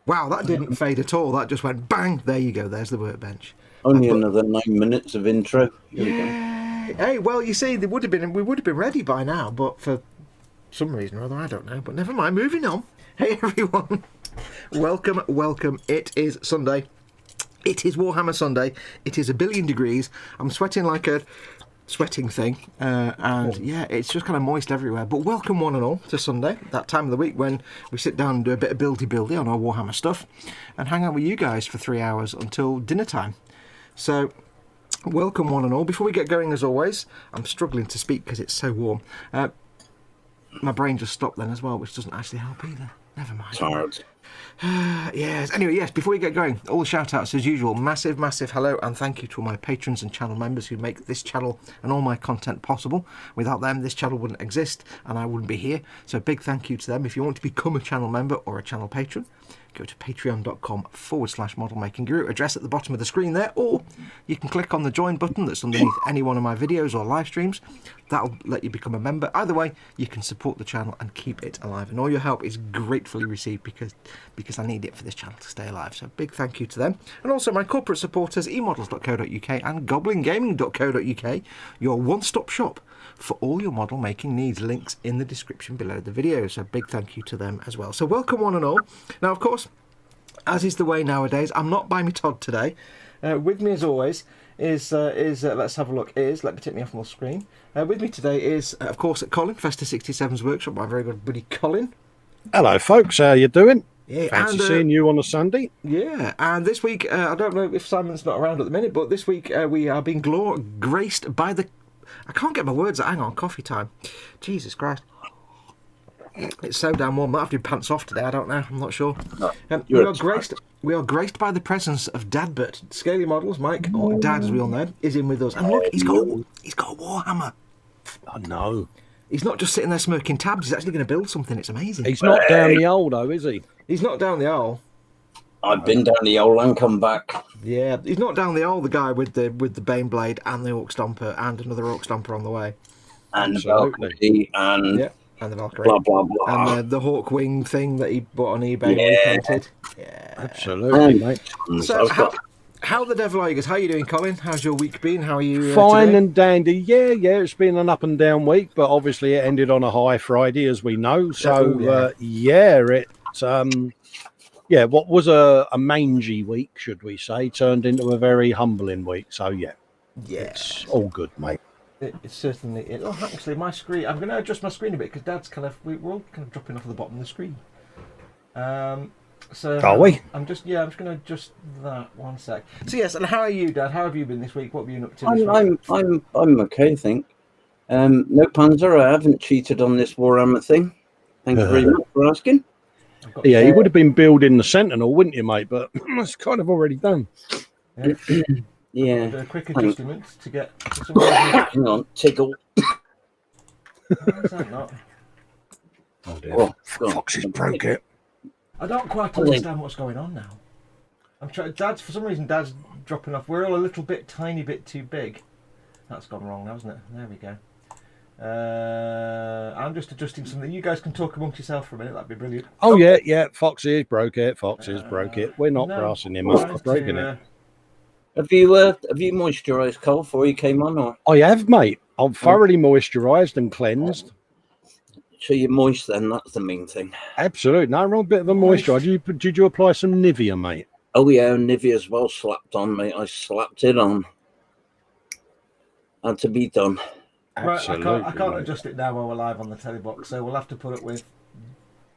Wow, that didn't fade at all. That just went bang. There you go. There's the workbench. Only another 9 minutes of intro. Here we go. Hey, well, you see, we would have been ready by now, but for some reason or other, I don't know. But never mind. Moving on. Hey, everyone. Welcome. It is Sunday. It is Warhammer Sunday. It is 1 billion degrees. I'm sweating like a sweating thing, and yeah, it's just kind of moist everywhere. But welcome one and all to Sunday, that time of the week when we sit down and do a bit of buildy on our Warhammer stuff and hang out with you guys for 3 hours until dinner time. So welcome one and all. Before we get going, as always, I'm struggling to speak because it's so warm. My brain just stopped then as well, which doesn't actually help either. Never mind. Tired. Yes. Anyway, yes, before we get going, all the shout outs as usual. Massive hello and thank you to all my patrons and channel members who make this channel and all my content possible. Without them, this channel wouldn't exist and I wouldn't be here. So big thank you to them. If you want to become a channel member or a channel patron, go to patreon.com/modelmakingguru, address at the bottom of the screen there, or you can click on the join button that's underneath any one of my videos or live streams. That'll let you become a member. Either way, you can support the channel and keep it alive, and all your help is gratefully received because I need it for this channel to stay alive. So big thank you to them. And also my corporate supporters, emodels.co.uk and goblingaming.co.uk, your one-stop shop for all your model making needs. Links in the description below the video, so big thank you to them as well. So welcome one and all. Now, of course, as is the way nowadays, I'm not by me Todd today. With me as always is let's have a look, let me take me off my screen. With me today is of course Colin, Festa 67's workshop, my very good buddy Colin. Hello folks, how you doing? Yeah, fancy seeing you on a Sunday. Yeah, and this week I don't know if Simon's not around at the minute, but this week we are being graced by the, I can't get my words out. Hang on, coffee time. Jesus Christ. It's so damn warm. I might have to do pants off today. I don't know. I'm not sure. We are graced by the presence of Dadbert. Scaly Models, Mike, or Dad as we all know, is in with us. And look, he's got a Warhammer. I know. He's not just sitting there smirking tabs. He's actually going to build something. It's amazing. He's not down the hole though, is he? He's not down the hole. I've been down the hole and come back. Yeah, he's not down the hole. The guy with the Bane Blade and the Orc Stomper and another Orc Stomper on the way. And the Valkyrie and yeah. And the Valkyrie. Blah, blah, blah. And the Hawk Wing thing that he bought on eBay when he painted. Yeah. Absolutely, mate. So, how the devil are you guys? How are you doing, Colin? How's your week been? How are you Fine today? And dandy. Yeah, it's been an up and down week, but obviously it ended on a high Friday, as we know. So, what was a mangy week, should we say, turned into a very humbling week. So, it's all good, mate. It's certainly. Actually, my screen. I'm going to adjust my screen a bit because Dad's we're all kind of dropping off at the bottom of the screen. So are we? I'm just going to adjust that 1 sec. So yes, and how are you, Dad? How have you been this week? What have you been up to this week? I'm okay, I think. No Panzer. I haven't cheated on this Warhammer thing. Thank you very much for asking. Yeah, you would have been building the Sentinel, wouldn't you, mate? But it's kind of already done. Yeah. Yeah. A quick adjustment to get. Hang on, tickle. Why is that not? Oh dear. Foxx has broke it. I don't quite understand what's going on now. I'm trying. Dad's for some reason. Dad's dropping off. We're all a tiny bit too big. That's gone wrong now, hasn't it? There we go. I'm just adjusting something. You guys can talk amongst yourself for a minute. That'd be brilliant. Oh yeah. Foxx has broke it. We're not grassing him up. Breaking it. Have you moisturised, Cole, before you came on? Or? I have, mate. I'm thoroughly moisturised and cleansed. So you're moist then, that's the main thing. Absolutely. No, wrong bit of a moisturiser. Did you apply some Nivea, mate? Oh yeah, Nivea as well slapped on, mate. I slapped it on. Had to be done. Absolutely, right, I can't adjust it now while we're live on the telly box, so we'll have to put it with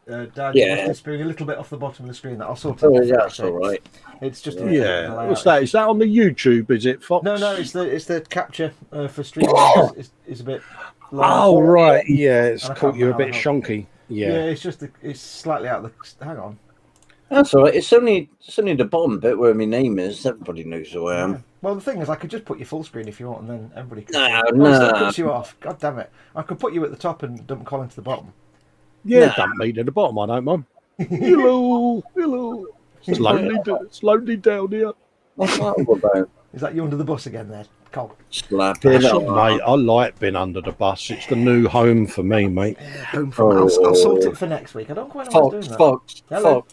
Dad. Disappearing a little bit off the bottom of the screen. I'll sort it out. Yeah, that's all right. It's just what's that? Is that on the YouTube? Is it Foxx? No, it's the capture for streaming. is a bit. Oh right, yeah, it's caught you a bit shonky. Yeah, it's slightly out of the. Hang on. That's all right. It's only the bottom bit where my name is. Everybody knows who I am. Yeah. Well, the thing is, I could just put you full screen if you want, and then everybody can. No. That cuts you off. God damn it! I could put you at the top and dump Colin to the bottom. Yeah, dump me to the bottom. I don't mind. Hello. Slowly down here. What's that all about? Is that you under the bus again there, Cole? Slap Mate, it on. I like being under the bus. It's the new home for me, mate. Yeah, home from. I'll sort it for next week. I don't quite know what's doing that. Fox. Hello.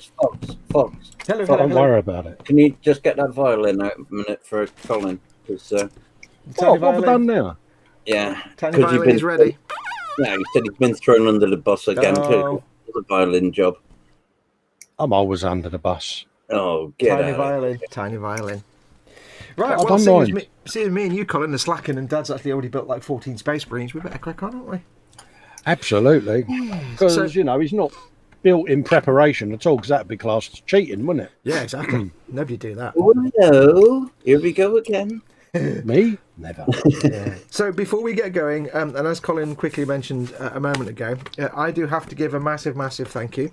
Hello. Don't worry about it. Can you just get that violin out a minute for Colin? Because What have I done now? yeah, Tiny 'cause you've violin is ready. Yeah, he said he's been thrown under the bus again Oh. too. The violin job. I'm always under the bus. Oh, get Tiny out. violin. Tiny violin. Right, I well, don't seeing as, mind. seeing me and you, Colin, are slacking, and Dad's actually already built like 14 Space Marines, we better crack on, haven't we? Absolutely. Because, So- you know, he's not built in preparation at all, because that would be classed as cheating, wouldn't it? Yeah, exactly. Nobody do that. Oh no! Here we go again. Me? Never. Yeah. So before we get going, and as Colin quickly mentioned a moment ago, I do have to give a massive, massive thank you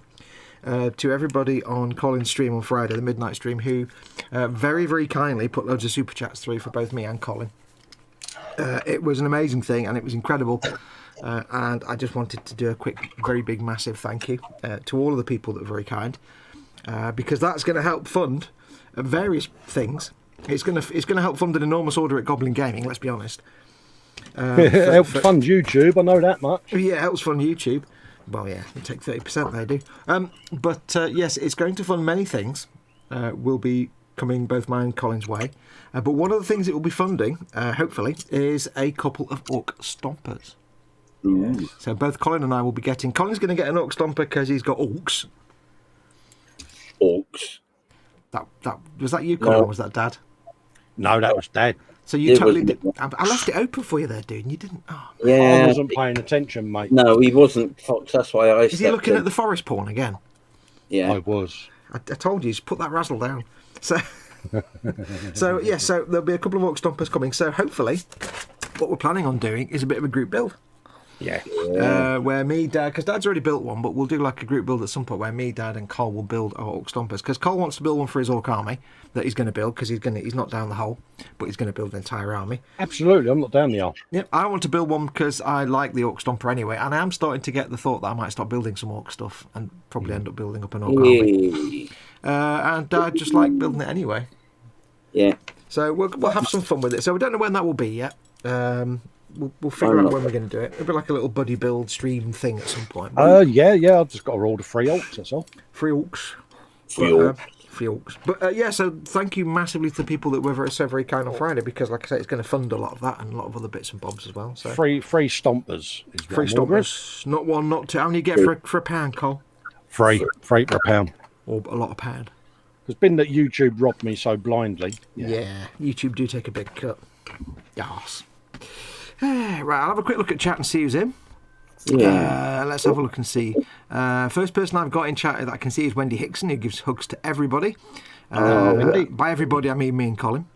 to everybody on Colin's stream on Friday, the midnight stream, who very, very kindly put loads of super chats through for both me and Colin. It was an amazing thing, and it was incredible. And I just wanted to do a quick, very big, massive thank you to all of the people that were very kind, because that's going to help fund various things. It's going to help fund an enormous order at Goblin Gaming. Let's be honest. It helps fund YouTube, I know that much. Yeah, it helps fund YouTube. Well, yeah, you take 30%, they do. But yes, it's going to fund many things. Will be coming both mine and Colin's way. But one of the things it will be funding, hopefully, is a couple of Orc Stompers. Ooh. So both Colin and I will be getting... Colin's going to get an Orc Stomper because he's got Orcs. Orcs. That was that you, Colin, No. or was that Dad? No, that was Dad. So you It totally was- did... I left it open for you there, dude, and you didn't... Oh. I Yeah. wasn't paying attention, mate. No, he wasn't Fox. That's why I. Is he looking at the forest porn again? Yeah. I was. I told you, just put that razzle down. So, so yeah, so there'll be a couple of Orc Stompers coming. So hopefully, what we're planning on doing is a bit of a group build. Yeah. Where me, Dad, because Dad's already built one, but we'll do like a group build at some point where me, Dad, and Cole will build our Orc Stompers. Because Cole wants to build one for his Orc army that he's going to build because he's not down the hole, but he's going to build an entire army. Absolutely, I'm not down the arse. Yep, I want to build one because I like the Orc Stomper anyway, and I am starting to get the thought that I might start building some Orc stuff and probably end up building up an Orc army. And I just like building it anyway. Yeah. So we'll have some fun with it. So we don't know when that will be yet. We'll figure out when we're going to do it. It'll be like a little buddy build stream thing at some point. Yeah, I've just got to roll the 3 orcs, that's all. Free Orcs. Free But, Orcs. free Orcs. But yeah, so thank you massively to the people that were so very kind on Friday, because like I say, it's going to fund a lot of that and a lot of other bits and bobs as well. So Free stompers is what free I'm ordering. stompers, not one, not two. How many you get for a pound, Cole? Free for £1. Or a lot of pound? It's been that YouTube robbed me so blindly. Yeah, YouTube do take a big cut. Yes. Right, I'll have a quick look at chat and see who's in. Yeah. Let's have a look and see. First person I've got in chat that I can see is Wendy Hickson, who gives hugs to everybody. Wendy. By everybody, I mean me and Colin.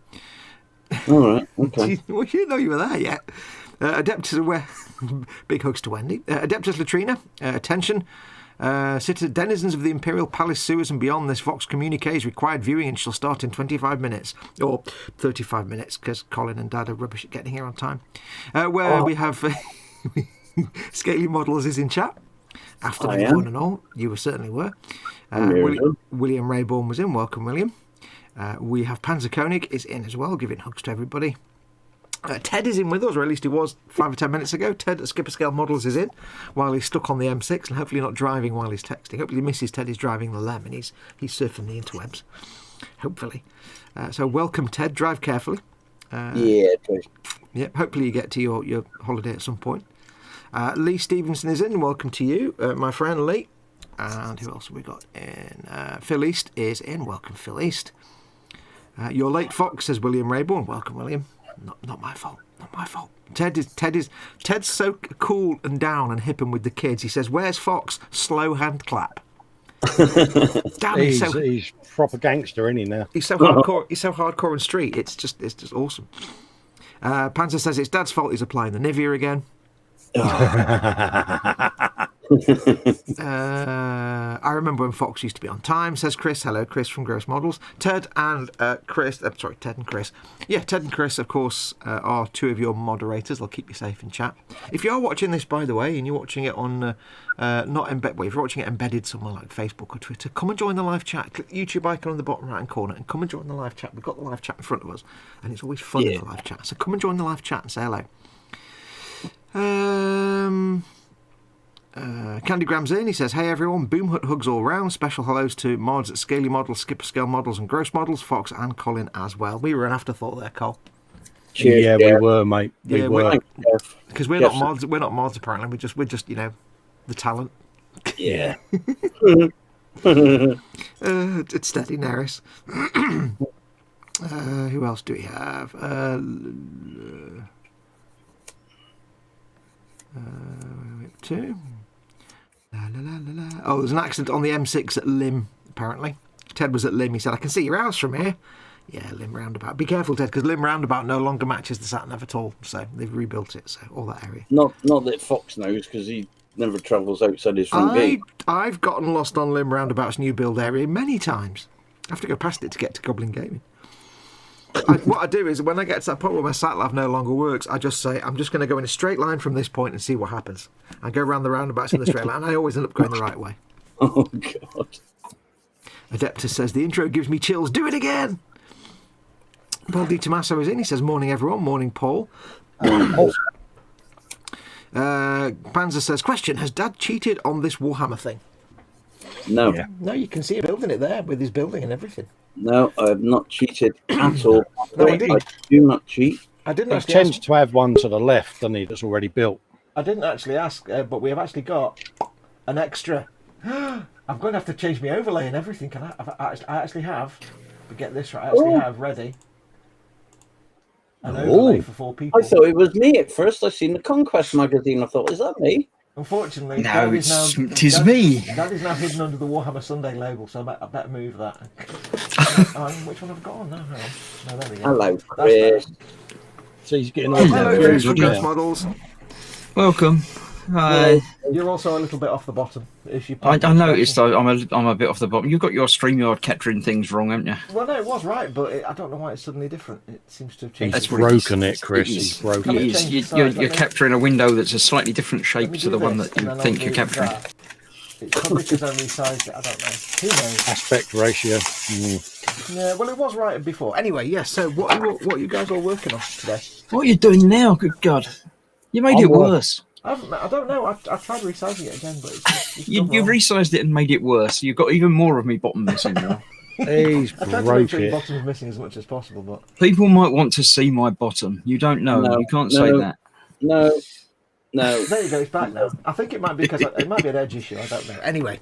All right. Okay. Well, you didn't know you were there yet. Adeptus, big hugs to Wendy. Adeptus Latrina, attention. Denizens of the Imperial Palace sewers and beyond, this Vox communique is required viewing and shall start in 25 minutes. Or 35 minutes, because Colin and Dad are rubbish at getting here on time. We have Scaly Models is in chat. After I the am. one and all, you certainly were. Here we go. William Rayborn was in. Welcome, William. We have Panzer Koenig is in as well, giving hugs to everybody. Ted is in with us, or at least he was 5 or 10 minutes ago. Ted at Skipper Scale Models is in while he's stuck on the M6 and hopefully not driving while he's texting. Hopefully Mrs. Ted is driving the Lem and he's surfing the interwebs. Hopefully. So welcome, Ted. Drive carefully. Yeah. Okay. Yep. Hopefully you get to your holiday at some point. Lee Stevenson is in. Welcome to you, my friend Lee. And who else have we got in? Phil East is in. Welcome, Phil East. You're late, Fox, says William Rayborn. Welcome, William. Not my fault. Not my fault. Ted's so cool and down and hip and with the kids. He says, "Where's Fox? Slow hand clap." Damn, He's proper gangster, isn't he now? he's so hardcore. He's so hardcore and street. It's just awesome. Panzer says it's Dad's fault. He's applying the Nivea again. I remember when Foxx used to be on time, says Chris. Hello, Chris from Gross Models. Ted and Chris. Ted and Chris. Yeah, Ted and Chris, of course, are two of your moderators. They'll keep you safe in chat. If you are watching this, by the way, and you're watching it on if you're watching it embedded somewhere like Facebook or Twitter, come and join the live chat. Click the YouTube icon on the bottom right hand corner and come and join the live chat. We've got the live chat in front of us, and it's always fun in the live chat. So come and join the live chat and say hello. Candy Grams in, he says, hey everyone, Boom Hut hugs all round. Special hellos to mods at Scaly Models, Skipper Scale Models and Gross Models, Fox and Colin as well. We were an afterthought there, Cole. Cheers, yeah, we were, mate. We were. Because we're not mods. We're not mods apparently. We're just the talent. Yeah. It's steady, Neris. Who else do we have? Two. Oh, there's an accident on the M6 at Lim, apparently. Ted was at Lim. He said, I can see your house from here. Yeah, Lim Roundabout. Be careful, Ted, because Lim Roundabout no longer matches the sat-nav at all. So they've rebuilt it, so all that area. Not that Fox knows, because he never travels outside his front gate. I've gotten lost on Lim Roundabout's new build area many times. I have to go past it to get to Goblin Gaming. What I do is, when I get to that point where my sat-nav no longer works, I just say, I'm just going to go in a straight line from this point and see what happens. I go around the roundabouts in the straight line, and I always end up going the right way. Oh, God. Adeptus says, the intro gives me chills. Do it again! Paul Di Tommaso is in. He says, morning, everyone. Morning, Paul. Panzer says, question, has Dad cheated on this Warhammer thing? No. Yeah. No, you can see him building it there with his building and everything. No, I have not cheated at all. No, I didn't. I do not cheat. I didn't He actually tends ask. to have one to the left, doesn't he, that's already built. I didn't actually ask, but we have actually got an extra. I'm going to have to change my overlay and everything. Can I actually have? But get this right. I actually have ready an overlay for 4 people. I thought it was me at first. I seen the Conquest magazine. I thought, is that me? Unfortunately, No, it is me. That is now hidden under the Warhammer Sunday label, so I better move that. Which one have I got on now? Hang on. No, there we go. Hello, That's Chris. So he's getting all Hello, the Chris from views Ghost now. Models. Welcome. Hi. You're also a little bit off the bottom. If you I noticed though I'm a bit off the bottom. You've got your StreamYard capturing things wrong, haven't you? Well, no, it was right, but I don't know why it's suddenly different. It seems to have changed. He's That's what it is. broken it, Chris. It He's is. broken It it. is. You're capturing a window that's a slightly different Let shape me to do the one this, that you and then think I'll you're do capturing. that. It's probably because I resized it. I don't know. Who knows? Aspect ratio. Yeah, well, it was right before. Anyway, yes. So, what are you guys all working on today? What are you doing now? Good God. You made it worse. I don't know. I tried resizing it again, but it's You resized it and made it worse. You've got even more of me bottom missing now. He's I tried to make broke sure the it. bottom was missing as much as possible, but People might want to see my bottom. You don't know. No, You can't say no. that. No. there you go. It's back now. I think it might be because it might be an edge issue. I don't know. Anyway,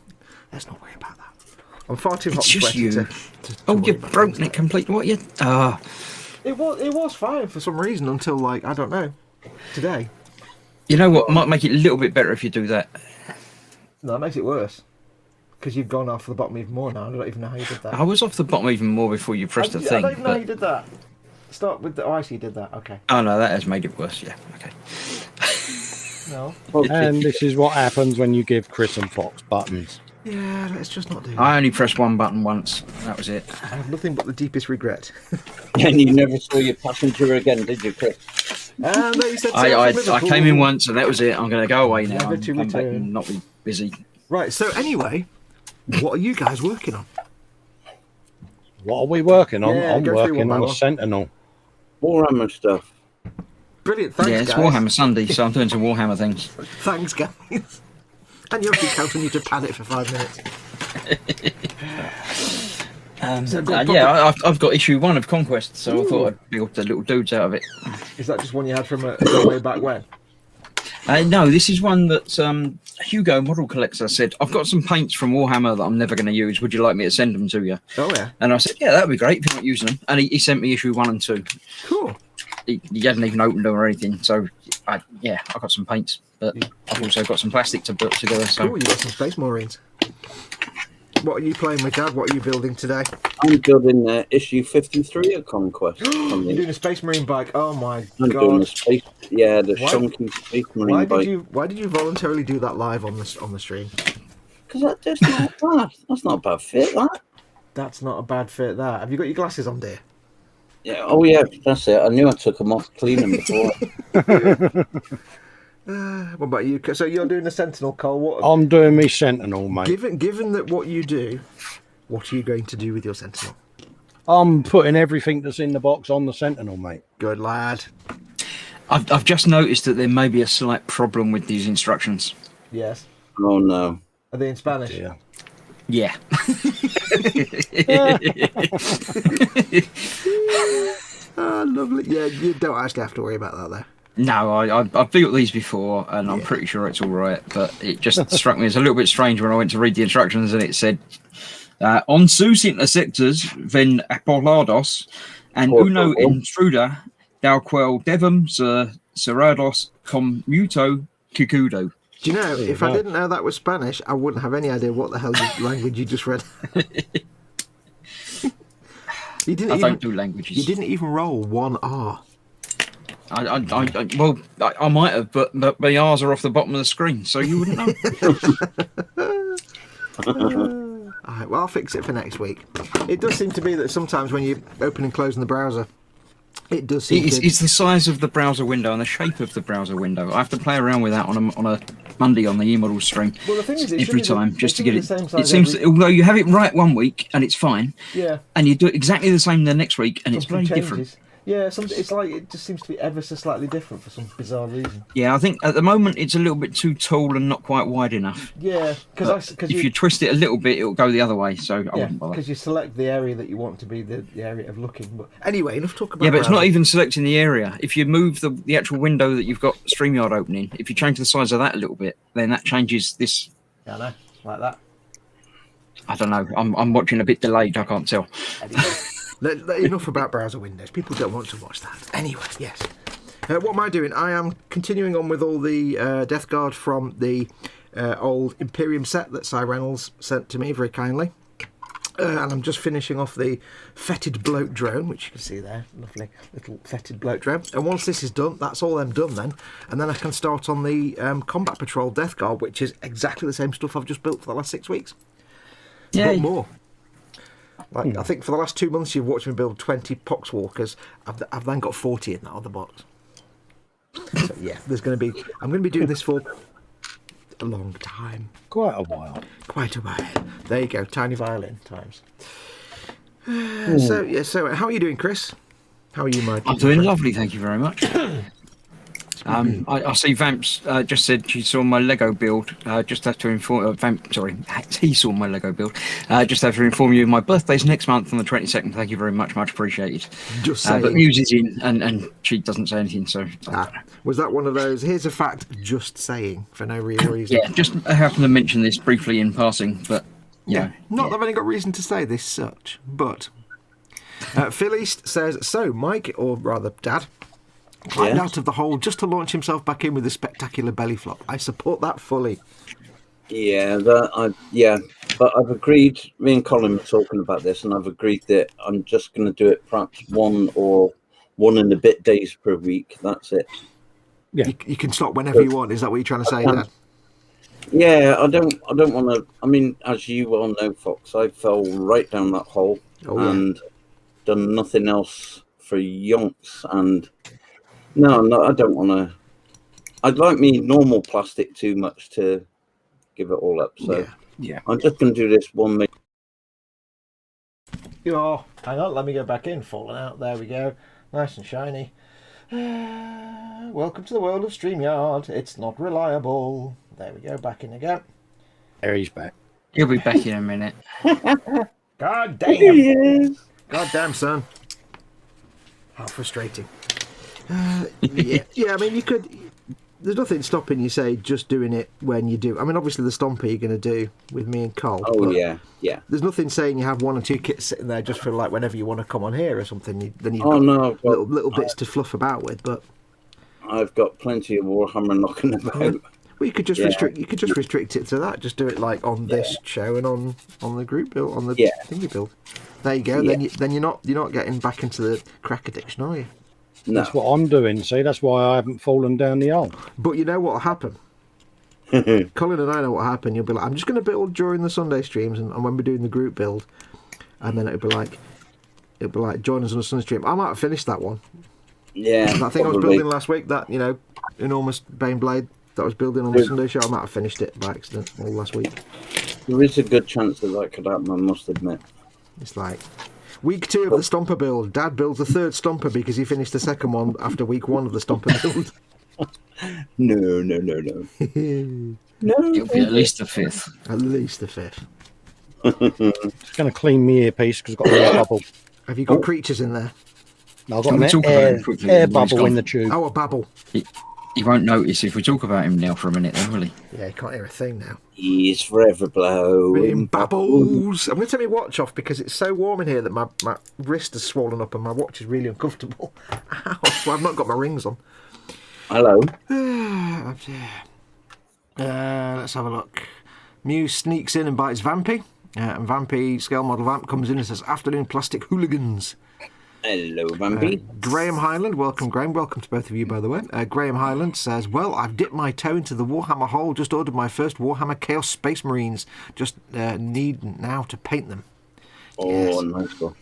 let's not worry about that. I'm far too hot It's and just sweaty you. to Oh, worry you've about broken it completely. What you? It was fine for some reason until I don't know today. You know what? Might make it a little bit better if you do that. No, that makes it worse because you've gone off the bottom even more now. I don't even know how you did that. I was off the bottom even more before you pressed the I thing. don't even know how But... you did that. Start with the. Oh, I see you did that. Okay. Oh no, that has made it worse. Yeah. Okay. No. And this is what happens when you give Chris and Fox buttons. Yeah, let's just not do that. I only pressed one button once. That was it. I have nothing but the deepest regret. And you never saw your passenger again, did you, Chris? And they said I Liverpool. came in once and that was it. I'm going to go away now. Never and to come back return. and not be busy. Right. So anyway, what are you guys working on? What are we working on? Yeah, I'm go through one working by on one. a Sentinel. Warhammer stuff. Brilliant. Thanks, Yeah, it's guys. Warhammer Sunday, so I'm doing some Warhammer things. Thanks, guys. And you're actually counting you to pan it for 5 minutes. I've got issue 1 of Conquest, so I thought I'd build the little dudes out of it. Is that just one you had from a way back when? No, this is one that Hugo Model Collector said, I've got some paints from Warhammer that I'm never going to use. Would you like me to send them to you? Oh, yeah. And I said, yeah, that'd be great if you're not using them. And he sent me issue 1 and 2. Cool. He hadn't even opened them or anything. So, I got some paints, but I've also got some plastic to put together. So, Cool, you got some Space Marines. What are you playing with, Dad? What are you building today? I'm building issue 53 of Conquest. You're doing a Space Marine bike. Oh my I'm doing the god! space, the Why- shunky Space Marine bike. Why did you voluntarily do that live on the stream? Because that's not bad. That's not a bad fit, that. That's not a bad fit. That. Have you got your glasses on, dear? Yeah. Oh yeah, that's it. I knew I took them off cleaning before. What about you? So you're doing the Sentinel, Cole. What? I'm doing me Sentinel, mate. Given that what you do, what are you going to do with your Sentinel? I'm putting everything that's in the box on the Sentinel, mate. Good lad. I've just noticed that there may be a slight problem with these instructions. Yes. Oh no. Are they in Spanish? Yeah. Yeah. Oh, lovely. Yeah, you don't actually have to worry about that, though. No, I've built these before, and I'm pretty sure it's all right. But it just struck me as a little bit strange when I went to read the instructions, and it said, "On sus intersectors ven apolados, and uno intruder, tal qual devum cerrados com muto cucudo." Do you know, if I go. didn't know that was Spanish, I wouldn't have any idea what the hell language you just read. You didn't I even, don't do languages. You didn't even roll one R. I might have, but my R's are off the bottom of the screen, so you wouldn't know. All right, well, I'll fix it for next week. It does seem to be that sometimes when you open and closing the browser, it does seem It's the size of the browser window and the shape of the browser window. I have to play around with that on a Monday on the e-model stream. Well, the thing is, it every should be time the- just to it should get be it. the same size It seems, every- although you have it right one week and it's fine, Yeah. and you do it exactly the same the next week and it's Something very different. changes. Yeah, it's like it just seems to be ever so slightly different for some bizarre reason. Yeah, I think at the moment it's a little bit too tall and not quite wide enough. Yeah, But because if you twist it a little bit, it'll go the other way. So I yeah, wouldn't bother. because you select the area that you want to be the area of looking. But anyway, enough talk about. Yeah, but it's not browsing. even selecting the area. If you move the actual window that you've got StreamYard opening, if you change the size of that a little bit, then that changes this. Yeah, I know, like that. I don't know. I'm watching a bit delayed. I can't tell. Anyway, enough about browser windows. People don't want to watch that. Anyway, yes. What am I doing? I am continuing on with all the Death Guard from the old Imperium set that Cy Reynolds sent to me very kindly. And I'm just finishing off the fetid bloat drone, which you can see there. Lovely little fetid bloat drone. And once this is done, that's all them done then. And then I can start on the Combat Patrol Death Guard, which is exactly the same stuff I've just built for the last 6 weeks. Yeah. But more. Like, I think for the last 2 months you've watched me build 20 Poxwalkers. I've then got 40 in that other box. So yeah, I'm going to be doing this for a long time. Quite a while. Quite a while. There you go, tiny violin times. So how are you doing, Chris? How are you, my I'm doing lovely, thank you very much. I see Vamps just said she saw my Lego build. Just have to inform he saw my Lego build. Just have to inform you, my birthday's next month on the 22nd. Thank you very much, much appreciated. Just saying. But Muse is in, and she doesn't say anything. So was that one of those? Here's a fact, just saying for no real reason. yeah, just happen to mention this briefly in passing, but Yeah, not that I've only got reason to say this such, but Phil East says, so Mike, or rather Dad, climbed out of the hole just to launch himself back in with a spectacular belly flop. I support that fully. Yeah, but I've agreed. Me and Colin were talking about this, and I've agreed that I'm just going to do it perhaps one and a bit days per week. That's it. Yeah. You can stop whenever you want. Is that what you're trying to say, Dad? Yeah, I don't want to. I mean, as you well know, Fox, I fell right down that hole and done nothing else for yonks. And no, I don't want to. I'd like me normal plastic too much to give it all up. So yeah. I'm just going to do this one. Oh, hang on, let me go back in. Falling out. There we go. Nice and shiny. Welcome to the world of StreamYard. It's not reliable. There we go, back in again. There he's back. He'll be back in a minute. God damn. God damn, son. How frustrating. Yeah, I mean, you could... There's nothing stopping you, say, just doing it when you do. I mean, obviously the Stomper you're going to do with me and Cole. Oh, yeah. There's nothing saying you have 1 or 2 kits sitting there just for, like, whenever you want to come on here or something. Then you've got little bits to fluff about with, but... I've got plenty of Warhammer knocking about. Well, you could just restrict. You could just restrict it to that. Just do it like on this show and on the group build, on the thingy build. There you go. Yeah. Then you're not getting back into the crack addiction, are you? No. That's what I'm doing. See, that's why I haven't fallen down the hole. But you know what'll happen. Colin and I know what'll happen. You'll be like, I'm just going to build during the Sunday streams, and when we're doing the group build, and then it'll be like, join us on a Sunday stream. I might have finished that one. Yeah. That thing I was building last week, that enormous Bane blade that I was building on the Sunday show, I might have finished it by accident all last week. There is a good chance that could happen, I must admit. It's like week 2 of the Stomper build. Dad builds the 3rd Stomper because he finished the 2nd one after week 1 of the Stomper build. No. No. It'll be at least the 5th. At least the 5th. Just going to clean my earpiece because I've got a little bubble. Have you got creatures in there? No, I've Can we got talk an about air, him quickly air when he's bubble gone? in the tube. Oh, a babble. He won't notice if we talk about him now for a minute, then, will he? Yeah, you can't hear a thing now. He's forever blowing In babbles. I'm going to turn my watch off because it's so warm in here that my wrist has swollen up and my watch is really uncomfortable. Ow, well, I've not got my rings on. Hello. Let's have a look. Muse sneaks in and bites Vampy. And Vampy, scale model Vamp, comes in and says, "Afternoon, plastic hooligans." Hello, Vampy. Graham Highland, welcome, Graham. Welcome to both of you, by the way. Graham Highland says, "Well, I've dipped my toe into the Warhammer hole. Just ordered my first Warhammer Chaos Space Marines. Just need now to paint them." Oh, Yes. nice one.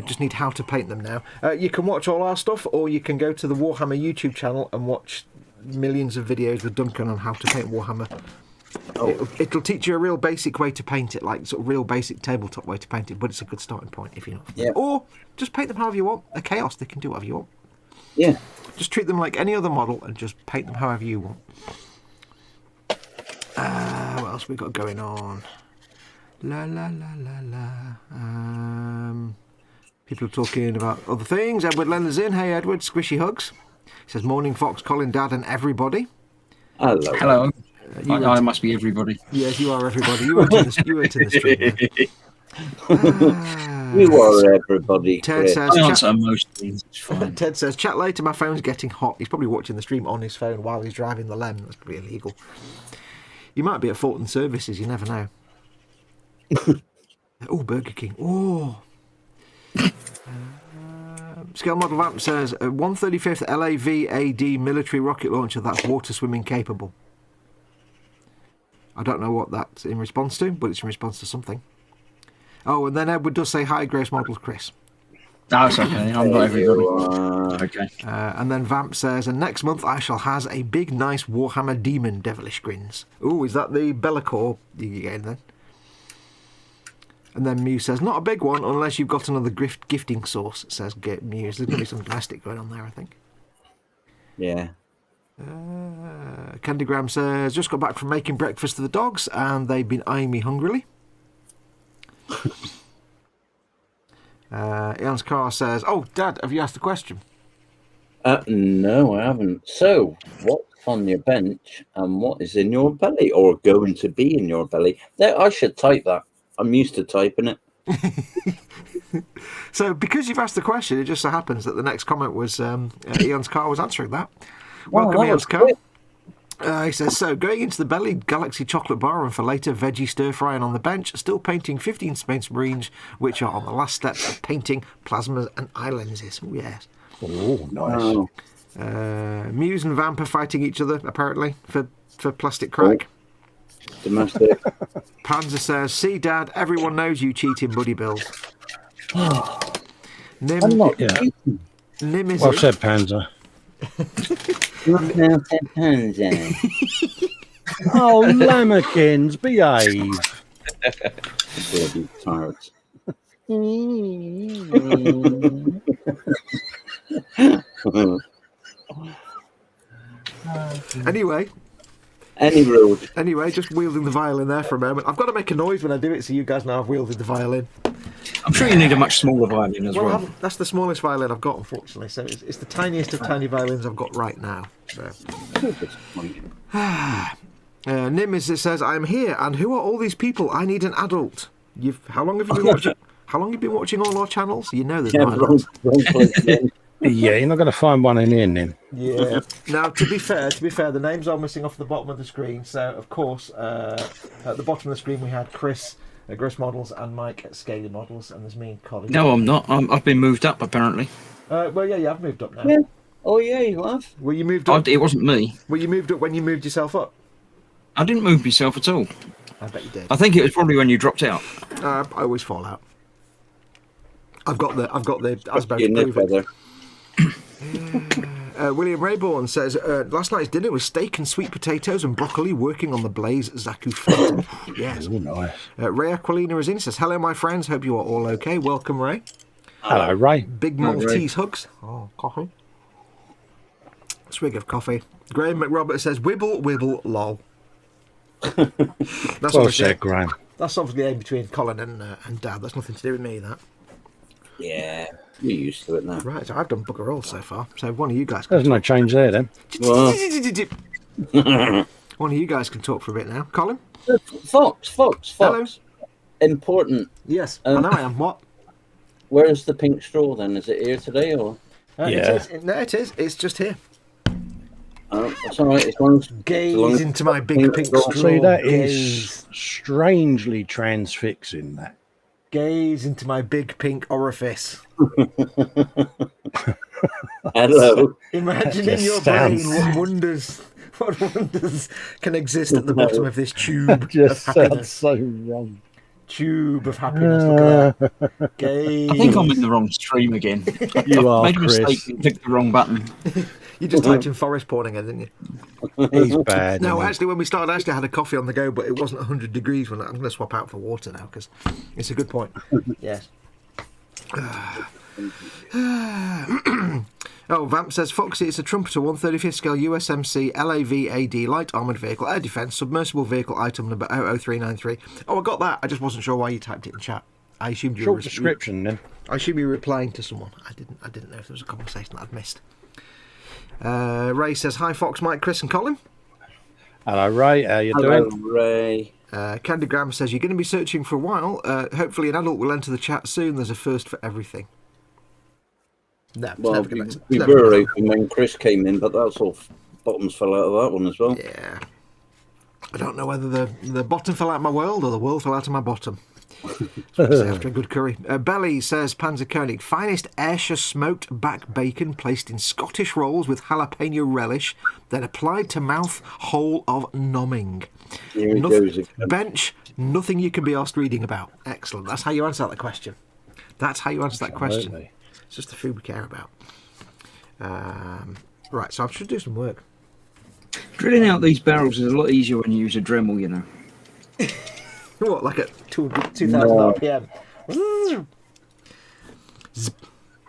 Just need how to paint them now. You can watch all our stuff, or you can go to the Warhammer YouTube channel and watch millions of videos with Duncan on how to paint Warhammer. It'll teach you a real basic way to paint it, like sort of real basic tabletop way to paint it, but it's a good starting point if you're not. Yeah. Or just paint them however you want. They're chaos, they can do whatever you want. Yeah. Just treat them like any other model and just paint them however you want. What else we got going on? La la la la la. People are talking about other things. Edward Lenner's in. Hey Edward, squishy hugs. He says, "Morning Fox, Colin, Dad and everybody." Hello. Hello. I must be everybody. Yes, you are everybody. You weren't in the stream. You are everybody. Ted Chris. says, I answer most things. It's fine. Ted says, "Chat later, my phone's getting hot." He's probably watching the stream on his phone while he's driving the Lem. That's probably illegal. You might be at Fulton Services, you never know. Oh, Burger King. Oh. Scale Model Vamp says, 135th LAVAD military rocket launcher that's water swimming capable. I don't know what that's in response to, but it's in response to something. Oh, and then Edward does say, "Hi, Grace Models, Chris." No, it's okay. I'm not everybody. Okay. And then Vamp says, "And next month I shall has a big, nice Warhammer Demon Devilish Grins." Oh, is that the Bellacore you getting then? And then Muse says, "Not a big one unless you've got another gifting source," says Muse. There's going to be some domestic going on there, I think. Yeah. Candygram says, "Just got back from making breakfast for the dogs and they've been eyeing me hungrily." Ian's car says, "Oh, Dad, have you asked the question?" No, I haven't. So, what's on your bench and what is in your belly or going to be in your belly? There, I should type that. I'm used to typing it. So, because you've asked the question, it just so happens that the next comment was Ian's car was answering that. Welcome, that Ian's was car. quick. He says, "So, going into the belly, Galaxy chocolate bar, and for later, veggie stir frying on the bench, still painting 15 Space Marines, which are on the last steps of painting plasmas and eye lenses." Oh, yes. Oh, nice. Oh, Muse and Vamp are fighting each other, apparently, for plastic crack. domestic. Panzer says, "See, Dad, everyone knows you cheat in buddy build." Nim, I'm not. Yeah. Nim is Well in. said, Panzer. Oh, Lammerkins, behave. Bloody tyrants. Anyway, just wielding the violin there for a moment. I've got to make a noise when I do it, so you guys know I've wielded the violin. I'm sure you need a much smaller violin as well. That's the smallest violin I've got, unfortunately. So it's the tiniest of tiny violins I've got right now. So. Nim says, "I'm here, and who are all these people? I need an adult." How long have you been watching? How long have you been watching all our channels? You know there's no adults. Wrong place, then. Yeah, you're not going to find one in here, Nim. Yeah. Now, to be fair, the names are missing off the bottom of the screen. So, of course, at the bottom of the screen we had Chris at Gross Models and Mike at Scaly Models, and there's me and Colin. No, I'm not. I've been moved up apparently. Well, yeah, you have moved up now. Yeah. Oh yeah, you have. Were you moved up? It wasn't me. Were you moved up when you moved yourself up? I didn't move myself at all. I bet you did. I think it was probably when you dropped out. I always fall out. I've got the Asbo You to know prove it. better. William Rayborn says, last night's dinner was steak and sweet potatoes and broccoli working on the blaze Zaku Feta. Yes. Oh, nice. Ray Aquilina is in. Says, hello, my friends. Hope you are all okay. Welcome, Ray. Hello, Ray. Big Maltese hugs. Oh, coffee. Swig of coffee. Graham McRobert says, wibble, wibble, lol. That's Well said, Graham. That's obviously aimed between Colin and Dad. That's nothing to do with me, that. Yeah, you're used to it now. Right, so I've done bugger all so far. So one of you guys There's no change there, then. Well, one of you guys can talk for a bit now. Colin? Fox. Hello. Important. Yes, I know I am. What? Where's the pink straw then? Is it here today or? Yeah. It is. It's just here. That's all right. As long as Gaze into my big pink straw. See, that Gaze. is strangely transfixing, that. Gaze into my big pink orifice. Hello. Imagine in your sounds- brain what wonders can exist at the bottom of this tube Just of sounds happiness. so wrong. Tube of happiness. Look at that. Gaze. I think I'm in the wrong stream again. You are, Made a Chris. mistake and clicked the wrong button. You just typed in forest porn again, didn't you? He's bad. No, isn't he? actually, when we started, I had a coffee on the go, but it wasn't 100 degrees. I'm going to swap out for water now because it's a good point. Yes. Vamp says, Foxy, it's a Trumpeter 135th scale USMC LAVAD light armoured vehicle, air defence, submersible vehicle item number 00393. Oh, I got that. I just wasn't sure why you typed it in chat. I assumed you Short were description, then. I assume you were replying to someone. I didn't know if there was a conversation that I'd missed. Ray says, hi, Fox, Mike, Chris and Colin. Hello, Ray. How you Hello, doing? Ray. Candygram says, you're going to be searching for a while. Hopefully an adult will enter the chat soon. There's a first for everything. No, it's Well, never we, gonna, it's we never were gonna- open when Chris came in, but that's all. Bottoms fell out of that one as well. Yeah. I don't know whether the bottom fell out of my world or the world fell out of my bottom. After a good curry. Belly says, Panzerkönig, finest Ayrshire smoked back bacon placed in Scottish rolls with jalapeno relish, then applied to mouth whole of nomming. Here he goes again. Bench, nothing you can be asked reading about. Excellent. That's how you answer that question. That's how you answer that question. Absolutely. It's just the food we care about. Right, so I should do some work. Drilling out these barrels is a lot easier when you use a Dremel, you know. What, like at 2000 No. RPM?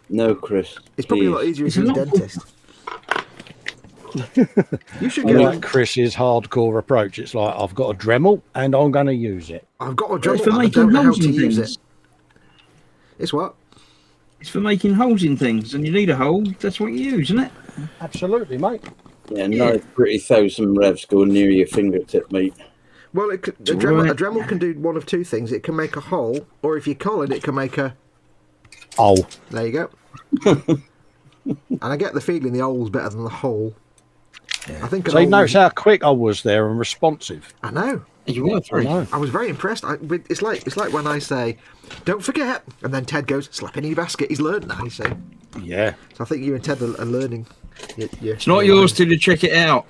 No, Chris. It's probably a lot please. easier if It's you're a a lot- dentist. You should I get like Chris's hardcore approach. It's like, I've got a Dremel and I'm going to use it. I've got a It's Dremel, for I making don't know how holes to in use things. it. It's what? It's for making holes in things, and you need a hole. That's what you use, isn't it? Absolutely, mate. Yeah, no pretty 1,000 revs going near your fingertip, mate. Well, a Dremel can do one of two things. It can make a hole, or if you Colin, it can make a... Oh, There you go. And I get the feeling the hole's better than the hole. I think. so you notice how quick I was there and responsive. I know. You were I three. know. I was very impressed. It's like when I say, "Don't forget," and then Ted goes, "Slap it in your basket." He's learned now. You see. Yeah. So I think you and Ted are learning. It's not yours till you check it out.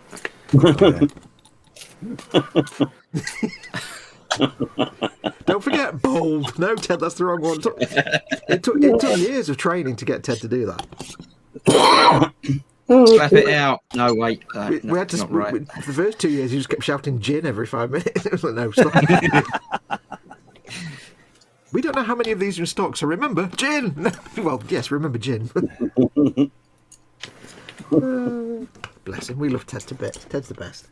Don't forget, bold. No, Ted, that's the wrong one. It took years of training to get Ted to do that. Slap it out. No, wait. We had to. Not right. For the first 2 years, he just kept shouting "gin" every 5 minutes. It was like, no, stop. We don't know how many of these are in stock, so remember, gin. Well, yes, remember gin. Bless him. We love Ted to bits. Ted's the best.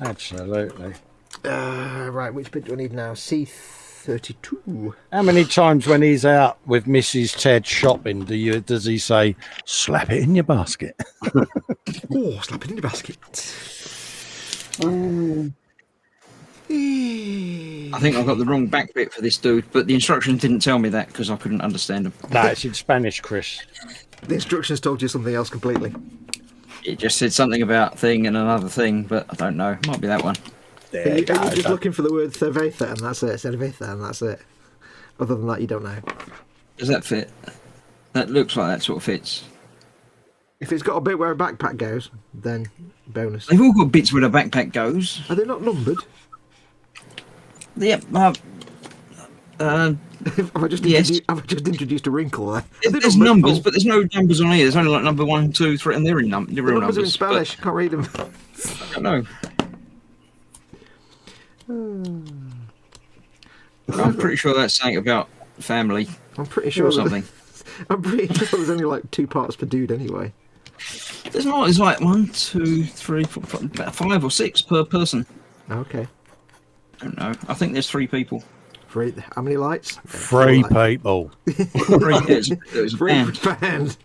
Absolutely. Right, which bit do I need now? C32. How many times when he's out with Mrs. Ted shopping does he say, slap it in your basket? Oh, slap it in your basket. I think I got the wrong back bit for this dude, but the instructions didn't tell me that because I couldn't understand them. No, it's in Spanish, Chris. The instructions told you something else completely. It just said something about thing and another thing, but I don't know. Might be that one. There Are you you go. just looking for the word cerveza and that's it? Cerveza and that's it. Other than that, you don't know. Does that fit? That looks like that sort of fits. If it's got a bit where a backpack goes, then bonus. They've all got bits where the backpack goes. Are they not numbered? Yep. Have I just introduced a wrinkle there? Are they There's numbered? numbers, Oh, but there's no numbers on here. There's only like number 1, 2, 3, and they're in the the real numbers are in numbers. Spanish. Can't read them. I don't know. I'm pretty sure that's something about family I'm pretty sure. or something. I'm pretty sure there's only like 2 parts per dude anyway. There's not. There's like 1, 2, 3, 4, 5 or 6 per person. Okay. I don't know. I think there's 3 people. Free. How many lights? 3 people. 3. There's a Free band. for band.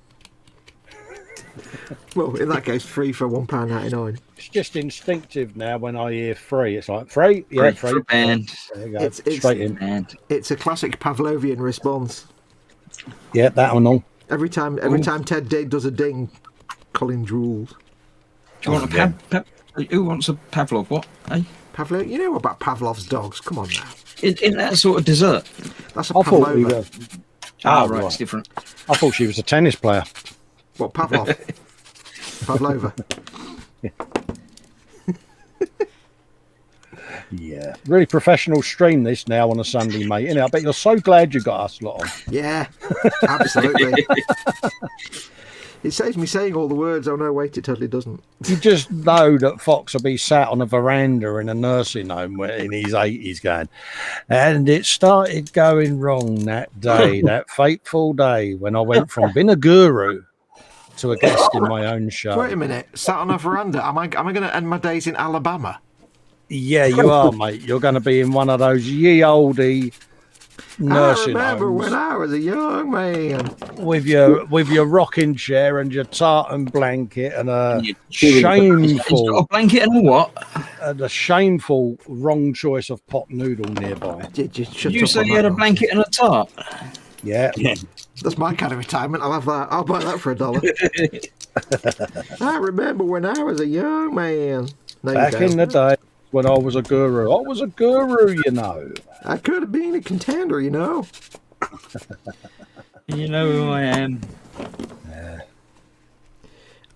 Well, in that case, free for £1.99. It's just instinctive now when I hear 3. It's like 3, yeah, 3. For a band. There you go. It's- Straight in. And It's a classic Pavlovian response. Yeah, that one on. Every time Ted does a ding, Colin drools. do you want a who wants a Pavlov? What? Eh? Pavlov, you know about Pavlov's dogs? Come on now. Isn't that a sort of dessert? That's a I thought we pavlova. were. Oh, right. it's different. I thought she was a tennis player. What, Pavlov? Pavlova. Yeah. Really professional stream this now on a Sunday, mate. Innit? I bet you're so glad you got us lot on. Yeah, absolutely. It saves me saying all the words. Oh no, wait, it totally doesn't. You just know that Foxx will be sat on a veranda in a nursing home where in his 80s going, and it started going wrong that day, that fateful day when I went from being a guru to a guest in my own show. Wait a minute, sat on a veranda. Am I going to end my days in Alabama? Yeah, you are, mate. You're going to be in one of those ye olde nursing I remember homes when I was a young man. with your rocking chair and your tartan blanket and a He's got a shameful blanket and a what? wrong choice of pot noodle nearby. Just shut You up say on you that had a one. blanket and a tart. Yeah. That's my kind of retirement. I'll have that. I'll buy that for $1. I remember when I was a young man. No, you Back don't. in the day when I was a guru. I was a guru, you know. I could have been a contender, you know. You know who I am.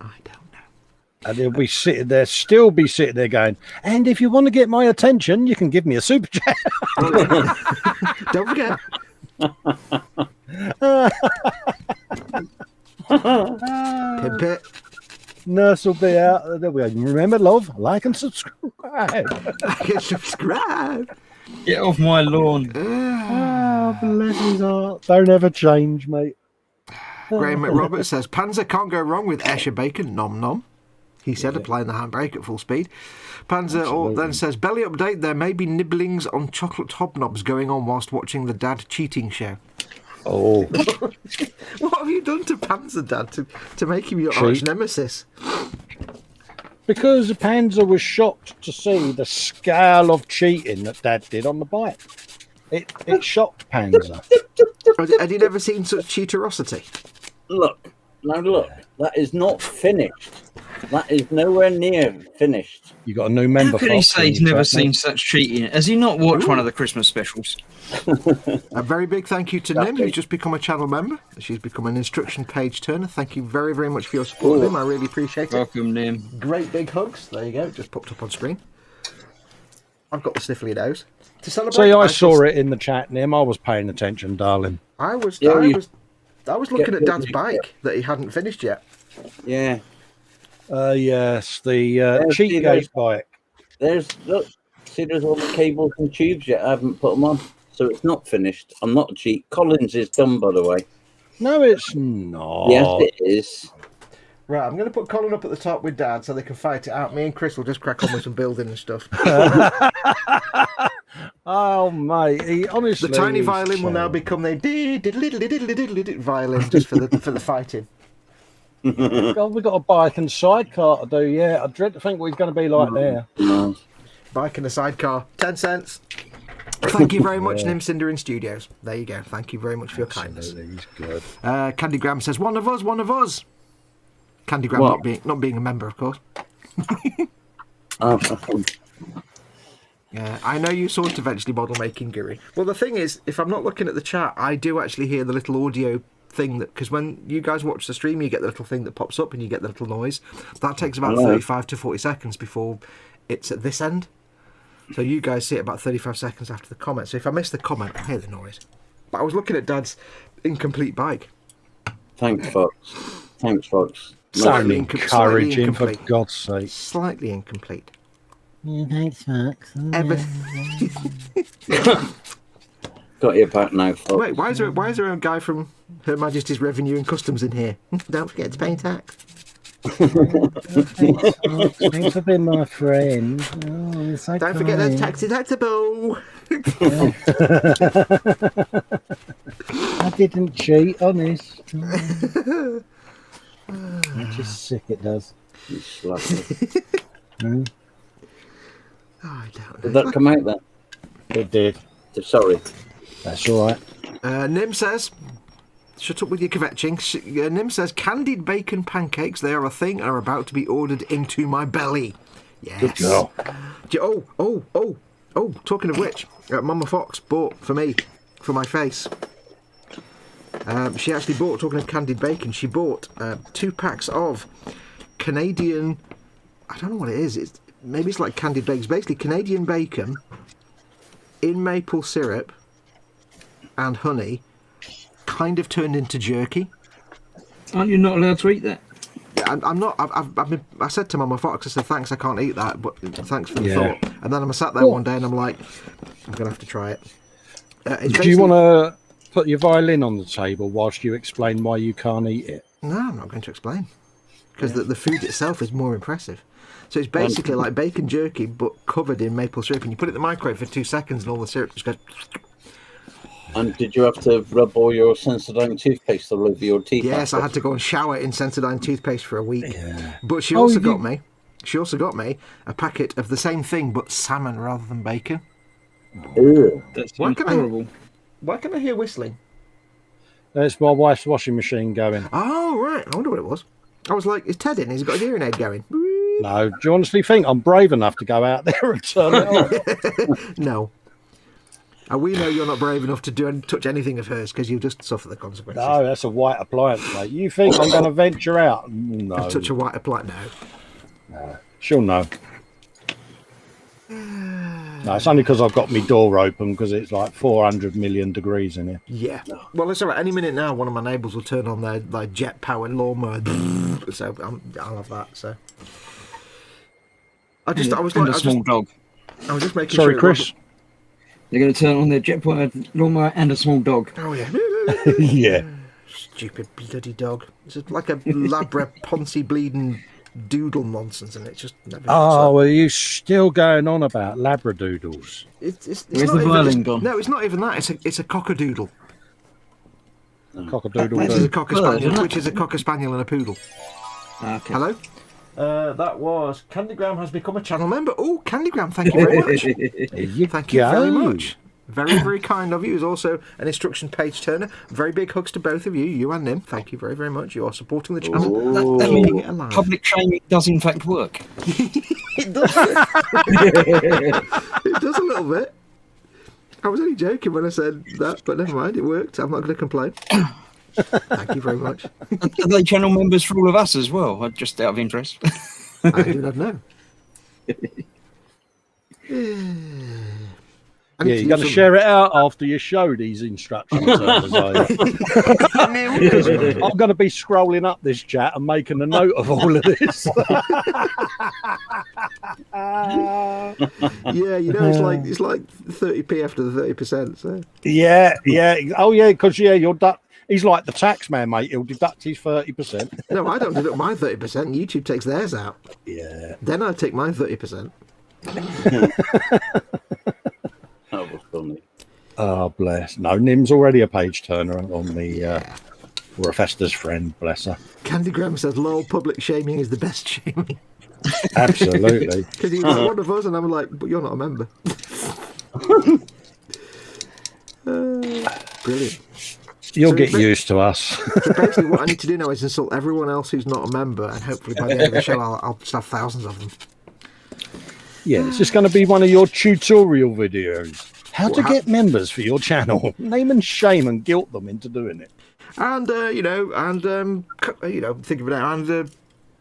I don't know. And he'll be sitting there, still be sitting there going, and if you want to get my attention, you can give me a super chat. Don't forget. Pimp it. Nurse will be out. There we go. Remember, love, like and subscribe. Subscribe. Get off my lawn. Oh, bless his heart. Don't ever change, mate. Graham McRoberts says, Panzer can't go wrong with Escher bacon, nom nom. He said, applying the handbrake at full speed. Panzer then says, belly update, there may be nibblings on chocolate hobnobs going on whilst watching the dad cheating show. Oh, What have you done to Panzer, Dad, to make him your Cheat. arch nemesis? because Panzer was shocked to see the scale of cheating that Dad did on the bike. It shocked Panzer. Had you never seen such cheaterosity? Look, that is not finished. That is nowhere near finished. You got a new member. How can he Fox, say he's in the never chat, mate. seen such cheating? Has he not watched one of the Christmas specials? A very big thank you to Nim, who's just become a channel member. She's become an instruction page turner. Thank you very, very much for your support, Nim. I really appreciate it. Welcome, Nim. Great big hugs. There you go. Just popped up on screen. I've got the sniffly nose. To celebrate, See, I saw it in the chat, Nim. I was paying attention, darling. I was Yeah, looking at Get Dad's busy. bike that he hadn't finished yet. Yeah. Yes, the see, cheat there's- gate bike. There's all the cables and tubes yet. I haven't put them on, so it's not finished. I'm not a cheat. Colin's is done, by the way. No, it's not. Yes, it is. Right, I'm going to put Colin up at the top with Dad so they can fight it out. Me and Chris will just crack on with some building and stuff. Oh, mate, he honestly. The tiny is violin will now terrible. become the violin just for the fighting. God, we've got a bike and sidecar to do, yeah. I dread to think what he's going to be like there. No. Bike and a sidecar, 10 cents. Thank you very much, Yeah. Nim Cinder in Studios. There you go. Thank you very much for your kindness. Absolutely, he's good. Candy Graham says, one of us, one of us. Candygram not being a member, of course. Yeah, I know you sort eventually model making, Guri. Well, the thing is, if I'm not looking at the chat, I do actually hear the little audio thing that, because when you guys watch the stream, you get the little thing that pops up and you get the little noise. That takes about 35 to 40 seconds before it's at this end. So you guys see it about 35 seconds after the comment. So if I miss the comment, I hear the noise. But I was looking at Dad's incomplete bike. Thanks, Fox. Sound encouraging, for God's sake. Slightly incomplete. Thanks, Fox. Got your back now, Fox. Wait, why is there a guy from Her Majesty's Revenue and Customs in here? Don't forget to pay tax. Thanks for being my friend. Oh, so Don't forget those tax deductible. I didn't cheat, honest. It's just sick, it does. You slacker. Mm. Oh, I don't know. Did that come out then? It did. Sorry. That's all right. Nim says, shut up with your kvetching. Nim says, candied bacon pancakes, they are a thing and are about to be ordered into my belly. Yes. Good girl. Oh, talking of which, Mama Fox bought for me, for my face. She actually bought, talking of candied bacon, she bought 2 packs of Canadian, I don't know what it is, maybe it's like candied bacon. It's basically Canadian bacon in maple syrup and honey, kind of turned into jerky. Aren't you not allowed to eat that? I'm not. I said to Mama Fox, I said, thanks, I can't eat that, but thanks for the thought. And then I sat there one day and I'm like, I'm going to have to try it. Do you want to put your violin on the table whilst you explain why you can't eat it? No, I'm not going to explain. Because the food itself is more impressive. So it's basically like bacon jerky, but covered in maple syrup. And you put it in the microwave for 2 seconds and all the syrup just goes... And did you have to rub all your Sensodyne toothpaste all over your teeth? Yes, I had to go and shower in Sensodyne toothpaste for a week. Yeah. But she also got me a packet of the same thing, but salmon rather than bacon. Ew. That's Why can horrible. Why can I hear whistling? That's my wife's washing machine going. Oh, right. I wonder what it was. I was like, is Ted in? He's got a hearing aid going. No, do you honestly think I'm brave enough to go out there and turn it on? No. And we know you're not brave enough to touch anything of hers because you'll just suffer the consequences. No, that's a white appliance, mate. You think I'm going to venture out? No. Touch a white appliance? No. She'll know. No, it's only because I've got my door open because it's like 400 million degrees in here. Yeah. Well, it's all right. Any minute now, one of my neighbours will turn on their jet-powered lawnmower. So I'll have that. So I was dog. I was just making Sorry, sure. Chris. They're going to turn on their jet-powered lawnmower and a small dog. Oh yeah. Yeah. Stupid bloody dog. It's just like a Labra Ponzi bleeding doodle nonsense, and it's just never. Oh, are you still going on about Labradoodles? It's Where's not the even, violin gone? No, it's not even that. It's a cockadoodle. Cockadoodle. Which is a cocker spaniel. isn't it? Which is a cocker spaniel and a poodle. Okay. Hello. That was Candygram has become a channel member. Oh, Candygram, thank you very much. Thank you very much. Very, very kind of you. Is also an instruction page turner. Very big hugs to both of you, you and Nim. Thank you very, very much. You are supporting the channel. That Keeping means it alive. public shaming does in fact work. It does. It does a little bit. I was only joking when I said that, but never mind. It worked. I'm not going to complain. Thank you very much. Are they channel members for all of us as well? Just out of interest. I do not know. Yeah, you're going to share it out after you show these instructions. I'm going to be scrolling up this chat and making a note of all of this. Yeah, you know, it's like 30p after the 30%. So Yeah. Oh, yeah, because you'll he's like the tax man, mate. He'll deduct his 30%. no, I don't deduct my 30%. YouTube takes theirs out. Yeah. Then I take my 30%. That was funny. Oh, bless. No, Nim's already a page turner on the we're a Festa's friend, bless her. Candygram says, lol, public shaming is the best shaming. Absolutely. Because he's like one of us, and I'm like, but you're not a member. Brilliant. You'll So get ba- used to us. So basically, what I need to do now is insult everyone else who's not a member, and hopefully by the end of the show, I'll just have thousands of them. Yeah, it's just going to be one of your tutorial videos. How to What, get members for your channel. Name and shame and guilt them into doing it. And think of it now. And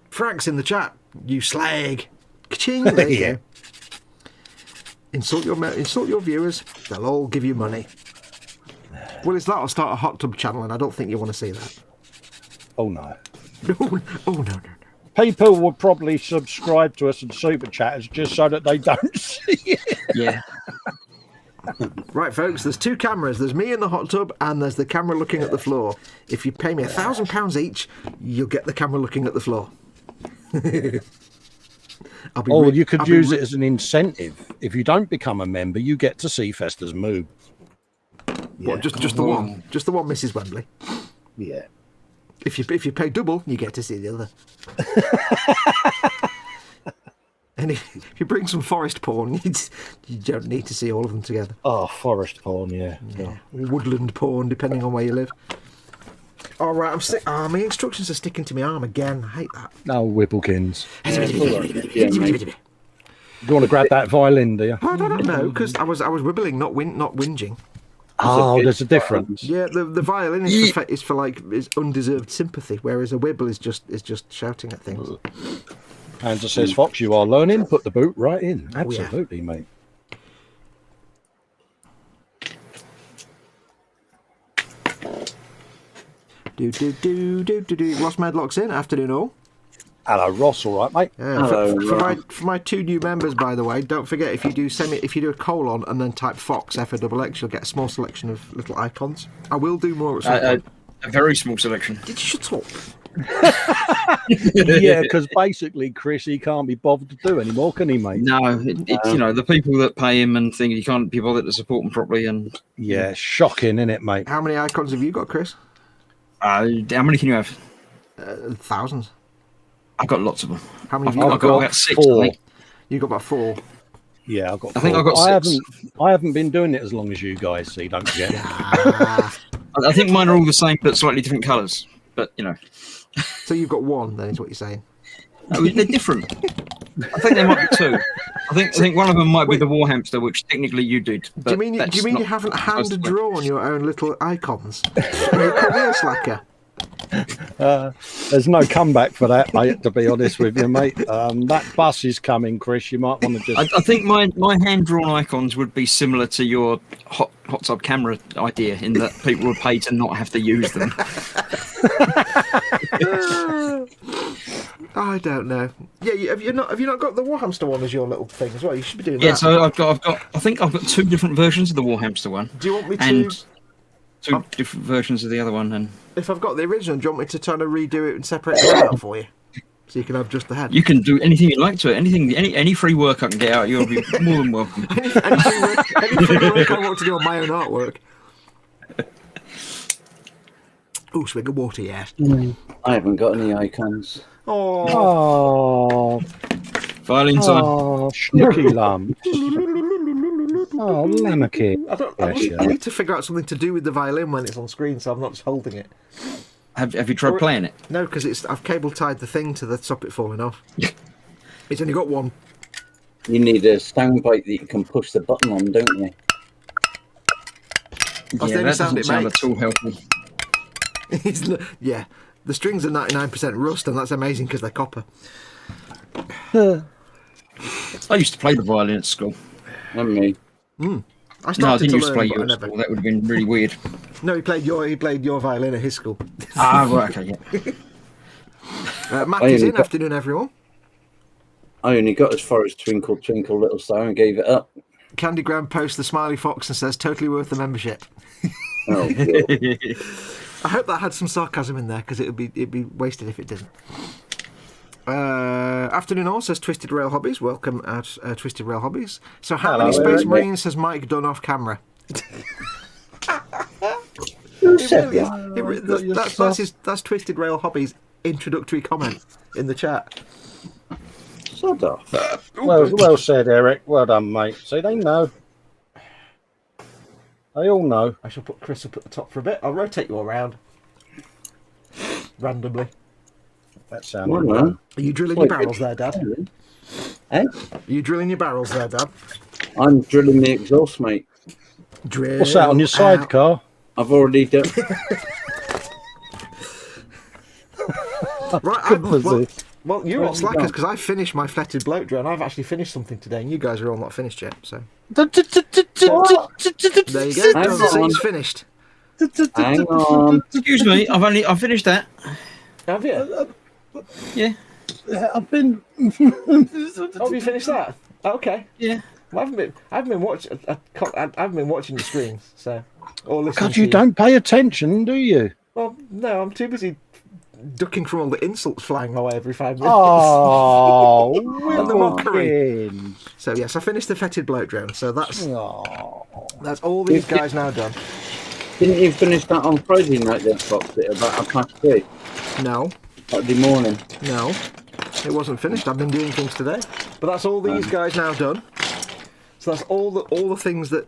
Frank's in the chat. You slag. Ka-ching. There you Yeah. go. Insult your viewers. They'll all give you money. Well, it's that or start a hot tub channel, and I don't think you want to see that. Oh, no. No. People would probably subscribe to us and super chatters just so that they don't see it. Yeah. Right, folks, there's 2 cameras. There's me in the hot tub, and there's the camera looking at the floor. If you pay me £1,000 each, you'll get the camera looking at the floor. You could use it as an incentive. If you don't become a member, you get to see Festa's move. What, just the one? Just the one, Mrs. Wembley? Yeah. If you pay double, you get to see the other. And if you bring some forest porn, you don't need to see all of them together. Oh, forest porn, yeah. Woodland porn, depending on where you live. All right, I'm sick. My instructions are sticking to my arm again. I hate that. No, Whippлекins. Yeah, mate. Do you want to grab that violin, do you? I don't know, because I was wibbling, not whinging. Oh, there's a difference. Yeah, the violin is for undeserved sympathy, whereas a wibble is just shouting at things. Hansa says, Fox, you are learning. Put the boot right in. Oh, yeah. Absolutely, mate. Ross Medlock's in. Afternoon all. Hello, Ross. All right, mate. Yeah, for my 2 new members, by the way, don't forget if you do a colon and then type Fox FOXX, you'll get a small selection of little icons. I will do more at some point. A very small selection. Did you shut up? Yeah, because basically, Chris, he can't be bothered to do anymore, can he, mate? No, it's the people that pay him and think you can't be bothered to support them properly. And Yeah, shocking, isn't it, mate? How many icons have you got, Chris? how many can you have? Thousands. I've got lots of them. How many have I've you got got? about 6. 4. I think. You got about 4. Yeah, I've got. I think 4. I've got 6. I haven't been doing it as long as you guys. So you don't forget. I think mine are all the same, but slightly different colours. But So you've got 1, then, is what you're saying? no, they're different. I think there might be 2. I think one of them might be the Warhamster, which technically you did. Do you mean you haven't hand drawn your own little icons? You call me a slacker. There's no comeback for that, mate. To be honest with you, mate. That bus is coming, Chris. You might want to just. I think my hand-drawn icons would be similar to your hot tub camera idea, in that people would pay to not have to use them. I don't know. Yeah, have you not got the Warhamster one as your little thing as well? You should be doing that. Yeah, so I think I've got 2 different versions of the Warhamster one. Do you want me to? And 2 different versions of the other one, and If I've got the original, do you want me to try to redo it and separate it out for you, so you can have just the head? you can do anything you like to it. Any free work I can get out, you'll be more than welcome. any free work I want to do on my own artwork. Oh, swig of water, yeah. I haven't got any icons. Oh, Violin time. Oh, Snooky lump. Oh, Lamaki. I need to figure out something to do with the violin when it's on screen, so I'm not just holding it. Have you tried playing it? No, because I've cable tied the thing to stop it falling off. It's only got 1. You need a soundbite that you can push the button on, don't you? That's the Yeah, only that sound doesn't it sound makes. at all helpful. Yeah, the strings are 99% rust, and that's amazing because they're copper. I used to play the violin at school. And me. I No, I started didn't to used to learn, play but I yours at never. school. That would have been really weird. No, he played your violin at his school. Right, okay, yeah. Matt I is only in. got- Afternoon, everyone. I only got as far as Twinkle, Twinkle, Little Star and gave it up. Candygram posts the smiley fox and says, "Totally worth the membership." Oh, God. I hope that had some sarcasm in there because it'd be wasted if it didn't. Afternoon all says Twisted Rail Hobbies. Welcome at Twisted Rail Hobbies. So how many Hello, Space Eric. Marines has Mike done off camera? Who said that? That's Twisted Rail Hobbies introductory comment in the chat. Sod off. Well said, Eric. Well done, mate. See, they know. They all know. I shall put Chris up at the top for a bit. I'll rotate you all around randomly. That sounds Well, good. man. Are you drilling your barrels there, Dad? Eh? Are you drilling your barrels there, Dad? I'm drilling the exhaust, mate. Drill. What's that on your out. sidecar? I've already done. Right. Well, you're all slackers because I finished my fetid bloat drill and I've actually finished something today, and you guys are all not finished yet. So there you go. Hang on. It's finished. Hang on. Excuse me, I finished that. Have you? Yeah. I've been. Oh, have you finished that? Okay. Yeah. Well, I haven't been watching the screens, so or listening. God, to you don't pay attention, do you? Well, no, I'm too busy ducking from all the insults flying my way every 5 minutes. Oh, And the mockery. Wilkins. So yes, I finished the fetid bloat drone. So that's Oh. all these guys now done. Didn't you finish that on Friday night then, Fox? About 3:30? No, Saturday morning. no, it wasn't finished. I've been doing things today, but that's all these guys now done. So that's all the things that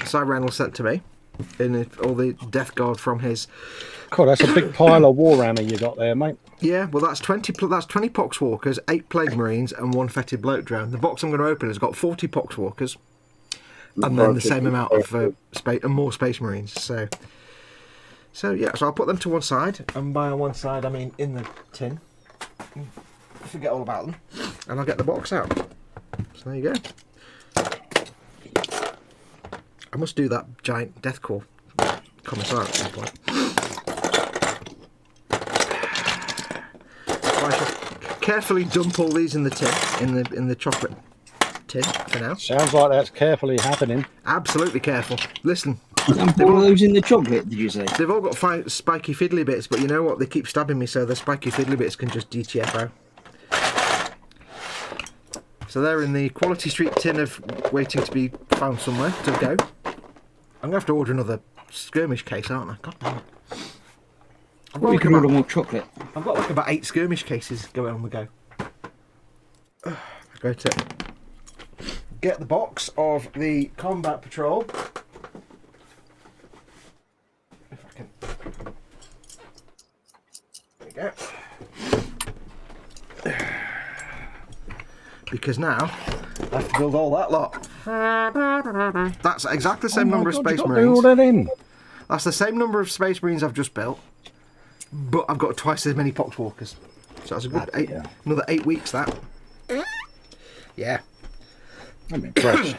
Cy Reynolds sent to me, all the Death Guard from his. God, that's a big pile of Warhammer you got there, mate. Yeah, well, that's 20 Poxwalkers, 8 Plague Marines, and 1 Fetid Bloat Drone. The box I'm going to open has got 40 Poxwalkers, and then the same amount of space and more Space Marines. So yeah, so I'll put them to one side, and by one side I mean in the tin. Forget all about them, and I'll get the box out. So there you go. I must do that giant Deathcore Commissar at some point. I shall carefully dump all these in the tin, in the chocolate tin for now. Sounds like that's carefully happening. Absolutely careful. Listen, And put all those in the chocolate, did you say? they've all got spiky fiddly bits, but you know what? They keep stabbing me, so the spiky fiddly bits can just DTFO. So they're in the Quality Street tin of waiting to be found somewhere to go. I'm going to have to order another skirmish case, aren't I? God damn it. Well, we can order more chocolate. I've got like about 8 skirmish cases going on the go. I'm going to get the box of the Combat Patrol. If I can. There we go. Because now I have to build all that lot. That's exactly the same number of Space Marines. All that in. That's the same number of Space Marines I've just built, but I've got twice as many Poxwalkers. So that's a good another 8 weeks. That. Yeah. I'm impressed.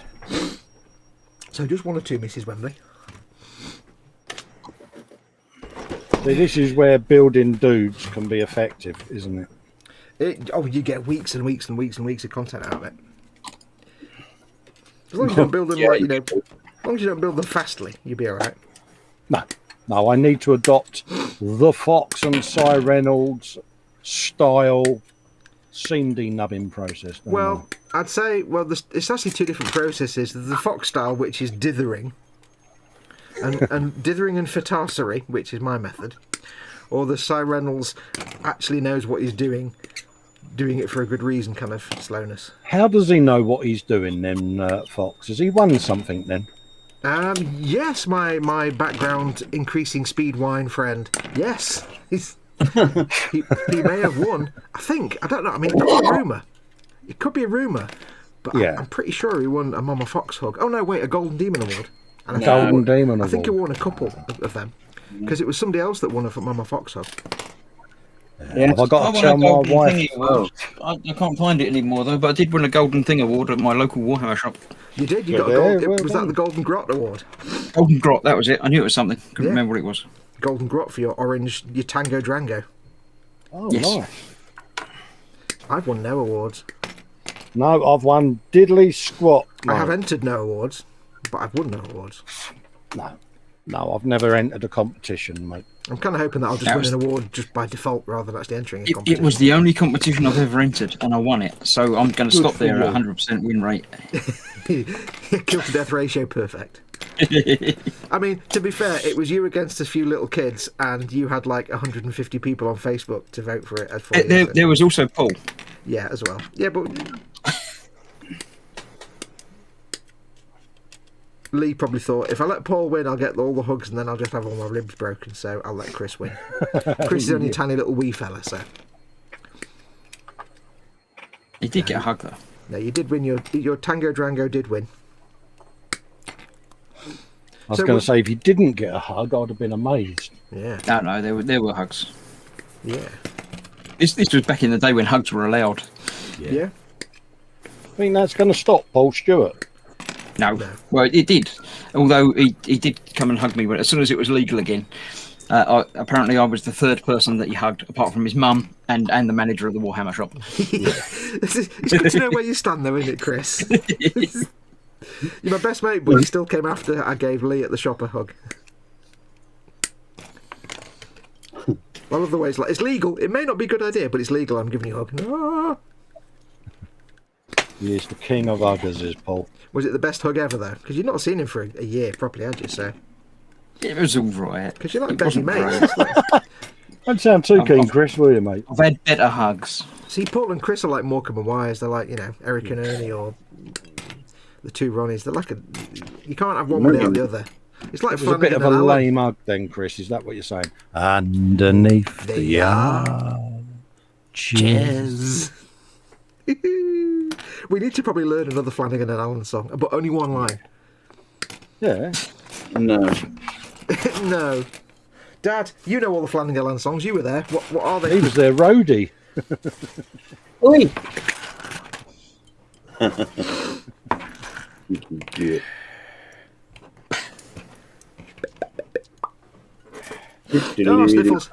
So just 1 or 2, Mrs. Wembley. See, this is where building dudes can be effective, isn't it? You get weeks and weeks and weeks and weeks of content out of it. As long as you don't build them as long as you don't build them fastly, you'll be all right. No, I need to adopt the Foxx and Cy Reynolds style seam denubbing process. Well, I'd say it's actually 2 different processes. There's the Foxx style, which is dithering, and dithering and fatassery, which is my method, or the Cy Reynolds actually knows what he's doing it for a good reason kind of slowness. How does he know what he's doing then, Foxx? Has he won something then? Yes, my background increasing speed wine friend. Yes, he may have won. I don't know. I mean, it could be a rumour. It could be a rumour, but Yeah. I'm pretty sure he won a Mama Fox hug. Oh no, wait, a Golden Demon Award. And Golden Demon I think he Award. won a couple of them because it was somebody else that won a Mama Fox hug. Yeah. Have I got to won a tell my golden wife? thingy award. I can't find it anymore though, but I did win a golden thing award at my local Warhammer shop. You did. You Yeah, got a gold. well Was that done. the Golden Grot Award? Golden Grot, that was it. I knew it was something. Couldn't Yeah. remember what it was. Golden Grot for your Tango Drango. Oh, Yes. nice. I've won no awards. No, I've won diddly squat. I have mate. entered no awards, but I've won no awards. No, I've never entered a competition, mate. I'm kind of hoping that I'll just That win was- an award just by default rather than actually entering a It competition. was the only competition I've ever entered, and I won it. So I'm going to stop for there you. at 100% win rate. Kill to death ratio perfect. I mean, to be fair, it was you against a few little kids, and you had like 150 people on Facebook to vote for it. For you, so- There was also Paul. Yeah, as well. Yeah, but Lee probably thought, if I let Paul win, I'll get all the hugs and then I'll just have all my ribs broken, so I'll let Chris win. Chris is only a tiny little wee fella, so... He did get a hug, though. No, you did win. Your Tango Drango did win. I was going to say, if you didn't get a hug, I'd have been amazed. Yeah. No, there were hugs. Yeah. This was back in the day when hugs were allowed. Yeah. I think that's going to stop Paul Stewart. No. Well, it did. Although he did come and hug me as soon as it was legal again. Apparently, I was the third person that he hugged, apart from his mum and the manager of the Warhammer shop. It's good to know where you stand, though, isn't it, Chris? You're my best mate, but you still came after I gave Lee at the shop a hug. I love the way it's legal. It may not be a good idea, but it's legal. I'm giving you a hug. Ah. He is the king of huggers, is Paul. Was it the best hug ever, though? Because you've not seen him for a year properly, had you? So It was all right. because you're like It busy wasn't mates. great. It's like... Don't sound too keen, Chris, will you, mate? I've had better hugs. See, Paul and Chris are like Morecambe and Wise. They're like, Eric and Ernie or the two Ronnies. They're like you can't have one without the other. It's like It was a bit of a lame hug then, Chris. Is that what you're saying? Underneath the arches. We need to probably learn another Flanagan and Allen song, but only one line. Yeah. No. No. Dad, you know all the Flanagan Allen songs. You were there. What are they? He was their roadie. Oi! Yeah. Oh, Sniffles.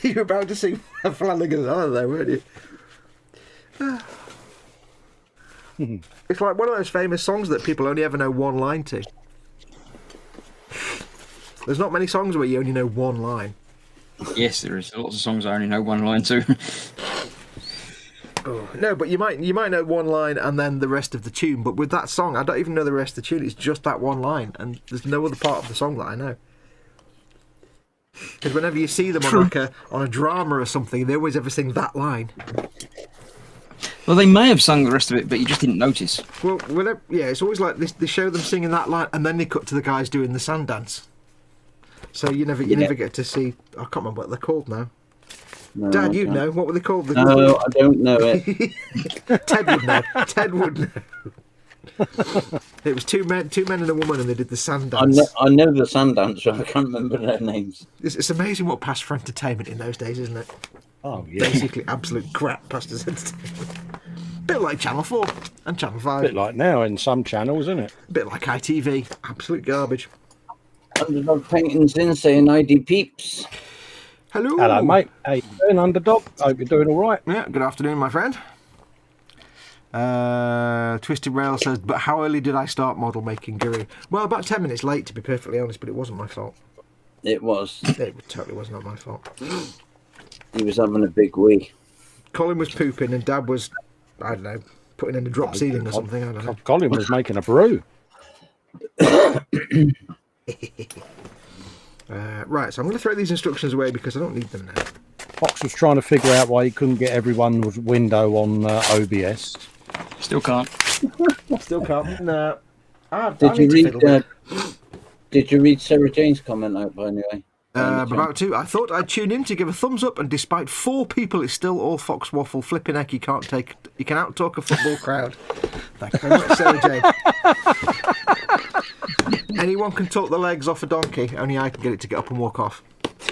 You were about to sing Flanagan and Allen there, weren't you? It's like one of those famous songs that people only ever know one line to. There's not many songs where you only know one line. Yes, there is. Lots of songs I only know one line to. Oh, no, but you might know one line and then the rest of the tune. But with that song, I don't even know the rest of the tune. It's just that one line, and there's no other part of the song that I know. Because whenever you see them on a drama or something, they always ever sing that line. Well, they may have sung the rest of it, but you just didn't notice. Well, it's always like this. They show them singing that line, and then they cut to the guys doing the sand dance. So you never get to see. I can't remember what they're called now. No, Dad, you know what were they called? No, I don't know it. Ted would know. Ted would know. It was two men and a woman, and they did the sand dance. I know the sand dancer. I can't remember their names. It's amazing what passed for entertainment in those days, isn't it? Oh, yeah. Basically, absolute crap passed as entertainment. Bit like Channel 4 and Channel 5. A bit like now in some channels, isn't it? A bit like ITV. Absolute garbage. Underdog Paintings in saying ID peeps. Hello. Hello, mate. How you doing, Underdog? Hope you're doing all right. Yeah, good afternoon, my friend. Twisted Rail says, but how early did I start model making Guru? Well, about 10 minutes late, to be perfectly honest, but it wasn't my fault. It was. It totally was not my fault. He was having a big wee. Colin was pooping and Dad was, I don't know, putting in a drop ceiling or something. I don't know. Colin was making a brew. Right, so I'm going to throw these instructions away because I don't need them now. Fox was trying to figure out why he couldn't get everyone's window on OBS. Still can't. Still can't. No. Did you read Sarah Jane's comment out by any way? I'm about to. I thought I'd tune in to give a thumbs up, and despite 4 people, it's still all Fox waffle. Flipping heck, you can out-talk a football crowd. Thank you very much, Sarah Jane. Anyone can talk the legs off a donkey, only I can get it to get up and walk off.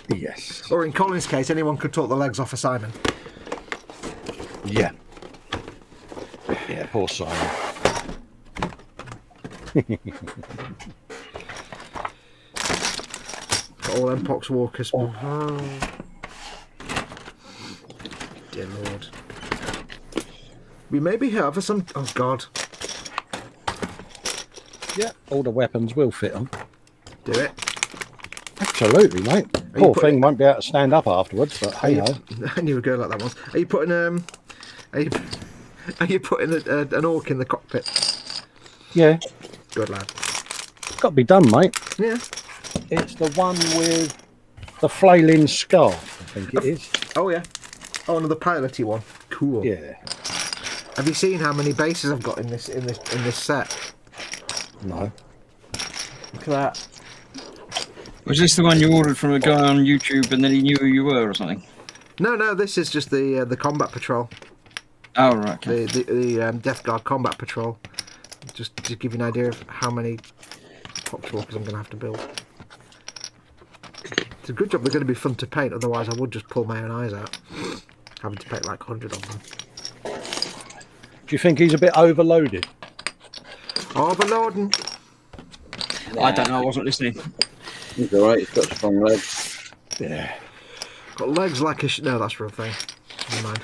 Yes. Or in Colin's case, anyone could talk the legs off a Simon. Yeah. Yeah, poor Simon. All them pox walkers. Oh. Dear Lord. We maybe have some. Oh God. Yeah, all the weapons will fit them. Do it. Absolutely, mate. Poor thing won't be able to stand up afterwards, but hey ho. I knew a girl like that once. Are you putting Are you putting an orc in the cockpit? Yeah. Good lad. It's got to be done, mate. Yeah. It's the one with the flailing skull, I think it is. Oh yeah. Oh, another piloty one. Cool. Yeah. Have you seen how many bases I've got in this set? No. Look at that. Was this the one you ordered from a guy on YouTube and then he knew who you were or something? No, this is just the combat patrol. Oh, right. Okay. The Death Guard combat patrol. Just to give you an idea of how many Foxwalkers I'm going to have to build. It's a good job they're going to be fun to paint, otherwise I would just pull my own eyes out. Having to paint like 100 of them. Do you think he's a bit overloaded? Overloading. I don't know, I wasn't listening. He's alright, he's got strong legs. Yeah. Got legs like a no, that's a real thing. Never mind.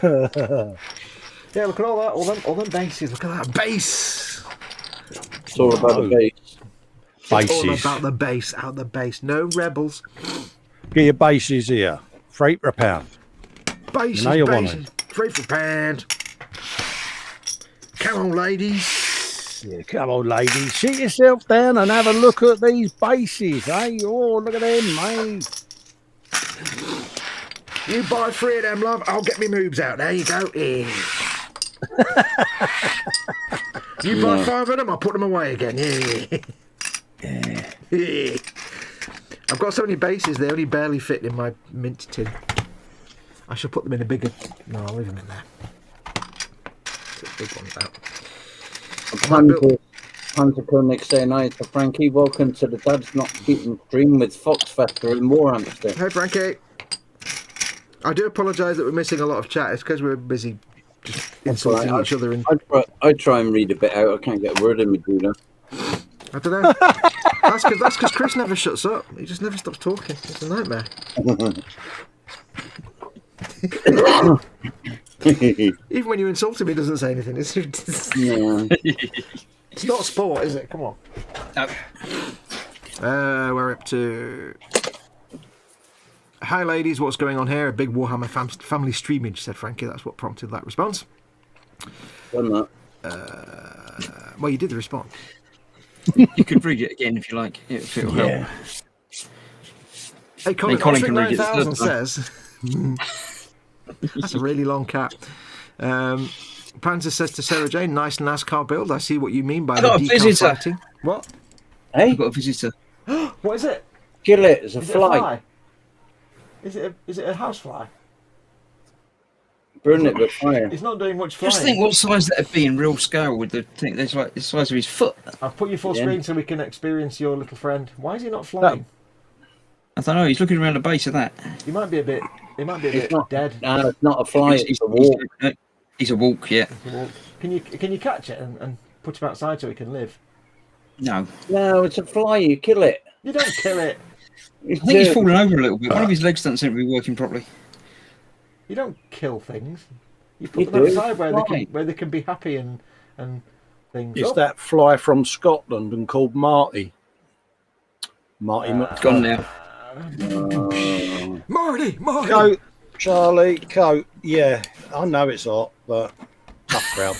Yeah, look at all that, all them bases. Look at that base. It's all about the base. Bases. All about the base, out the base. No rebels. Get your bases here. Freight per pound. Bases, You know you want bases. 3 for pound. Come on, ladies. Yeah, come on, ladies. Sit yourself down and have a look at these bases, eh? Oh, look at them, mate. You buy 3 of them, love. I'll get me moves out. There you go. Yeah. You buy 5 of them, I'll put them away again. Yeah. Yeah. I've got so many bases, they only barely fit in my mint tin. I should put them in a bigger... No, I'll leave them in there. Big ones out. Time to go next day night to Frankie. Welcome to the Dad's Not Keeping Stream with Foxx Festa in WARHAMMER. Hey, Frankie. I do apologise that we're missing a lot of chat. It's because we're busy just insulting each other. And I try and read a bit out. I can't get a word in with you. I don't know. That's because Chris never shuts up. He just never stops talking. It's a nightmare. Even when you insult him, he doesn't say anything. It's not sport, is it? Come on. No. We're up to... Hi, ladies. What's going on here? A big Warhammer family streamage, said Frankie. That's what prompted that response. Done that. Well, you did the response. You could read it again if you like. It'll help. Hey, Colin, Colin can read it. 9000 says... That's a really long cat. Panzer says to Sarah Jane, nice NASCAR build. I see what you mean by I the got a visitor. fighting. What? Hey, I've got a visitor. What is it? kill it. It's a Is it fly. Is it a house fly? Burn it with fire. It's not doing much flying. Just think what size that'd be in real scale with the thing. There's like the size of his foot. I've put you full screen so we can experience your little friend. Why is he not flying? I don't know. He's looking around the base of that. He might be a bit. He might be a It's bit not dead. No, it's not a fly. It's a walk. He's a walk. Yeah. Can you catch it and put him outside so he can live? No. No, it's a fly. You kill it. You don't kill it. I think he's fallen over a little bit. One of his legs doesn't seem to be working properly. You don't kill things. You You put them do. outside Fly. where they can be happy and things. It's that fly from Scotland and called Marty. Marty It's gone now. Marty. Coat, Charlie, coat. Yeah, I know it's hot, but tough crowd.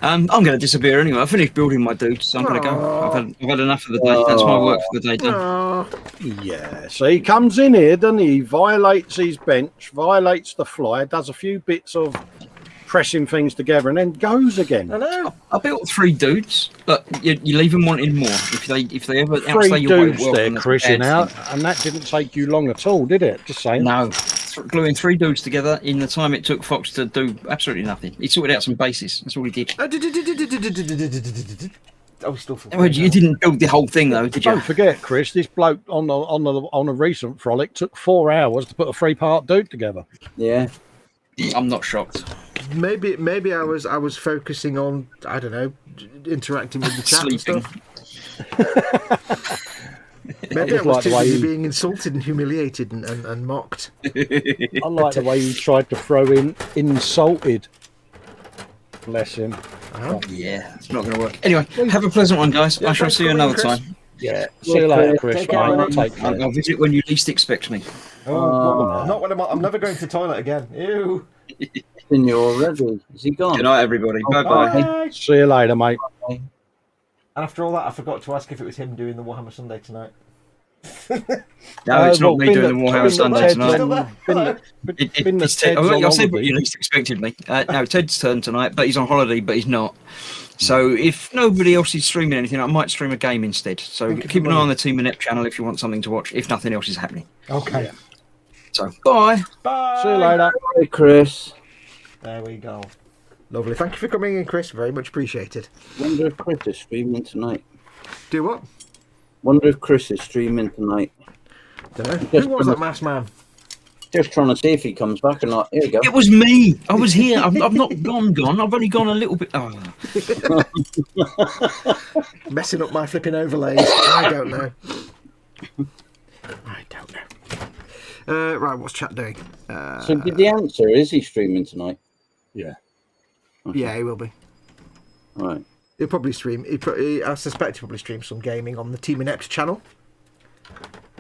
I'm going to disappear anyway. I finished building my dudes, so I'm going to go. I've had enough of the day. That's my work for the day done. Yeah, so he comes in here, doesn't he? Violates his bench, violates the fly, does a few bits of pressing things together, and then goes again. I know. I built 3 dudes, but you leave them wanting more. If they ever outsay 3 your dudes weight, there, that's Chris, bad in out, and that didn't take you long at all, did it? Just saying. No, gluing 3 dudes together in the time it took Fox to do absolutely nothing. He sorted out some bases. That's all he did. Oh, still full. Well, you didn't build the whole thing though, did you? Don't forget, Chris, this bloke on a recent frolic took 4 hours to put a 3-part dude together. Yeah. I'm not shocked. Maybe I was focusing on, I don't know, interacting with the chat and Sleeping. stuff. Maybe I just was like too the way busy he- being insulted and humiliated and mocked. I like the way he tried to throw in insulted. Bless him. Yeah, it's not going to work. Anyway, have a pleasant one, guys. I shall thanks see you for another coming, time. Yeah. See you later, Chris. Take care, Mate. mate. Take care. I'll visit when you least expect me. Not when I'm never going to the toilet again. Ew. Then you're already. Is he gone? Good night, everybody. Bye-bye. Bye. See you later, mate. And after all that, I forgot to ask if it was him doing the Warhammer Sunday tonight. No, it's not me been doing the Warhammer Sunday Ted's tonight. It's I Ted's said on what you least expected me. No, Ted's turn tonight, but he's on holiday, but he's not. So if nobody else is streaming anything, I might stream a game instead. So keep an eye on the Team Inept channel if you want something to watch, if nothing else is happening. Okay. Yeah. So bye. Bye. See you later. Hi, Chris. There we go. Lovely. Thank you for coming in, Chris. Very much appreciated. Wonder if Chris is streaming tonight. Do what? Wonder if Chris is streaming tonight. Don't know. Who was that masked man? Just trying to see if he comes back or not. Here we go. It was me. I was here. I've not gone. I've only gone a little bit. Oh. Messing up my flipping overlays. I don't know. I don't know. Right, what's chat doing? So did the answer, is he streaming tonight? Yeah. Okay. Yeah, he will be. All right. He'll probably stream. I suspect he'll probably stream some gaming on the Team Inept channel.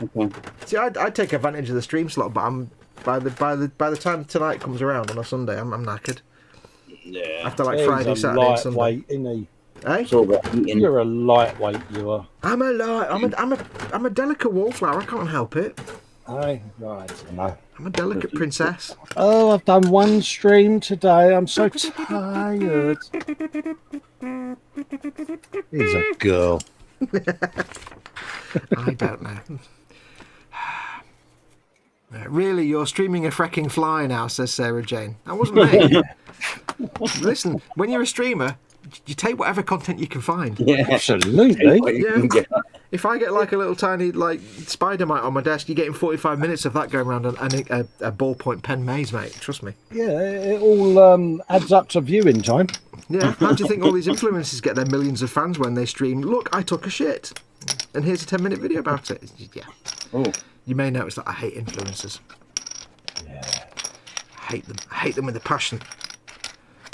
Okay. See, I take advantage of the stream slot, but I'm by the time tonight comes around on a Sunday, I'm knackered. Yeah. After like He's Friday, a Saturday, and Sunday. lightweight, isn't he? Eh? It's all about eating. You're a lightweight, you are. I'm a delicate wallflower. I can't help it. Aye, right. No. I'm a delicate princess. Oh, I've done one stream today. I'm so tired. He's a girl. I don't know. Really, you're streaming a fracking fly now, says Sarah Jane. That wasn't me. Listen, when you're a streamer, you take whatever content you can find. Yeah. Absolutely. Yeah. If I get like a little tiny like spider mite on my desk, you're getting 45 minutes of that going around and a ballpoint pen maze, mate. Trust me. Yeah, it all adds up to viewing time. Yeah. How do you think all these influencers get their millions of fans when they stream? Look, I took a shit, and here's a 10-minute video about it. Yeah. Oh. You may notice that I hate influencers. Yeah. I hate them with a passion.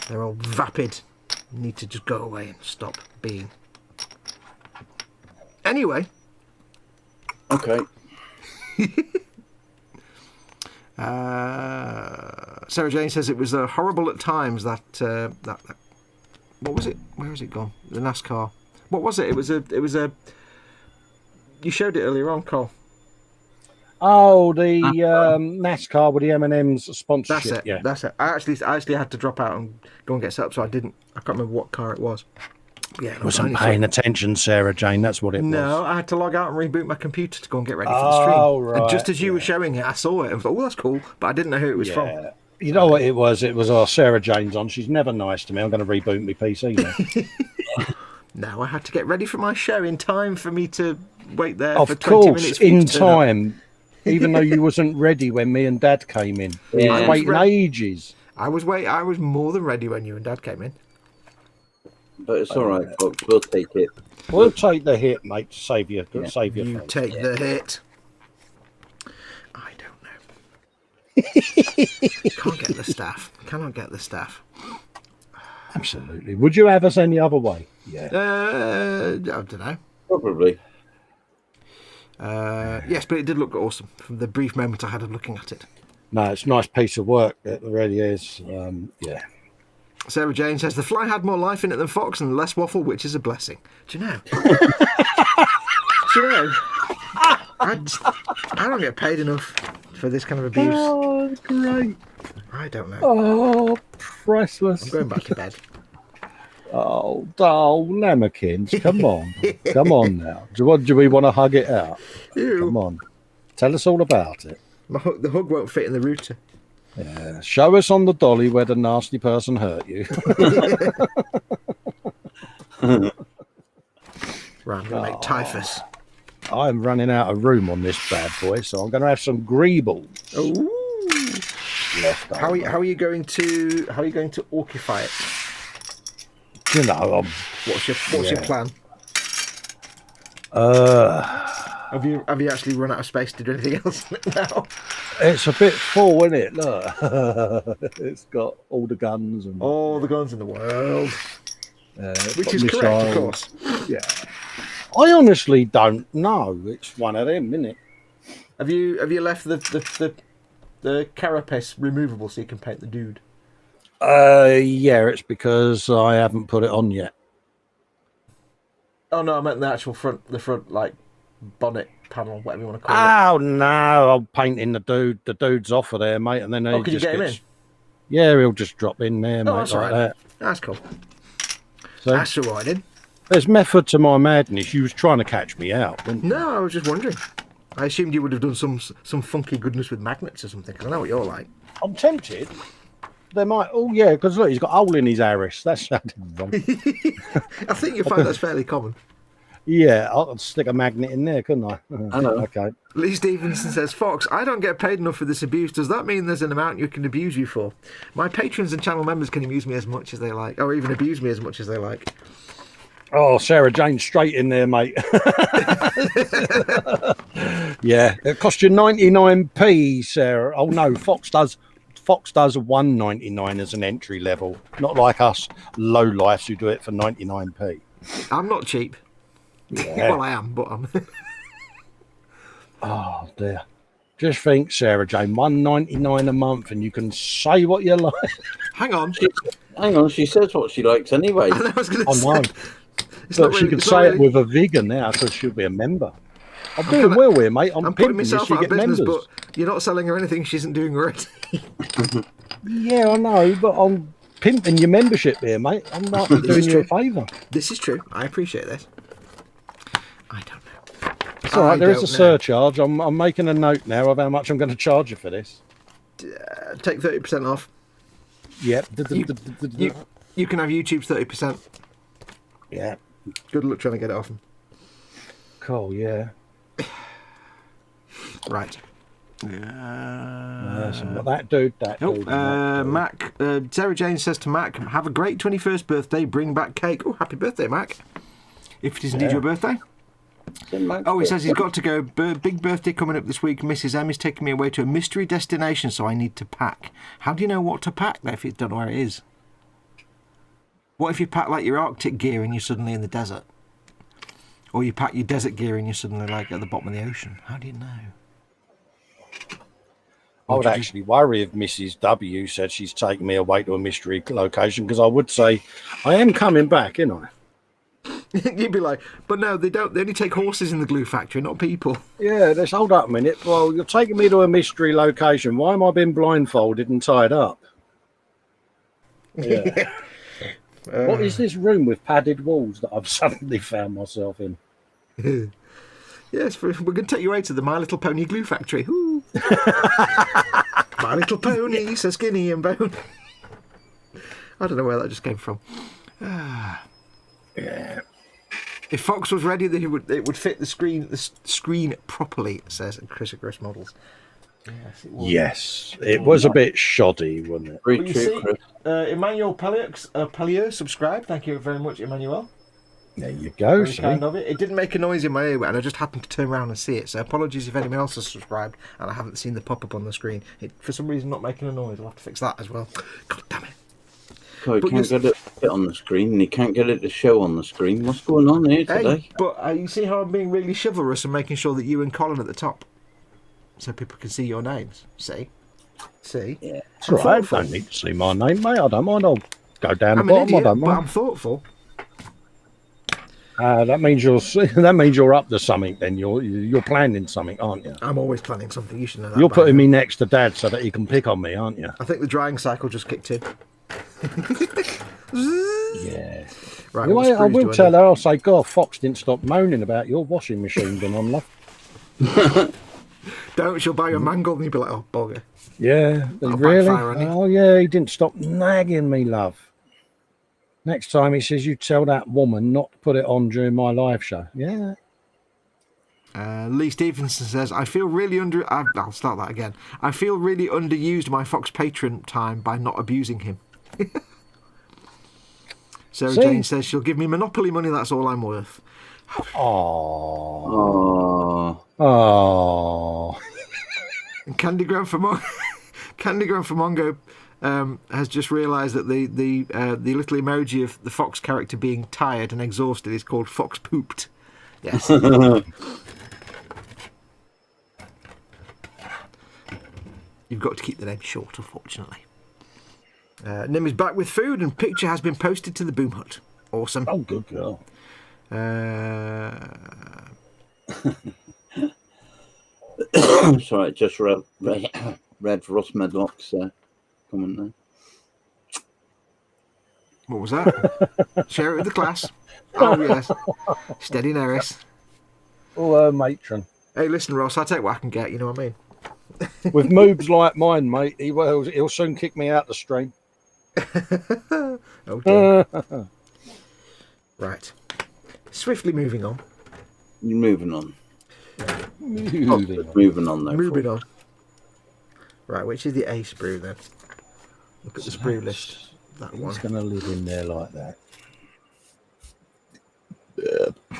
They're all vapid. Need to just go away and stop being. Anyway. Okay. Sarah Jane says it was horrible at times that what was it? Where has it gone? The NASCAR. What was it? It was a. You showed it earlier on, Cole. Oh, the NASCAR with the M&M's sponsorship. That's it. Yeah. That's it. I actually had to drop out and go and get set up, so I didn't. I can't remember what car it was. Yeah, no, Wasn't paying attention, Sarah Jane. That's what it was. No, I had to log out and reboot my computer to go and get ready for the stream. Oh, right. And just as you were showing it, I saw it. I was like, oh, that's cool. But I didn't know who it was from. You know what it was? It was Sarah Jane's on. She's never nice to me. I'm going to reboot my PC now. No, I had to get ready for my show in time for me to wait there for Of 20 course, minutes. For you in to turn up. time. Even though you wasn't ready when me and Dad came in. Yeah. I was waiting ages. I was more than ready when you and Dad came in. But it's all right, folks. We'll take it. We'll take the hit, mate, to save you. Yeah. Save your You face. take the hit. I don't know. Can't get the staff. Cannot get the staff. Absolutely. Would you have us any other way? Yeah. I don't know. Probably. Yes, but it did look awesome from the brief moment I had of looking at it. No, it's a nice piece of work. It really is. Yeah. Sarah Jane says the fly had more life in it than Foxx and less waffle, which is a blessing. Do you know? I don't get paid enough for this kind of abuse. Oh, great. I don't know. Oh, priceless. I'm going back to bed. Oh, Lammerkins, come on. Come on now. Do we want to hug it out? Ew. Come on. Tell us all about it. The hug won't fit in the router. Yeah. Show us on the dolly where the nasty person hurt you. Right, I'm going to make typhus. I'm running out of room on this bad boy, so I'm going to have some greeble. Ooh. Left How over. are you going to orcify it? You know, What's your plan? Have you actually run out of space to do anything else now? it's a bit full, isn't it? Look, it's got all the guns and All the guns in the world, which got is correct, of missiles. course. Yeah, I honestly don't know. It's one of them, isn't it? Have you left the carapace removable so you can paint the dude? Yeah, it's because I haven't put it on yet. Oh no, I meant the actual front like bonnet panel, whatever you want to call it. Oh no, I'm painting the dude's off of there, mate, and then Oh, can you get him in? Yeah, he'll just drop in there, mate, That's like right. that. That's cool. So That's all right, then. there's method to my madness. You was trying to catch me out, weren't you? No, I was just wondering. I assumed you would have done some funky goodness with magnets or something, because I know what you're like. I'm tempted. They might. Oh yeah, because look, he's got a hole in his iris. That sounded wrong. I think you'll find that's fairly common. Yeah, I'll stick a magnet in there, couldn't I? Hello. Okay. Lee Stevenson says, Fox, I don't get paid enough for this abuse. Does that mean there's an amount you can abuse you for? My patrons and channel members can amuse me as much as they like, or even abuse me as much as they like. Oh, Sarah Jane, straight in there, mate. Yeah, it cost you 99p, Sarah. Oh no, Fox does $1.99 as an entry level, not like us low lifes who do it for 99p. I'm not cheap. Yeah. Well, I am, but I'm... Oh dear. Just think, Sarah Jane, $1.99 a month, and you can say what you like. Hang on. Hang on, she says what she likes anyway. I was going to I say... know. It's But not she really- can it's not say it really- with a vigor now because she'll be a member. I'm doing gonna- well here, mate. I'm I'm putting pimping this myself so you out of get business, members. but you're not selling her anything she isn't doing already. Yeah, I know, but I'm pimping your membership here, mate. I'm not doing you a favour. This is true. I appreciate this. I don't know. It's all right. There is a don't know. surcharge. I'm making a note now of how much I'm going to charge you for this. Take 30% off. Yep. You can have YouTube's 30%. Yeah. Good luck trying to get it off them. Cool. Yeah. Right. So that dude. Mac. Sarah Jane says to Mac, "Have a great 21st birthday. Bring back cake." Oh, happy birthday, Mac! If it is indeed your birthday. Oh, he says he's got to go. Big birthday coming up this week. Mrs. M is taking me away to a mystery destination, so I need to pack. How do you know what to pack there if you don't know where it is? What if you pack like your Arctic gear and you're suddenly in the desert? Or you pack your desert gear and you're suddenly like at the bottom of the ocean? How do you know? I would actually worry if Mrs. W said she's taking me away to a mystery location, because I would say I am coming back, ain't I? You'd be like, but no, they don't. They only take horses in the glue factory, not people. Yeah, let's hold up a minute. Well, you're taking me to a mystery location. Why am I being blindfolded and tied up? Yeah. What is this room with padded walls that I've suddenly found myself in? Yes, we're going to take you away to the My Little Pony glue factory. Ooh. My Little Pony, so skinny and bony. I don't know where that just came from. Yeah. If Fox was ready, then it would fit the screen properly. It says in Chris Models. Yes, it was. Yes, it was a bit shoddy, wasn't it? Very But you true, see, Chris. Emmanuel Pallier subscribed. Thank you very much, Emmanuel. There you go. Very See? kind of it. It didn't make a noise in my ear, and I just happened to turn around and see it. So apologies if anyone else has subscribed and I haven't seen the pop-up on the screen. It, for some reason, not making a noise. I'll have to fix that as well. God damn it. God, you But can't get it to fit on the screen, and you can't get it to show on the screen. What's going on here today? Hey, but you see how I'm being really chivalrous and making sure that you and Colin at the top, so people can see your names. See? Yeah. It's all right. I don't need to see my name, mate. I don't mind. I'll go down the I'm an bottom. I idiot, don't but mind. I'm thoughtful. That means you're up to something. Then you're planning something, aren't you? I'm always planning something. You should know that. You're by putting now. me next to Dad so that he can pick on me, aren't you? I think the drying cycle just kicked in. Yeah. Right. You what know, I screws will do tell need? her. I'll say, God, Fox didn't stop moaning about your washing machine being on, love. Don't. She'll buy you a mangle and you'll be like, oh, bugger. Yeah, That'll really? backfire on you. Oh, yeah, he didn't stop nagging me, love. Next time he says, you tell that woman not to put it on during my live show. Yeah. Lee Stevenson says, I feel really I'll start that again. I feel really underused my Fox patron time by not abusing him. Sarah See? Jane says she'll give me Monopoly money, that's all I'm worth. Oh. Oh, Oh. And Candygram for Mongo has just realised that the little emoji of the Fox character being tired and exhausted is called Fox Pooped. Yes. You've got to keep the name short, unfortunately. Nim is back with food and picture has been posted to the Boom Hut. Awesome. Oh, good girl. Sorry, just read Ross Medlock's comment there. What was that? Share it with the class. Oh, yes. Steady Neris. Oh, matron. Hey, listen, Ross, I'll take what I can get, you know what I mean? With moves like mine, mate, he'll soon kick me out the stream. Oh, dear. Right. Swiftly moving on. Moving on. Moving on, though. Moving on. Right, which is the A sprue then? Look at the sprue list. That one. He's going to live in there like that.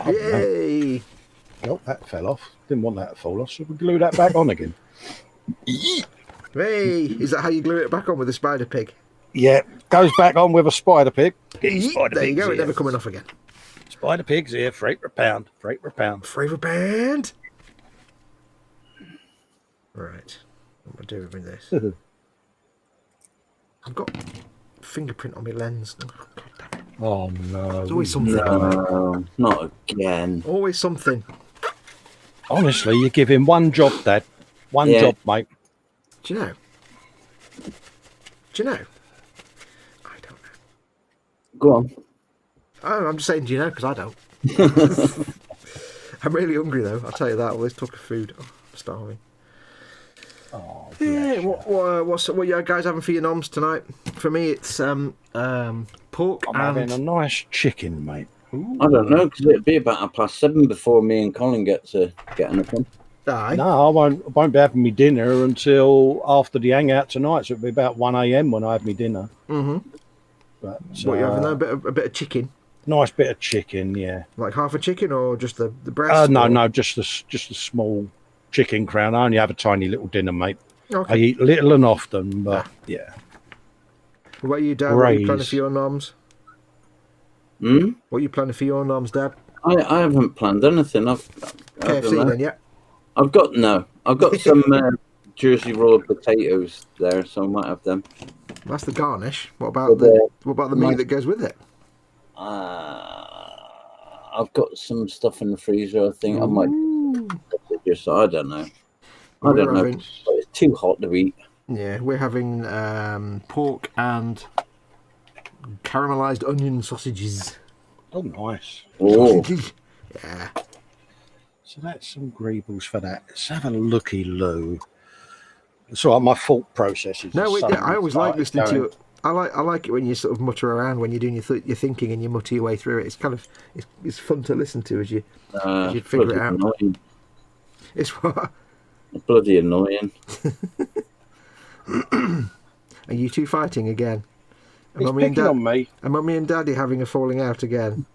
Yay! Oh, that fell off. Didn't want that to fall off, so we glue that back on again. Hey! Is that how you glue it back on with a spider pig? Yeah, goes back on with a spider pig. There you go, it's never coming off again. Spider pigs here, freight per pound. Freight per pound. Freight per pound! Right. What am I doing with this? I've got fingerprint on my lens. Oh, no. There's always something. No, not again. Always something. Honestly, you give him one job, Dad. One job, mate. Do you know? I don't know. Go on. Oh, I'm just saying, do you know? Because I don't. I'm really hungry, though. I'll tell you that. All this talk of food. Oh, I'm starving. Oh, Yeah, what you guys having for your noms tonight? For me, it's pork I'm and... having a nice chicken, mate. I don't know, because it'll be about 7:30 before me and Colin get anything. Aye. No, I won't be having me dinner until after the hangout tonight, so it'll be about 1 a.m. when I have me dinner. Mm-hmm. But, What you having there? A bit of chicken? Nice bit of chicken, yeah. Like half a chicken or just the breast? No, just a small chicken crown. I only have a tiny little dinner, mate. Okay. I eat little and often, but yeah. What about you, Dad? What are you planning for your noms? What are you planning for your noms, Dad? I haven't planned anything. KFC then, yeah? I've got some Jersey rolled potatoes there, so I might have them. That's the garnish. What about the meat that goes with it? I've got some stuff in the freezer. I think I might. Just I don't know. I don't know. It's too hot to eat. Yeah, we're having pork and caramelized onion sausages. Oh, nice. Oh, Yeah. So that's some greebles for that. Let's have a looky, Lou. It's all right, my thought process is. No, I always like listening to you. I like it when you sort of mutter around when you're doing your thinking and you mutter your way through it. It's kind of it's fun to listen to as you figure it out. Annoying. It's what? It's bloody annoying. Are you two fighting again? He's picking on me. Are Mummy and Daddy having a falling out again?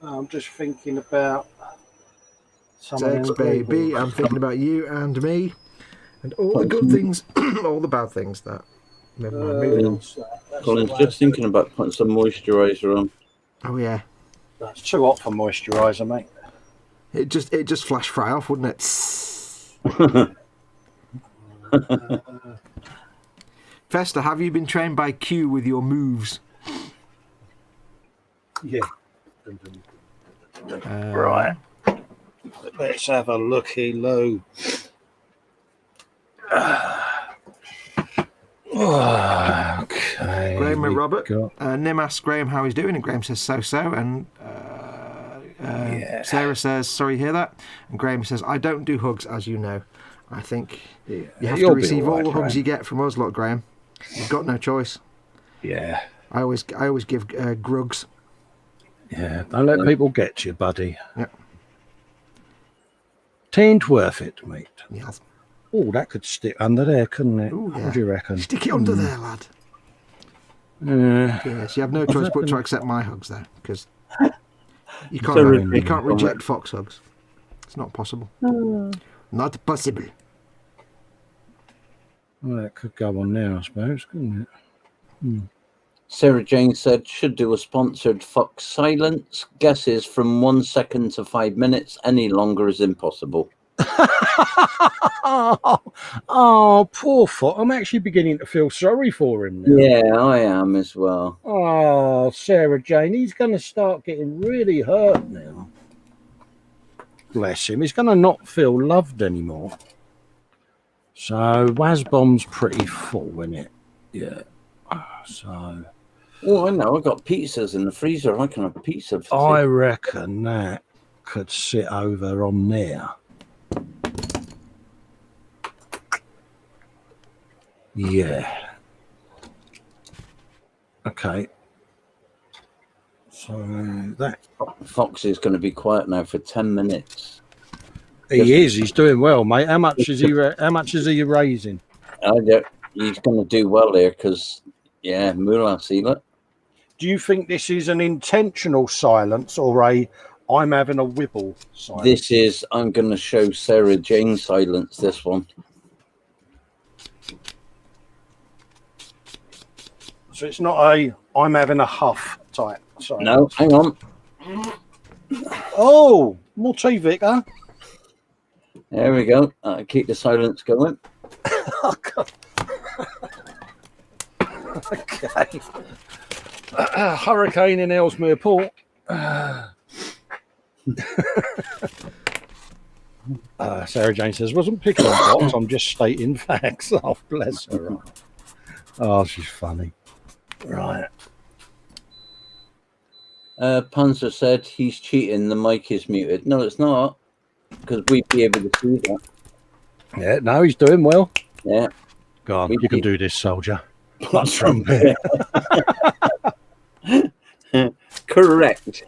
I'm just thinking about Sex, baby. I'm thinking about you and me, and all the good things, all the bad things. That. Never mind. Moving on. Colin's just thinking about putting some moisturiser on. Oh yeah. That's too hot for moisturiser, mate. It just flash fry off, wouldn't it? Festa, have you been trained by Q with your moves? Yeah. Right. Let's have a looky, Lou. Okay. Graham and Robert. Nim asks Graham how he's doing, and Graham says so-so, and Sarah says, sorry to hear that, and Graham says, I don't do hugs, as you know. I think you have to receive all the hugs you get from us, look, Graham. You've got no choice. Yeah. I always give grugs. Yeah, don't let people get you, buddy. Yep. Tain't worth it, mate. Yes. Oh, that could stick under there, couldn't it? Ooh, yeah. What do you reckon? Stick it under there, lad. Yes, you have no choice but to accept my hugs, though, because you can't reject Foxx hugs. It's not possible. Not possible. Well, that could go on now, I suppose, couldn't it? Sarah Jane said, should do a sponsored Foxx silence. Guesses from 1 second to 5 minutes. Any longer is impossible. Oh, poor Foxx. I'm actually beginning to feel sorry for him now. Yeah, I am as well. Oh, Sarah Jane, he's going to start getting really hurt now. bless him. He's going to not feel loved anymore. So Wazbomb's pretty full, isn't it? Yeah. So. Oh, I know. I got pizzas in the freezer. I can have pizza. I reckon that could sit over on there. Yeah. Okay. So that Fox is going to be quiet now for 10 minutes. he is. He's doing well, mate. How much is he? How much is he raising? He's going to do well here because, yeah, Moolah, see that. Do you think this is an intentional silence or a I'm having a wibble silence? This is, I'm going to show Sarah Jane silence, this one. So it's not a I'm having a huff type silence. No, hang on. Oh, more tea, Vicar. There we go. Keep the silence going. Oh, God. Okay. Hurricane in Ellesmere Port. Sarah Jane says, wasn't picking on Fox, I'm just stating facts. Oh, bless her. Oh, she's funny. Right. Panzer said he's cheating, the mic is muted. No, it's not, because we'd be able to see that. Yeah, no, he's doing well. Yeah. Go on, you can do this, soldier. Blood trumpet. Correct.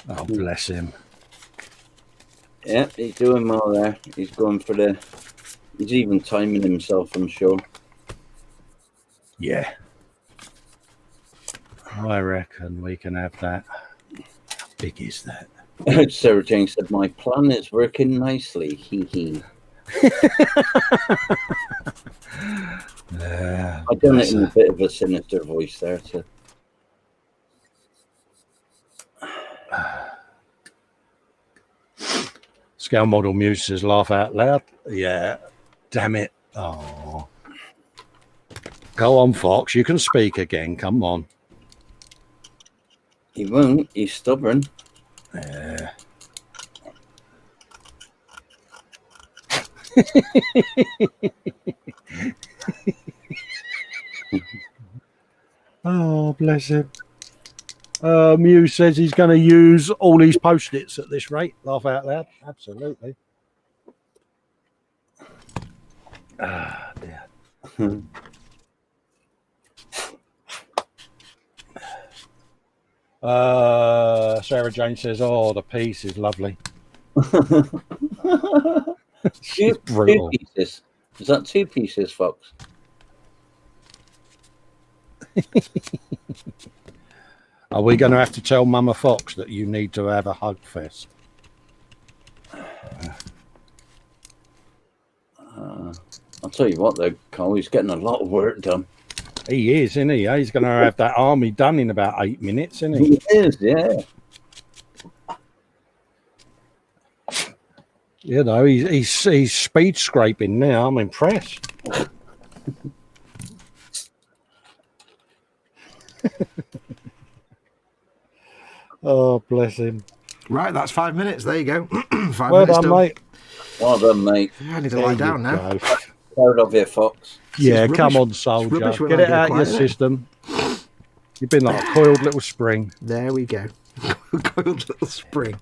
Oh, bless him. Yeah, he's doing well there. He's going for the... He's even timing himself, I'm sure. Yeah. I reckon we can have that. How big is that? Sarah Jane said, my plan is working nicely. Hee hee. I've done it in a bit of a sinister voice there too. Scale model Muse says laugh out loud. Yeah. Damn it. Oh. Go on, Fox. You can speak again. Come on. He won't. He's stubborn. Yeah. Oh, bless him. Muse says he's going to use all these post-its at this rate. Laugh out loud. Absolutely. Ah, dear. Sarah Jane says, oh, the piece is lovely. She's brutal. 2 pieces. Is that 2 pieces, Fox? Are we going to have to tell Mama Fox that you need to have a hug fest? I'll tell you what, though, Cole, he's getting a lot of work done. He is, isn't he? He's going to have that army done in about 8 minutes, isn't he? He is, yeah. You know, he's speed scraping now. I'm impressed. Oh, bless him. Right, that's 5 minutes. There you go. 5 Well minutes done, done. mate. Well done, mate. I need to lie down now. Go. Proud of you, Fox. Yeah, It's come rubbish. on, It's soldier. rubbish when Get I it go out of your quiet, isn't it? system. You've been like a coiled little spring. There we go. Coiled little spring.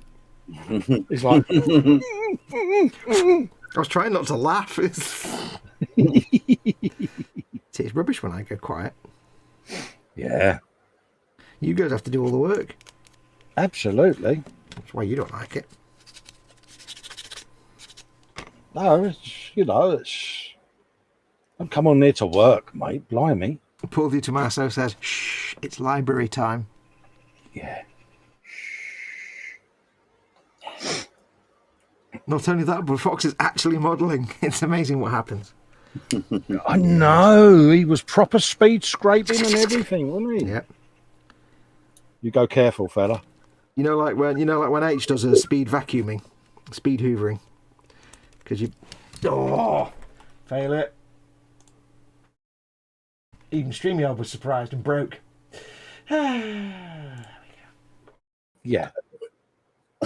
He's like, I was trying not to laugh. It's rubbish when I go quiet. yeah, You guys have to do all the work. absolutely. That's why you don't like it. No, it's don't come on there to work, mate. Blimey. Paul Di Tommaso says, shh, it's library time. Yeah. Not only that, but Fox is actually modelling. It's amazing what happens. I know. He was proper speed scraping and everything, wasn't he? Yeah. You go careful, fella. You know, like when H does a speed vacuuming, speed hoovering, because you. Oh, fail it. Even StreamYard was surprised and broke. Yeah.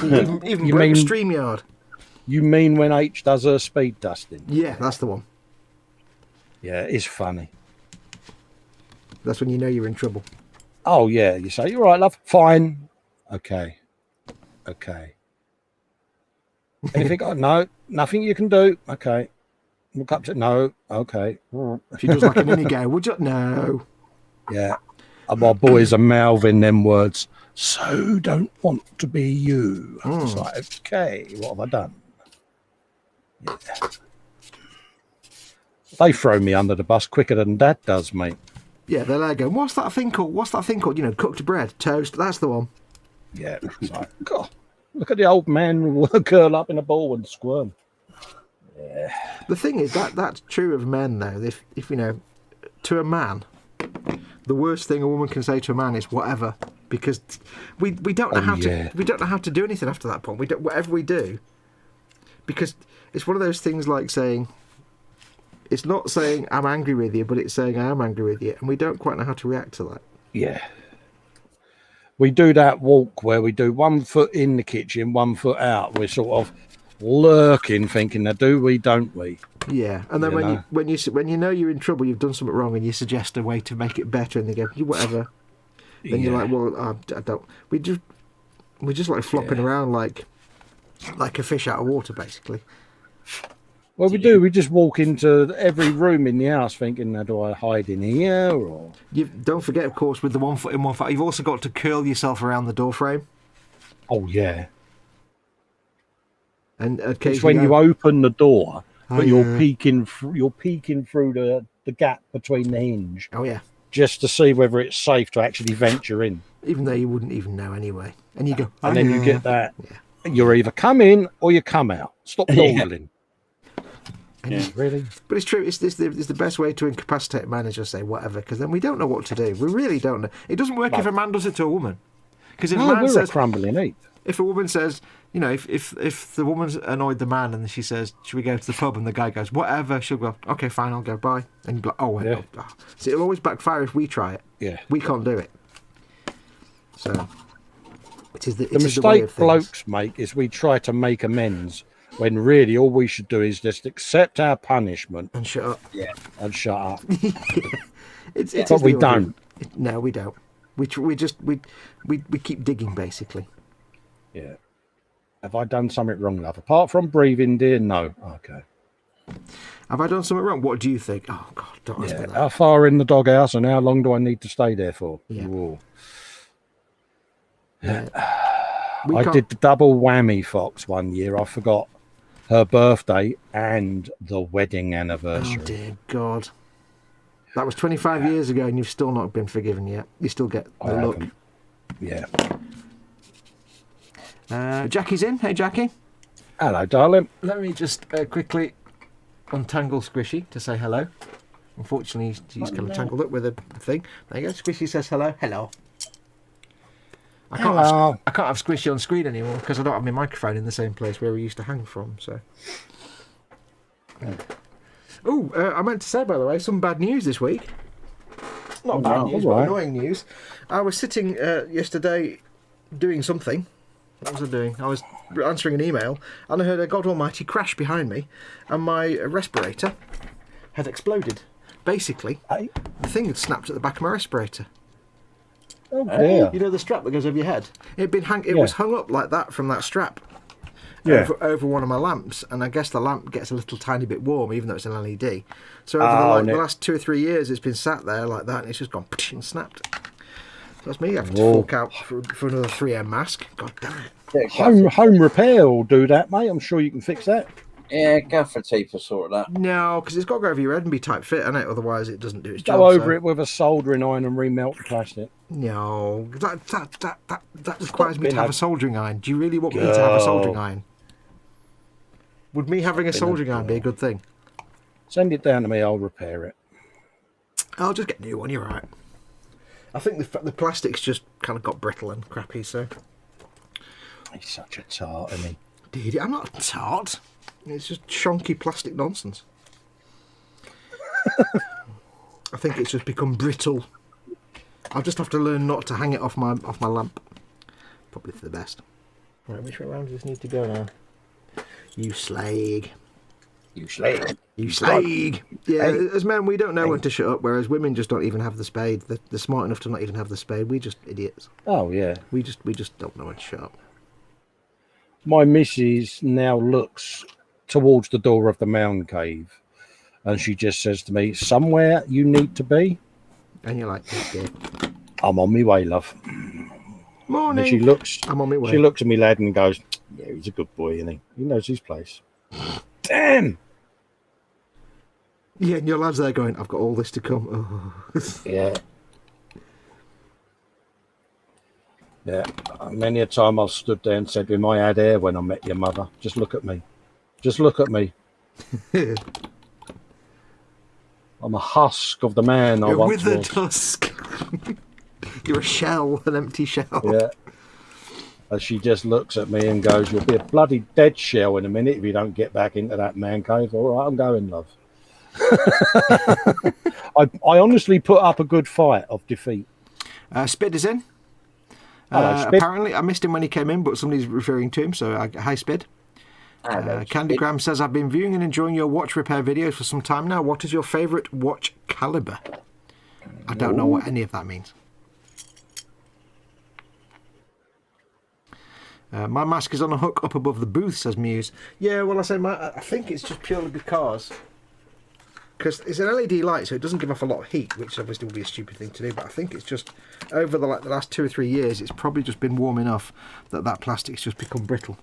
Even You broke mean- StreamYard. You mean when H does her speed dusting? Yeah, that's the one. Yeah, it's funny. That's when you know you're in trouble. Oh, yeah. You say, you're right, love. Fine. Okay. Anything? No, nothing you can do. Okay. Look up to no. Okay. She does like an Inigo. Would you? No. Yeah. And my boys are mouthing them words. So don't want to be you. It's like, okay, what have I done? Yeah. They throw me under the bus quicker than Dad does, mate. Yeah, they're there going, what's that thing called? What's that thing called? You know, cooked bread, toast. That's the one. Yeah. It's like, God, look at the old man curl up in a ball and squirm. Yeah. The thing is that's true of men, though. If you know, to a man, the worst thing a woman can say to a man is whatever, because we don't know we don't know how to do anything after that point. We don't, whatever we do, because it's one of those things like saying. It's not saying I'm angry with you, but it's saying I am angry with you, and we don't quite know how to react to that. Yeah. We do that walk where we do 1 foot in the kitchen, 1 foot out. We're sort of lurking, thinking, now do we, don't we? Yeah, and then when you know you're in trouble, you've done something wrong, and you suggest a way to make it better, and they go, "You whatever." Then you're like, "Well, I don't." We're just like flopping around like a fish out of water, basically. Well, we do. We just walk into every room in the house thinking, now do I hide in here or? You don't forget, of course, with the 1 foot in, 1 foot, you've also got to curl yourself around the door frame. Oh yeah. And it's when you open the door, but yeah. you're peeking through the gap between the hinge. Oh yeah. Just to see whether it's safe to actually venture in. Even though you wouldn't even know anyway. And you go, and then you get that. Yeah. You're either come in or you come out. Stop dawdling. Yeah, really. But it's true. It's the best way to incapacitate a man is just say whatever, because then we don't know what to do. We really don't know. It doesn't work if a man does it to a woman. Because if a man says, a crumbling heap. If a woman says, you know, if the woman's annoyed the man and she says, should we go to the pub? And the guy goes, whatever. She'll go, okay, fine, I'll go. Bye. And you'll be like, oh wait. Yeah. Oh. So it'll always backfire if we try it. Yeah. We can't do it. So the mistake blokes make is we try to make amends. When really all we should do is just accept our punishment and shut up. Yeah, and shut up. But we don't. No, we don't. We keep digging basically. Yeah. Have I done something wrong, love? Apart from breathing, dear, no. Okay. Have I done something wrong? What do you think? Oh God, don't ask me that. How far in the doghouse and how long do I need to stay there for? Yeah. I did the double whammy, Fox, one year. I forgot her birthday and the wedding anniversary. Oh dear God. That was 25 years ago and you've still not been forgiven yet. You still get the look. Yeah. Jackie's in. Hey, Jackie. Hello, darling. Let me just quickly untangle Squishy to say hello. Unfortunately, he's kind of tangled up with a thing. There you go. Squishy says hello. Hello. I can't have Squishy on screen anymore because I don't have my microphone in the same place where we used to hang from. So. I meant to say, by the way, some bad news this week. Not bad news, but annoying news. I was sitting yesterday doing something. What was I doing? I was answering an email, and I heard a God Almighty crash behind me, and my respirator had exploded. Basically, the thing had snapped at the back of my respirator. Oh dear! You know the strap that goes over your head? It was hung up like that from that strap. Over one of my lamps, and I guess the lamp gets a little tiny bit warm, even though it's an LED. So over the last 2 or 3 years, it's been sat there like that, and it's just gone and snapped. So that's me having to fork out for another 3M mask. God damn it! Home repair will do that, mate. I'm sure you can fix that. Yeah, gaffer tape will sort that. No, because it's got to go over your head and be tight fit, and otherwise it doesn't do its job. Go over it with a soldering iron and remelt the plastic. No, that requires me to have a soldering iron. Do you really want me to have a soldering iron? Would me having a soldering iron be a good thing? Send it down to me, I'll repair it. I'll just get a new one, you're right. I think the plastic's just kind of got brittle and crappy, so... He's such a tart, isn't he? Dude, I'm not a tart. It's just chunky plastic nonsense. I think it's just become brittle. I'll just have to learn not to hang it off my lamp. Probably for the best. Right, which way around does this need to go now? You slag. You slag. You slag. Yeah, Hey. as men, we don't know when to shut up, whereas women just don't even have the spade. They're smart enough to not even have the spade. We just idiots. Oh, yeah. We just don't know when to shut up. My missus now looks towards the door of the mound cave, and she just says to me, "Somewhere you need to be." And you're like, yeah. I'm on my way, love. Morning. And she looks. I'm on my way. She looks at me, lad, and goes, "Yeah, he's a good boy, isn't he? He knows his place." Damn. Yeah, and your lad's there going, I've got all this to come. Oh. Yeah. Yeah. Many a time I've stood there and said, "We might had hair when I met your mother. Just look at me. Just look at me. I'm a husk of the man I You're once withered was." husk. You're a shell, an empty shell. Yeah. And she just looks at me and goes, "You'll be a bloody dead shell in a minute if you don't get back into that man cave." All right, I'm going, love. I honestly put up a good fight of defeat. Spid is in. Hello, Spid. Apparently, I missed him when he came in, but somebody's referring to him, so hi, Spid. Candygram says, I've been viewing and enjoying your watch repair videos for some time now. What is your favourite watch calibre? I don't know what any of that means. My mask is on a hook up above the booth, says Muse. Yeah, well, I think it's just purely because it's an LED light, so it doesn't give off a lot of heat, which obviously would be a stupid thing to do, but I think it's just, over the last 2 or 3 years, it's probably just been warm enough that plastic's just become brittle.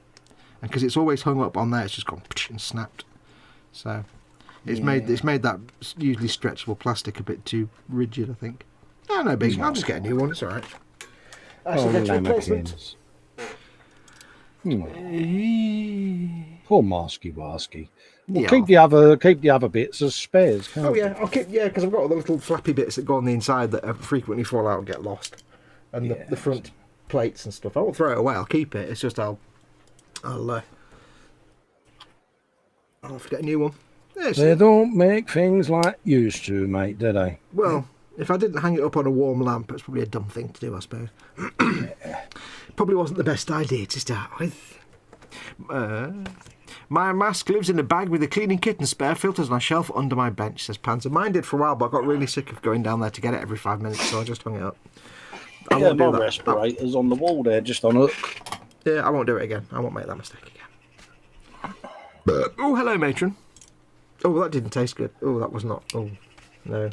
And because it's always hung up on there, it's just gone and snapped. So it's made that usually stretchable plastic a bit too rigid, I think. No big. I'll just get a new one. It's all right. I shall get a replacement. Poor Marsky Warsky. Well, Yeah. keep the other bits as spares. Can't Oh you? yeah, I'll keep because I've got all the little flappy bits that go on the inside that frequently fall out and get lost, and the front plates and stuff. I won't throw it away. I'll keep it. It's just I'll have to get a new one. Yeah, They don't make things like used to, mate, do they? well, if I didn't hang it up on a warm lamp, it's probably a dumb thing to do, I suppose. Probably wasn't the best idea to start with. My mask lives in a bag with a cleaning kit and spare filters on a shelf under my bench, says Panzer. Mine did for a while, but I got really sick of going down there to get it every 5 minutes, so I just hung it up. I won't do my that. respirator's on the wall there, just on hook. Yeah, I won't do it again. I won't make that mistake again. Oh, hello, matron. Oh, that didn't taste good. Oh, that was not. Oh, no.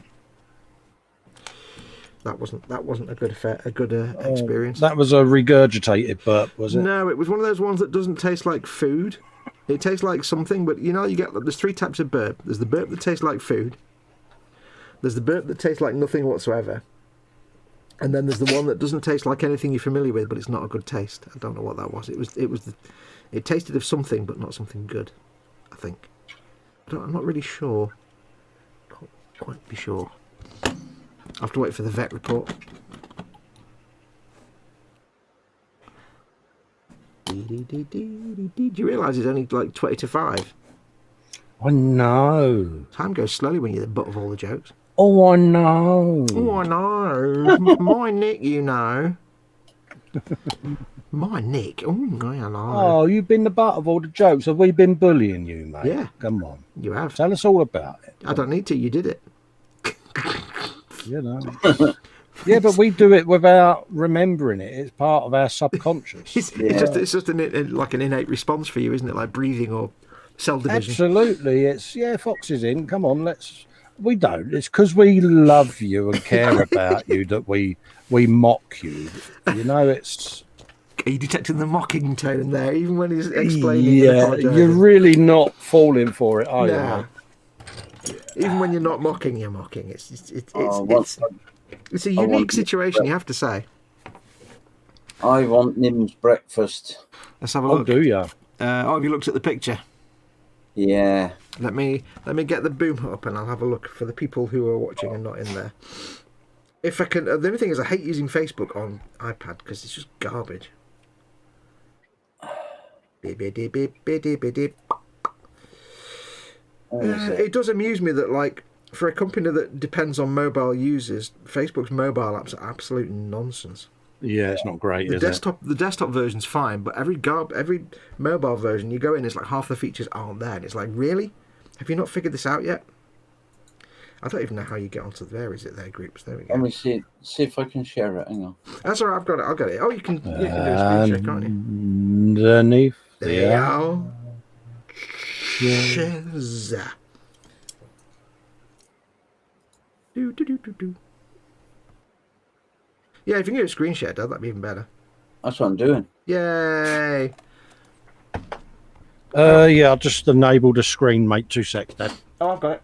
That wasn't a good experience. That was a regurgitated burp, was it? No, it was one of those ones that doesn't taste like food. It tastes like something, but you get there's 3 types of burp. There's the burp that tastes like food. There's the burp that tastes like nothing whatsoever. And then there's the one that doesn't taste like anything you're familiar with, but it's not a good taste. I don't know what that was. It tasted of something, but not something good, I think. I'm not really sure. Can't quite be sure. I'll have to wait for the vet report. Do you realise it's only like 20 to 5? I know. Time goes slowly when you're the butt of all the jokes. Oh, I know. Oh, I know. My Nick, you know. My Nick. Oh, I know. Oh, you've been the butt of all the jokes. Have we been bullying you, mate? Yeah. Come on. You have. Tell us all about it. I don't need to. You did it. You know. Yeah, but we do it without remembering it. It's part of our subconscious. It's just an innate response for you, isn't it? Like breathing or cell division. Absolutely. It's Fox is in. Come on, we don't. It's because we love you and care about you that we mock you. You know, it's. Are you detecting the mocking tone there, even when he's explaining? Yeah, you're really not falling for it, are you? Even when you're not mocking, you're mocking. It's a I unique want- situation, you have to say. I want Nim's breakfast. Let's have a Oh, look. do you? Have you looked at the picture? Yeah. Let me get the boom hut up and I'll have a look for the people who are watching and not in there. If I can, the only thing is I hate using Facebook on iPad because it's just garbage. It does amuse me that, like, for a company that depends on mobile users, Facebook's mobile apps are absolute nonsense. Yeah, it's not great, The is desktop version's fine, but every mobile version you go in, it's like half the features aren't there, and it's like, really? Have you not figured this out yet? I don't even know how you get onto there. Is it there groups? There we go. Let me see if I can share it. Hang on. That's all right. I've got it. I've got it. Oh, you can do a screen share, can't you? Underneath. There you go. Shiz. Do. Yeah, if you can do a screen share, Dad, that'd be even better. That's what I'm doing. Yay! Yeah, I'll just enable the screen, mate. 2 secs, Dad. Oh, I've got it.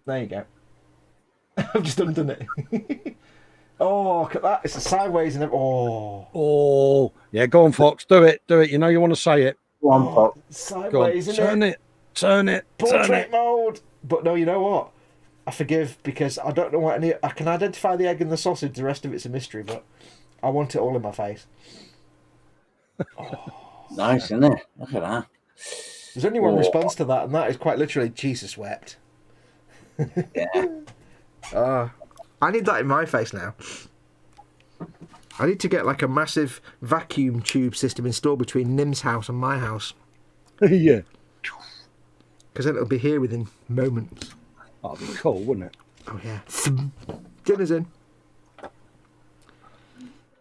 There you go. I've just undone it. Oh, look at that. It's a sideways and Oh, yeah, go on, Fox. Do it. You know you want to say it. Go on, Pop. Sideways, Turn it. Portrait mode. But no, you know what? I forgive, because I don't know what I can identify the egg and the sausage. The rest of it's a mystery, but I want it all in my face. Nice, isn't it? Look at that. There's only one response to that, and that is quite literally Jesus wept. Yeah. I need that in my face now. I need to get like a massive vacuum tube system installed between Nim's house and my house. Yeah. Because then it'll be here within moments. That'd be cool, wouldn't it? Oh, yeah. Dinner's in.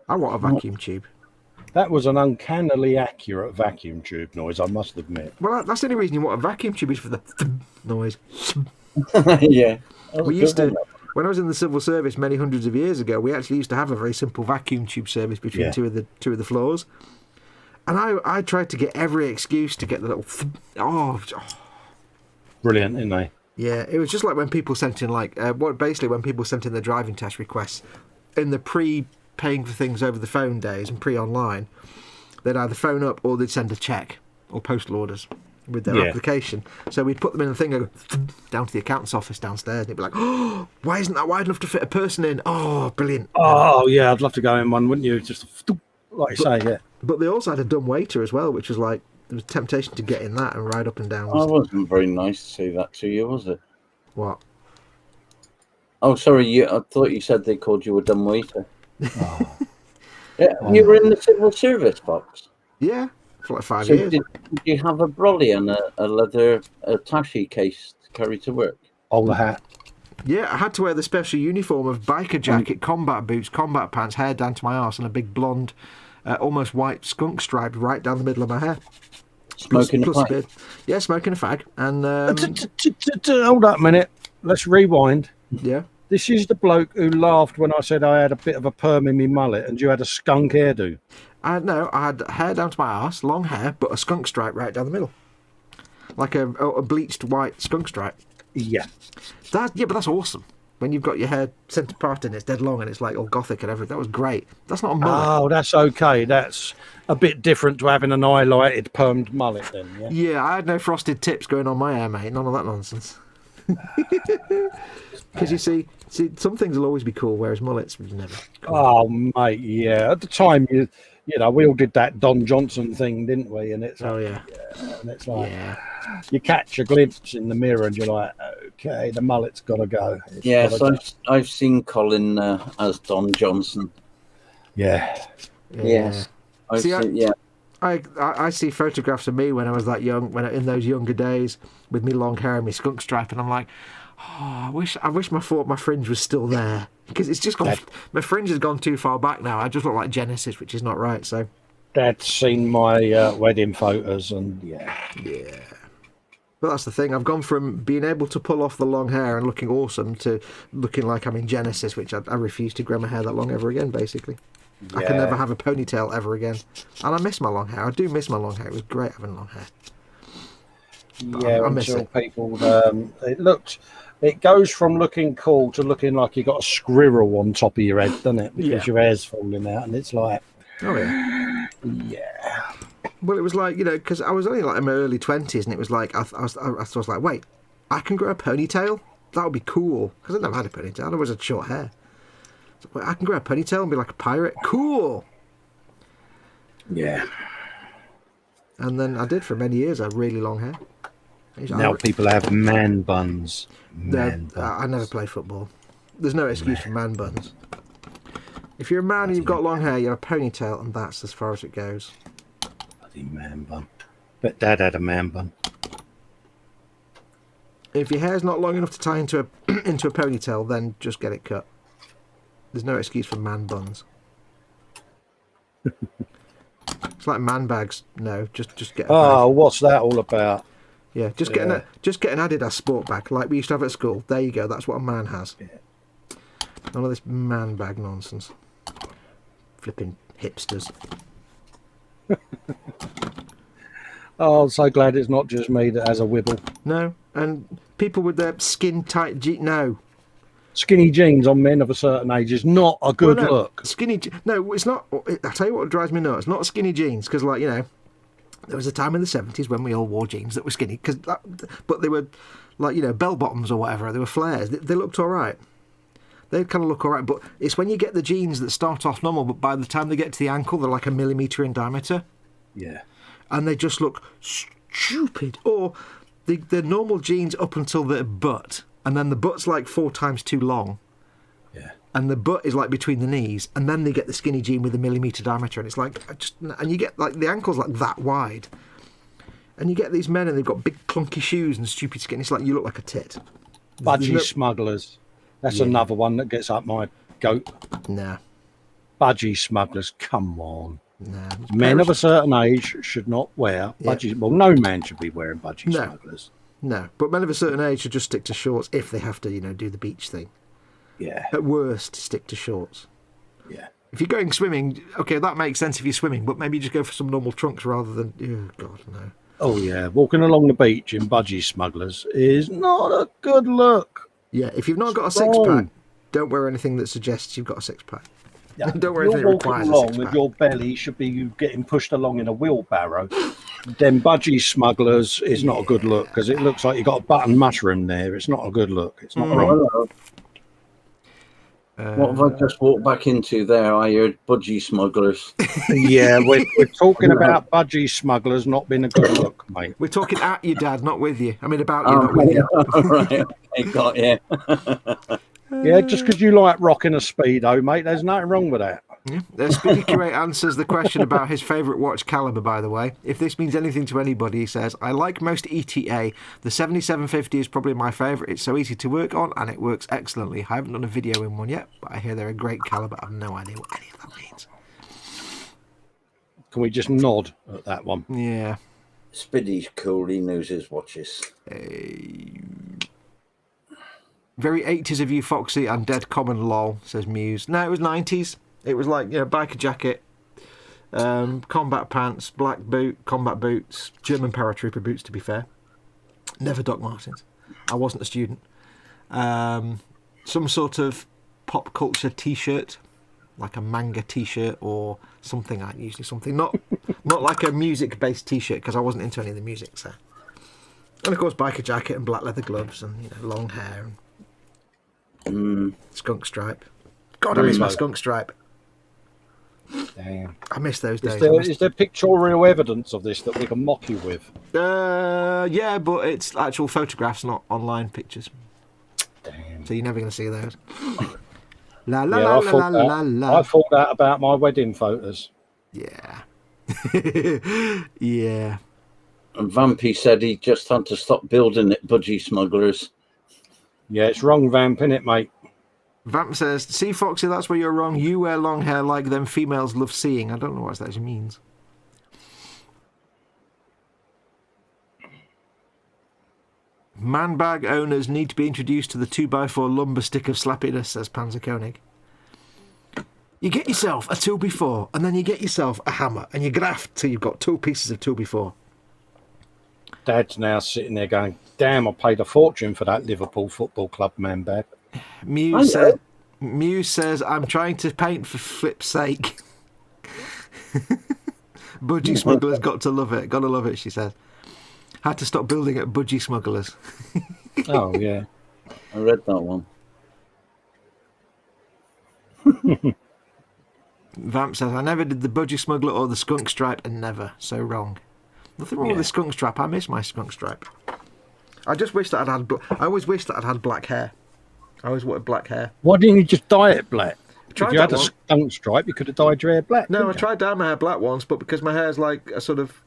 I want a vacuum tube. That was an uncannily accurate vacuum tube noise, I must admit. Well, that's the only reason you want a vacuum tube, is for the noise. Yeah. We used to, when I was in the civil service many hundreds of years ago, we actually used to have a very simple vacuum tube service between two of the floors. And I tried to get every excuse to get the little... Brilliant, isn't they? Yeah, it was just like when people sent in when people sent in their driving test requests in the pre-paying for things over the phone days and pre-online, they'd either phone up or they'd send a cheque or postal orders with their application. So we'd put them in a thing and go down to the accountant's office downstairs, and it'd be like, oh, why isn't that wide enough to fit a person in? Oh, brilliant. Oh, yeah, I'd love to go in one, wouldn't you? Just like you say, yeah. But they also had a dumb waiter as well, which was like, there was temptation to get in that and ride up and down. That wasn't very nice to say that to you, was it? What? Oh, sorry. I thought you said they called you a dumb waiter. Oh. Yeah, you were in the civil service, Fox. Yeah, for like 5 years. Did you have a brolly and a leather attaché case to carry to work? Oh, the hat. Yeah, I had to wear the special uniform of biker jacket, combat boots, combat pants, hair down to my arse, and a big blonde, almost white skunk stripe right down the middle of my hair. Smoking a fag. Yeah, smoking a fag. And hold up a minute. Let's rewind. Yeah. This is the bloke who laughed when I said I had a bit of a perm in my mullet and you had a skunk hairdo. I had hair down to my arse, long hair, but a skunk stripe right down the middle. Like a bleached white skunk stripe. Yeah. But that's awesome. When you've got your hair centre part and it's dead long and it's like all gothic and everything. That was great. That's not a mullet. Oh, that's okay. That's a bit different to having an highlighted permed mullet then, yeah? Yeah, I had no frosted tips going on my hair, mate. None of that nonsense. Because you see, some things will always be cool, whereas mullets would never. Cool. Oh, mate, yeah. At the time, you know, we all did that Don Johnson thing, didn't we? And it's and it's like you catch a glimpse in the mirror, and you're like, okay, the mullet's got to go. Yes, I've seen Colin as Don Johnson. Yeah. Yes. I see photographs of me when I was that young, in those younger days, with me long hair and my skunk stripe, and I'm like, oh, I wish my fringe was still there, because it's just gone. My fringe has gone too far back now. I just look like Genesis, which is not right. So, Dad's seen my wedding photos, and yeah. But that's the thing. I've gone from being able to pull off the long hair and looking awesome to looking like I'm in Genesis, which I refuse to grow my hair that long ever again. Basically. Yeah. I can never have a ponytail ever again. And I miss my long hair. I do miss my long hair. It was great having long hair. But yeah, I miss until it. People, it goes from looking cool to looking like you got a squirrel on top of your head, doesn't it? Because your hair's falling out, and it's like, oh yeah. Well, it was like, because I was only like in my early 20s, and it was like, I was like, wait, I can grow a ponytail? That would be cool. Because I never had a ponytail. I always had short hair. I can grow a ponytail and be like a pirate. Cool. Yeah. And then I did for many years. I had really long hair. Now people have man buns. I never played football. There's no excuse for man buns. If you're a man and you've got long hair, you have a ponytail, and that's as far as it goes. Bloody man bun. Bet Dad had a man bun. If your hair's not long enough to tie into a into a ponytail, then just get it cut. There's no excuse for man buns. It's like man bags. No, just get. Oh, what's that all about? Yeah, just get an Adidas sport bag like we used to have at school. There you go. That's what a man has. Yeah. None of this man bag nonsense. Flipping hipsters. Oh, I'm so glad it's not just me that has a wibble. No, and people with their skin tight no. Skinny jeans on men of a certain age is not a good look. No, it's not. I tell you what drives me nuts. Not skinny jeans, because there was a time in the 70s when we all wore jeans that were skinny, but they were like bell bottoms or whatever. They were flares. They looked all right. They kind of look all right, but it's when you get the jeans that start off normal, but by the time they get to the ankle, they're like 1 millimetre in diameter. Yeah. And they just look stupid. Or the normal jeans up until the butt, and then the butt's like 4 times too long. Yeah. And the butt is like between the knees, and then they get the skinny jean with 1 millimetre diameter, and it's like and you get like the ankle's like that wide. And you get these men, and they've got big clunky shoes and stupid skin. It's like you look like a tit. Budgie smugglers. That's another one that gets up my goat. Nah. Budgie smugglers, come on. Nah. Men of a certain age should not wear budgies. Well, no man should be wearing budgie smugglers. No, but men of a certain age should just stick to shorts if they have to, do the beach thing. Yeah. At worst, stick to shorts. Yeah. If you're going swimming, okay, that makes sense if you're swimming, but maybe just go for some normal trunks rather than, oh, God, no. Oh, yeah. Walking along the beach in budgie smugglers is not a good look. Yeah, if you've not got a six-pack, don't wear anything that suggests you've got a six-pack. Yeah. Don't wear anything that requires a six-pack. With your belly should be you getting pushed along in a wheelbarrow. Then budgie smugglers is not a good look because it looks like you've got a button mushroom there. It's not a good look. It's not right. What have I just walked back into there? I heard budgie smugglers. Yeah, we're talking about budgie smugglers not being a good look, mate. We're talking at you, Dad, not with you. I mean, about you, not with you. Right, okay, got you. Yeah, just because you like rocking a Speedo, mate, there's nothing wrong with that. Yeah. Speedy Curate answers the question about his favourite watch caliber, by the way. If this means anything to anybody, he says, I like most ETA. The 7750 is probably my favourite. It's so easy to work on, and it works excellently. I haven't done a video in one yet, but I hear they're a great caliber. I have no idea what any of that means. Can we just nod at that one? Yeah. Speedy's cool. He knows his watches. Very 80s of you, Foxy, and dead common lol, says Muse. No, it was 90s. It was like, biker jacket, combat pants, black combat boots, German paratrooper boots, to be fair. Never Doc Martens. I wasn't a student. Some sort of pop culture T-shirt, like a manga T-shirt or something. Usually something not like a music-based T-shirt because I wasn't into any of the music. So, and of course, biker jacket and black leather gloves and long hair and skunk stripe. God, I miss my skunk stripe. Damn. I miss those days. Is there pictorial evidence of this that we can mock you with? Yeah, but it's actual photographs, not online pictures. Damn. So you're never going to see those. La la la la la la. I thought that about my wedding photos. Yeah. Yeah. And Vampy said he just had to stop building it, budgie smugglers. Yeah, it's wrong vamp, innit, mate? Vamp says, see, Foxy, that's where you're wrong. You wear long hair like them females love seeing. I don't know what that actually means. Man bag owners need to be introduced to the 2x4 lumber stick of slappiness, says Panzer Koenig. You get yourself a 2x4, and then you get yourself a hammer, and you graft till you've got 2 pieces of 2x4. Dad's now sitting there going, damn, I paid a fortune for that Liverpool Football Club man bag. Muse says, I'm trying to paint for flip's sake. Budgie smugglers got to love it. Gotta love it, she says. Had to stop building at budgie smugglers. Oh, yeah. I read that one. Vamp says, I never did the budgie smuggler or the skunk stripe, and never. So wrong. Nothing wrong with the skunk stripe. I miss my skunk stripe. I just wish that I always wish that I'd had black hair. I always wanted black hair. Why didn't you just dye it black? If you had a skunk stripe, you could have dyed your hair black. No, I couldn't you? tried dyeing my hair black once, but because my hair's like a sort of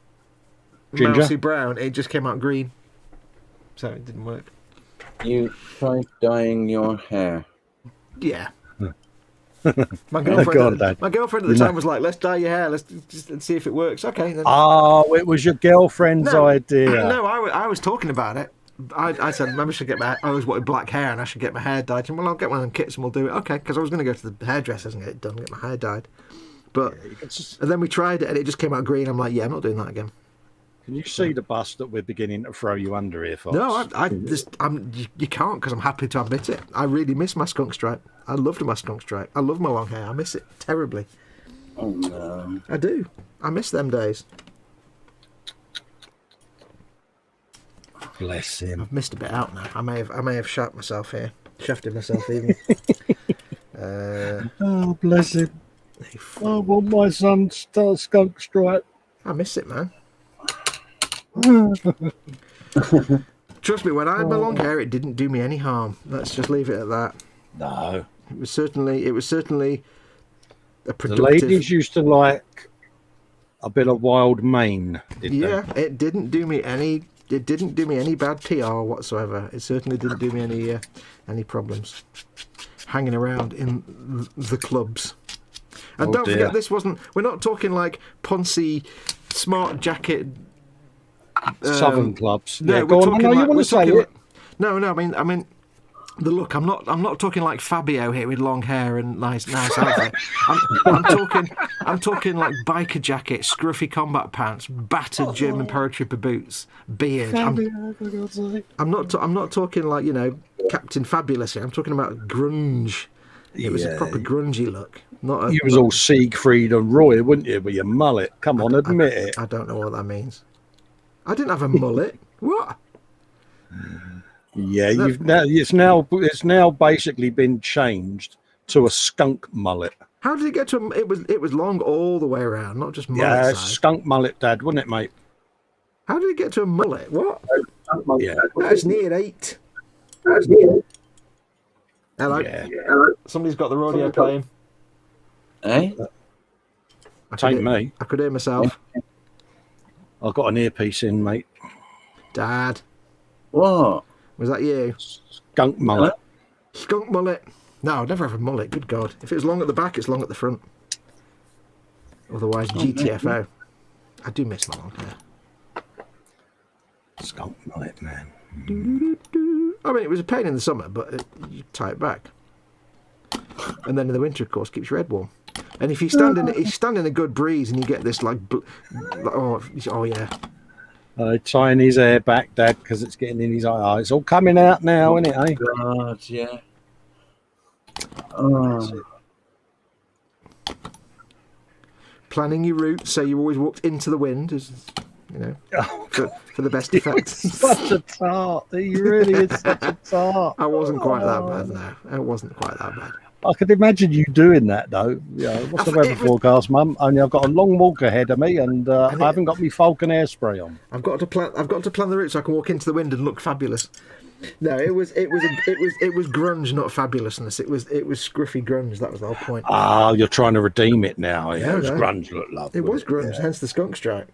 Ginger? mousy brown, it just came out green. So it didn't work. You tried dyeing your hair. Yeah. My God, Dad. my girlfriend at the time was like, "Let's dye your hair. Let's just see if it works." Okay. Then. Oh, it was your girlfriend's No, idea. No, I was talking about it. I said, maybe I should get I always wanted black hair and I should get my hair dyed. And, well, I'll get one of them kits and we'll do it. Okay, because I was going to go to the hairdressers and get it done, get my hair dyed. But and then we tried it and it just came out green. I'm like, yeah, I'm not doing that again. Can you see the bus that we're beginning to throw you under here, Fox? No, you can't because I'm happy to admit it. I really miss my skunk stripe. I loved my skunk stripe. I love my long hair. I miss it terribly. Oh no. I do. I miss them days. Bless him. I've missed a bit out now. I may have shafted myself here. Shafted myself even. Oh, bless him. I want my son's skunk stripe. I miss it, man. Trust me, when I had my long hair, it didn't do me any harm. Let's just leave it at that. No. It was certainly a The productive. ladies used to like a bit of wild mane, didn't Yeah, it didn't do me any. It didn't do me any bad PR whatsoever. It certainly didn't do me any problems. Hanging around in the clubs. And don't forget, this wasn't. We're not talking like Ponzi, smart jacket. Southern clubs. No, Yeah, we're go on. talking No, like, you want we're to say talking it? No, I mean the look. I'm not talking like Fabio here with long hair and nice outfit. I'm talking like biker jacket, scruffy combat pants, battered German paratrooper boots, beard. I'm not talking like, you know, Captain Fabulous here. I'm talking about grunge. It was a proper grungy look. You was all Siegfried and Roy, wouldn't you, with your mullet? Come on, admit it. I don't know what that means. I didn't have a mullet. What? Yeah, it's now basically been changed to a skunk mullet. How did it get to it was long all the way around, not just mullet Yeah, size. skunk mullet, Dad, wouldn't it, mate? How did it get to a mullet? What? Yeah. That's near 8. Hello. Yeah. Somebody's got the radio playing. Eh? Take me. I could hear myself. I've got an earpiece in, mate. Dad, What? was that you? Skunk mullet. Skunk mullet. No, I'd never have a mullet. Good God. If it was long at the back, it's long at the front. Otherwise, GTFO. I do miss my long hair. Skunk mullet, man. I mean, it was a pain in the summer, but you tie it back. And then in the winter, of course, keeps your head warm. And if you stand in a good breeze and you get this oh yeah. Tying his hair back, Dad, because it's getting in his eye. It's all coming out now, isn't it, eh? God, yeah. Oh. Planning your route so you always walked into the wind, is, you know, for the best effect. Such a tart. He really is such a tart. I wasn't quite that bad, no. It wasn't quite that bad. I could imagine you doing that, though. What's the weather forecast, Mum? Only I've got a long walk ahead of me, and I haven't got my Falcon hairspray on. I've got to plan the route so I can walk into the wind and look fabulous. No, it was grunge, not fabulousness. It was scruffy grunge. That was the whole point. Ah, you're trying to redeem it now. Yeah, No, it was no. grunge look lovely. It was grunge, hence the skunk stripe.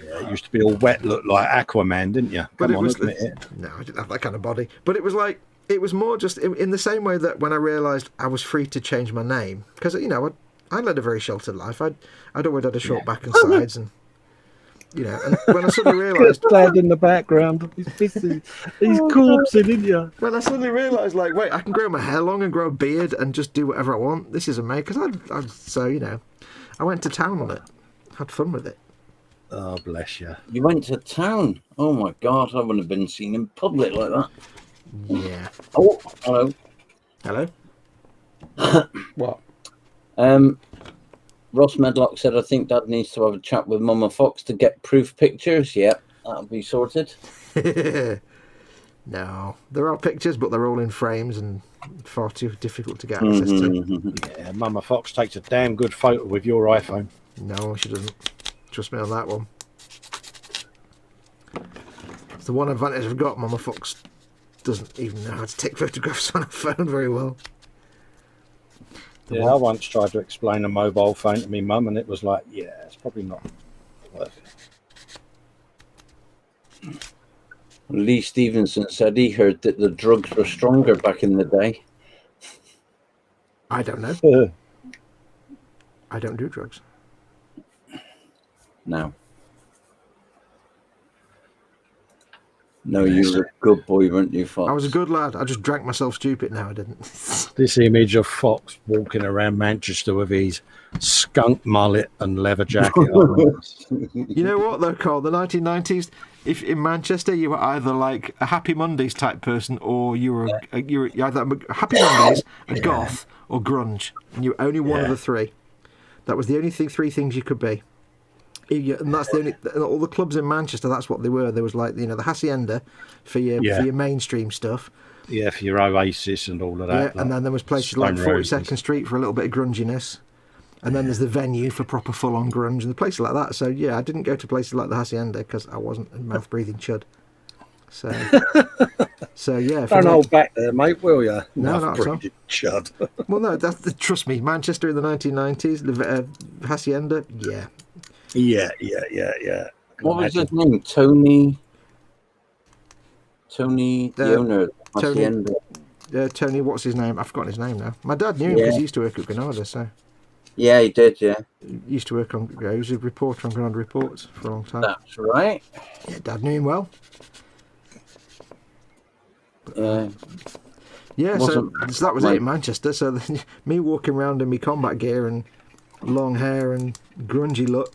Yeah, it used to be all wet, look like Aquaman, didn't you? But Come on, was admit it. No, I didn't have that kind of body. But it was like, it was more just in the same way that when I realised I was free to change my name, because, you know, I led a very sheltered life. I'd always had a short back and sides, and, you know, and when I suddenly realised... Dad in the background, he's corpsing, isn't you? When I suddenly realised, like, wait, I can grow my hair long and grow a beard and just do whatever I want. This is amazing, because so, you know, I went to town on it. Had fun with it. Oh, bless you. You went to town? Oh my God, I wouldn't have been seen in public like that. Yeah. Oh, hello. Hello? What? Ross Medlock said, I think Dad needs to have a chat with Mama Fox to get proof pictures. Yep, that'll be sorted. No, there are pictures, but they're all in frames and far too difficult to get access to. Yeah, Mama Fox takes a damn good photo with your iPhone. No, she doesn't. Trust me on that one. It's the one advantage I've got. Mama Fox doesn't even know how to take photographs on her phone very well. Yeah, I once tried to explain a mobile phone to me mum, and it was like, yeah, it's probably not worth it. Lee Stevenson said he heard that the drugs were stronger back in the day. I don't know. I don't do drugs. No. No, you were a good boy, weren't you, Fox? I was a good lad. I just drank myself stupid. No, I didn't. This image of Fox walking around Manchester with his skunk mullet and leather jacket on. You know what, though, Carl? The 1990s, if in Manchester, you were either like a Happy Mondays type person, or you were you either Happy Mondays, a goth, or grunge, and you were only one of the three. That was the only three things you could be. And that's the only all the clubs in Manchester. That's what they were. There was like the Hacienda for your mainstream stuff. Yeah, for your Oasis and all of that. Yeah, like and then there was places like 42nd Street for a little bit of grunginess. And then there's the Venue for proper full-on grunge and places like that. So, yeah, I didn't go to places like the Hacienda because I wasn't a mouth-breathing chud. So yeah. Don't hold back there, mate, will you? No, not at all. Chud. Well, no, trust me, Manchester in the 1990s, the Hacienda, yeah. Yeah. What was his name? Tony, the owner of Hacienda. Tony, what's his name? I've forgotten his name now. My dad knew him because he used to work at Granada, so... Yeah, he did, yeah. He used to work on... he was a reporter on Granada Reports for a long time. That's right. Yeah, Dad knew him well. Yeah, so that was it in Manchester. So me walking around in my combat gear and long hair and grungy look,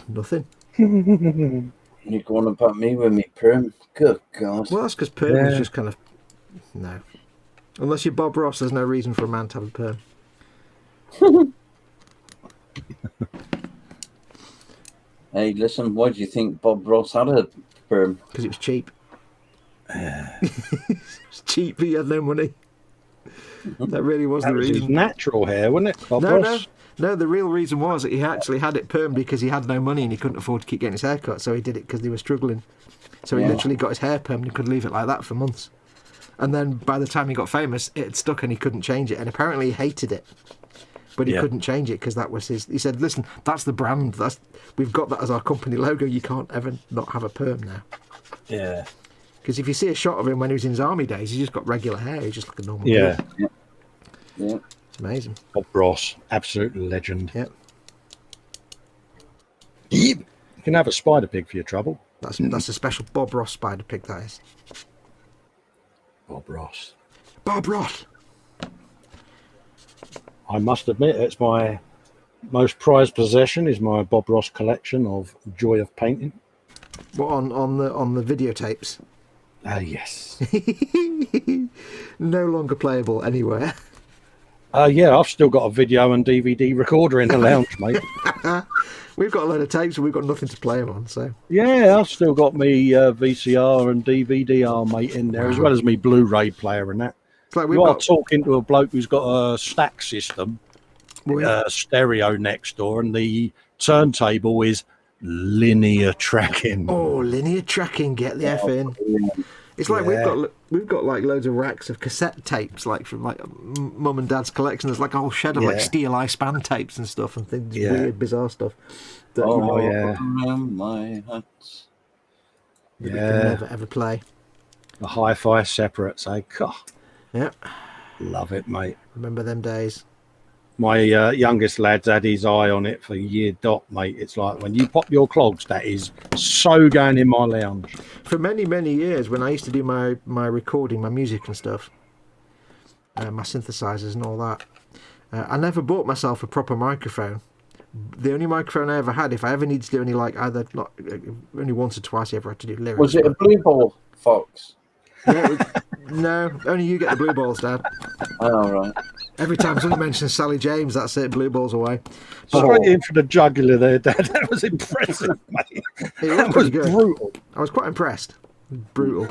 nothing. You're going about me with me perm? Good God. Well, that's because perm is just kind of... No. Unless you're Bob Ross, there's no reason for a man to have a perm. Hey, listen, why do you think Bob Ross had a perm? Because it was cheap. It was cheap, but he had no money. That really was the reason. His natural hair, wasn't it, Bob Ross? No, the real reason was that he actually had it permed because he had no money and he couldn't afford to keep getting his hair cut, so he did it because they were struggling. So he literally got his hair permed and could leave it like that for months. And then by the time he got famous, it had stuck and he couldn't change it. And apparently he hated it. But he couldn't change it because that was his... He said, listen, that's the brand. We've got that as our company logo. You can't ever not have a perm now. Yeah. Because if you see a shot of him when he was in his army days, he's just got regular hair. He's just like a normal Yeah. It's amazing. Bob Ross, absolute legend. Yeah. You can have a spider pig for your trouble. That's a special Bob Ross spider pig, that is. Bob Ross. Bob Ross! I must admit, it's my most prized possession is my Bob Ross collection of Joy of Painting. What, on the videotapes? Yes. No longer playable anywhere. Yeah, I've still got a video and DVD recorder in the lounge, mate. We've got a load of tapes and we've got nothing to play them on, so... Yeah, I've still got me VCR and DVD, mate, in there, as well as me Blu-ray player and that. It's like you are talking to a bloke who's got a stack system, stereo next door, and the turntable is linear tracking. Oh, linear tracking, get the F in. It's like we've got like loads of racks of cassette tapes, like from like mum and dad's collection. There's like a whole shed of like Steel Eye Span tapes and stuff and things, weird, bizarre stuff. That my hats. You can never ever play. The hi-fi separates, God. Yeah. Love it, mate. Remember them days. My youngest lad's had his eye on it for a year dot, mate. It's like when you pop your clogs, that is so going in my lounge. For many, many years, when I used to do my recording, my music and stuff, my synthesizers and all that, I never bought myself a proper microphone. The only microphone I ever had, if I ever needed to do any, like, only once or twice I ever had to do lyrics. Was it a blue ball, Fox? Yeah, no, only you get the blue balls, Dad. Oh, right. Every time someone mentions Sally James, that's it, blue balls away. Straight in for the jugular there, Dad. That was impressive, mate. It was good. Brutal. I was quite impressed. Brutal.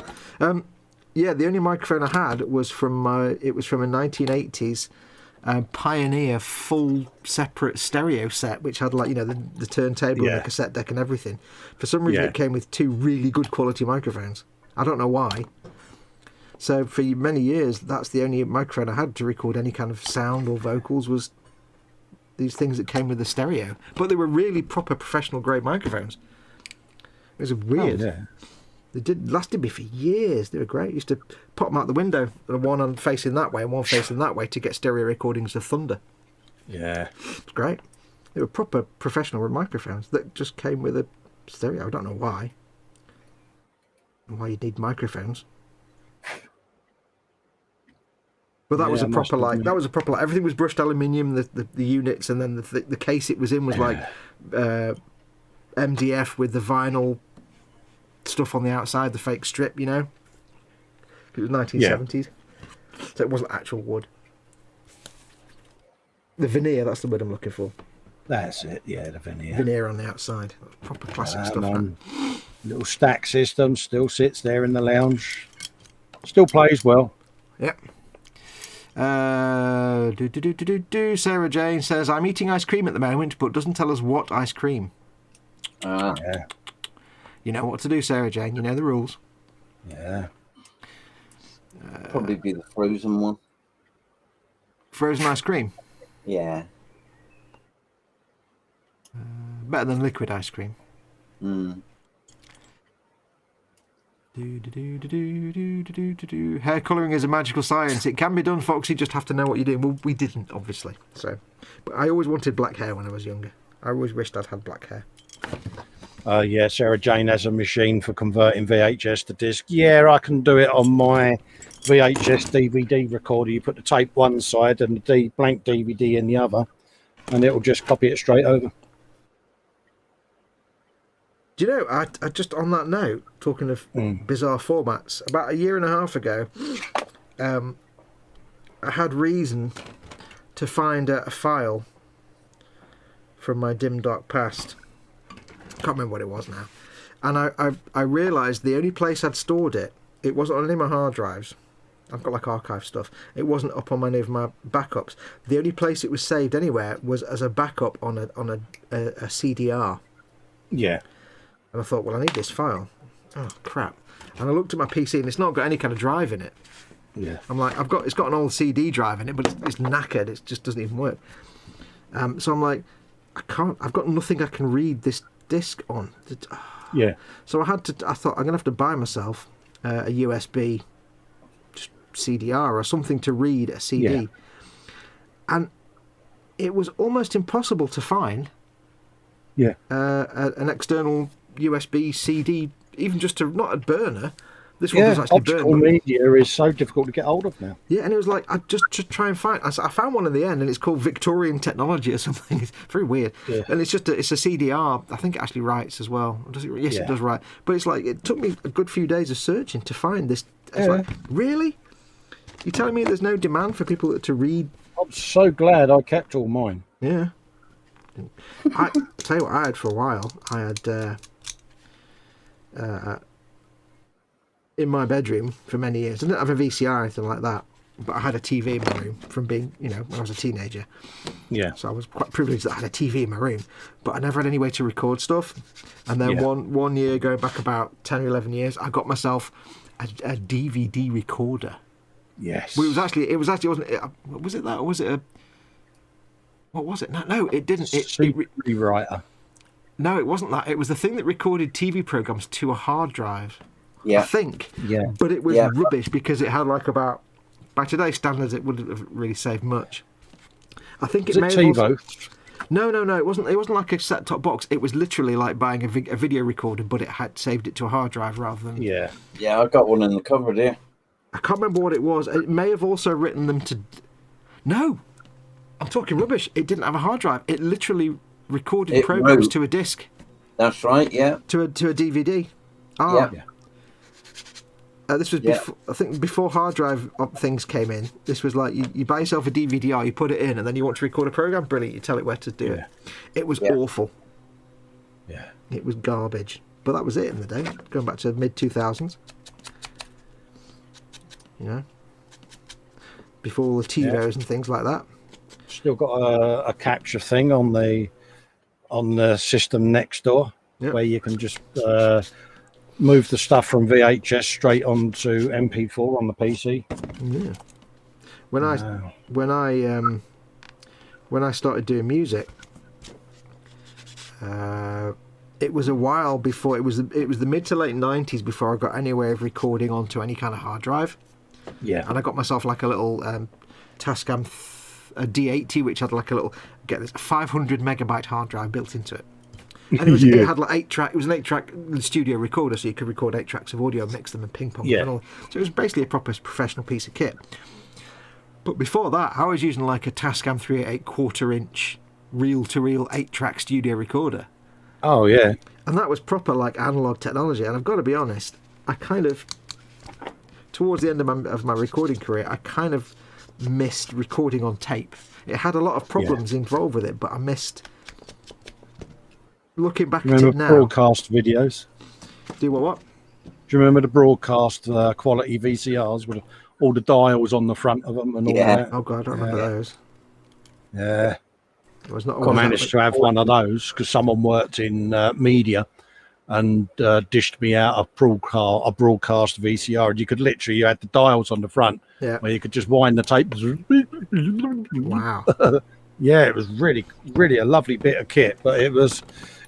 Yeah, the only microphone I had was from a 1980s Pioneer full separate stereo set, which had like the turntable and the cassette deck and everything. For some reason, it came with two really good quality microphones. I don't know why. So for many years, that's the only microphone I had to record any kind of sound or vocals, was these things that came with the stereo. But they were really proper professional grade microphones. It was weird. Oh, yeah. They lasted me for years. They were great. I used to pop them out the window, one on facing that way and one facing that way, to get stereo recordings of thunder. Yeah. It's great. They were proper professional microphones that just came with a stereo. I don't know why. Why you'd need microphones. But that was a proper everything was brushed aluminium, the units, and then the case it was in was like MDF with the vinyl stuff on the outside, the fake strip, you know. It was 1970s, so it wasn't actual wood. The veneer, that's the word I'm looking for. That's it, yeah, the veneer. Veneer on the outside. Proper classic stuff. Little stack system, still sits there in the lounge. Still plays well. Yep. Sarah Jane says, I'm eating ice cream at the moment, but doesn't tell us what ice cream. Yeah. You know what to do, Sarah Jane. You know the rules. Yeah. Probably be the frozen one. Frozen ice cream. Yeah. Better than liquid ice cream. Mm. Hair colouring is a magical science. It can be done, Foxy. Just have to know what you're doing. Well, we didn't, obviously. So, but I always wanted black hair when I was younger. I always wished I'd had black hair. Yeah, Sarah Jane has a machine for converting VHS to disc. Yeah, I can do it on my VHS DVD recorder. You put the tape one side and the blank DVD in the other, and it'll just copy it straight over. Do you know, I just, on that note, talking of bizarre formats, about a year and a half ago, I had reason to find a file from my dim, dark past. Can't remember what it was now. And I realised the only place I'd stored it, it wasn't on any of my hard drives. I've got like archive stuff. It wasn't up on any of my backups. The only place it was saved anywhere was as a backup on a CDR. Yeah. And I thought, well, I need this file. Oh, crap. And I looked at my PC and it's not got any kind of drive in it. Yeah. I'm like, it's got an old CD drive in it, but it's knackered. It just doesn't even work. So I'm like, I've got nothing I can read this disc on. Yeah. So I thought, I'm going to have to buy myself a USB CDR or something to read a CD. Yeah. And it was almost impossible to find an external USB CD, even just to, not a burner. This one does actually burn. Optical media is so difficult to get hold of now. Yeah, and it was like, I just to try and find. I found one in the end, and it's called Victorian Technology or something. It's very weird, and it's a CDR. I think it actually writes as well. Does it? Yes, it does write. But it's like it took me a good few days of searching to find this. It's like, really? You're telling me there's no demand for people to read? I'm so glad I kept all mine. Yeah. I tell you what I had for a while. I had in my bedroom for many years. I didn't have a VCR or anything like that, but I had a TV in my room from being, when I was a teenager. Yeah. So I was quite privileged that I had a TV in my room, but I never had any way to record stuff. And then one year, going back about 10 or 11 years, I got myself a DVD recorder. Yes. Well, it wasn't. Was it that, or was it a? What was it? No, it didn't. Rewriter. No, it wasn't that. It was the thing that recorded TV programs to a hard drive. Yeah. I think. Yeah. But it was rubbish because it had like about, by today's standards, it wouldn't have really saved much. I think Was it TiVo? No. It wasn't like a set-top box. It was literally like buying a video recorder, but it had saved it to a hard drive rather than. Yeah. Yeah, I got one in the cupboard here. I can't remember what it was. It may have also written them to. No, I'm talking rubbish. It didn't have a hard drive. It literally recorded programs to a disc. That's right. Yeah. To a DVD. Yeah. This was before, I think, before hard drive things came in. This was like you buy yourself a DVD, you put it in, and then you want to record a program. Brilliant! You tell it where to do it. It was awful. Yeah. It was garbage. But that was it in the day. Going back to mid 2000s. Before all the TiVos and things like that. Still got a capture thing on the system next door, where you can just moved the stuff from VHS straight onto MP4 on the PC. Yeah. When I started doing music, it was a while before it was the mid to late 90s before I got any way of recording onto any kind of hard drive. Yeah. And I got myself like a little Tascam a D80, which had like a little 500 megabyte hard drive built into it. And it had like 8-track. It was an 8-track studio recorder, so you could record 8 tracks of audio, mix them, and ping pong. Yeah. And all. So it was basically a proper professional piece of kit. But before that, I was using like a Tascam 388 quarter-inch reel-to-reel 8-track studio recorder. Oh yeah. And that was proper like analog technology. And I've got to be honest, I kind of, towards the end of my recording career, I kind of missed recording on tape. It had a lot of problems involved with it, but I missed looking back at it now. Broadcast videos? Do what? Do you remember the broadcast quality VCRs with all the dials on the front of them and all that? Oh god, I don't remember those. Yeah. I was not I managed to have one of those because someone worked in media and dished me out a broadcast VCR, and you could literally, you had the dials on the front where you could just wind the tape. Wow. Yeah, it was really a lovely bit of kit, but it was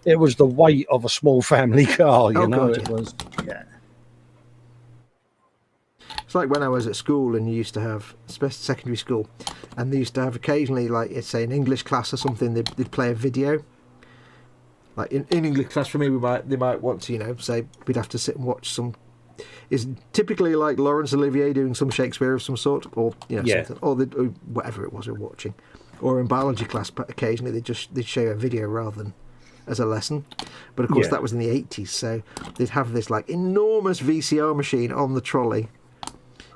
the weight of a small family car, you know. God, it was It's like when I was at school and you used to have, especially secondary school, and they used to have occasionally, like, say, an English class or something, they'd play a video. Like in English class for me, they might want to, say we'd have to sit and watch some. Is typically like Laurence Olivier doing some Shakespeare of some sort, or something, or whatever it was we're watching. Or in biology class, but occasionally they'd show you a video rather than as a lesson. But of course that was in the 80s, so they'd have this like enormous VCR machine on the trolley.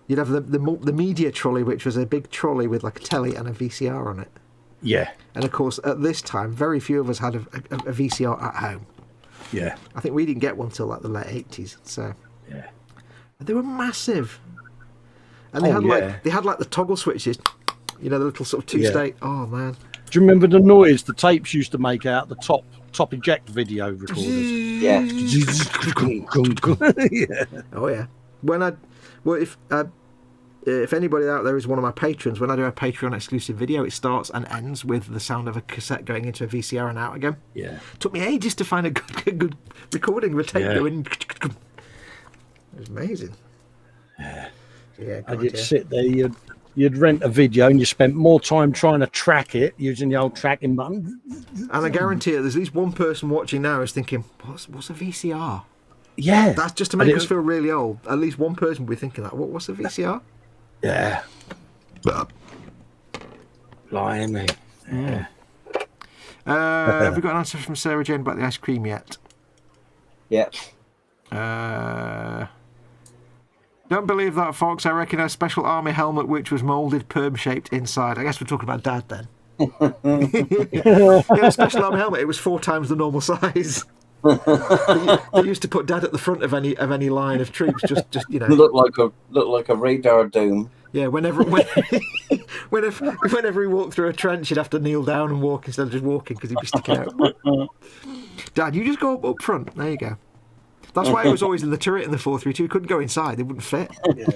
You'd have the media trolley, which was a big trolley with like a telly and a VCR on it. Yeah. And of course, at this time, very few of us had a VCR at home. Yeah. I think we didn't get one till like the late 80s. So. Yeah. But they were massive. And they had like the toggle switches, the little sort of two-state. Oh man. Do you remember the noise the tapes used to make out the top eject video recorders? Yeah. Oh yeah. If anybody out there is one of my patrons, when I do a Patreon exclusive video, it starts and ends with the sound of a cassette going into a VCR and out again. Yeah. Took me ages to find a good recording of a tape going. It was amazing. Yeah. And you'd sit there, you'd rent a video and you spent more time trying to track it using the old tracking button. And I guarantee you, there's at least one person watching now is thinking, what's a VCR? Yeah. That's just to make us feel really old. At least one person will be thinking that. What's a VCR? Yeah. Blimey. Yeah. Have we got an answer from Sarah Jane about the ice cream yet? Yep. Don't believe that, Fox. I reckon a special army helmet which was moulded perm-shaped inside. I guess we're talking about Dad then. A special army helmet. It was 4 times the normal size. They used to put Dad at the front of any line of troops, just look like a radar dome. Yeah, whenever he walked through a trench, he'd have to kneel down and walk instead of just walking because he'd be sticking out. Dad, you just go up front. There you go. That's why he was always in the turret in the 432. He couldn't go inside; they wouldn't fit. Yeah.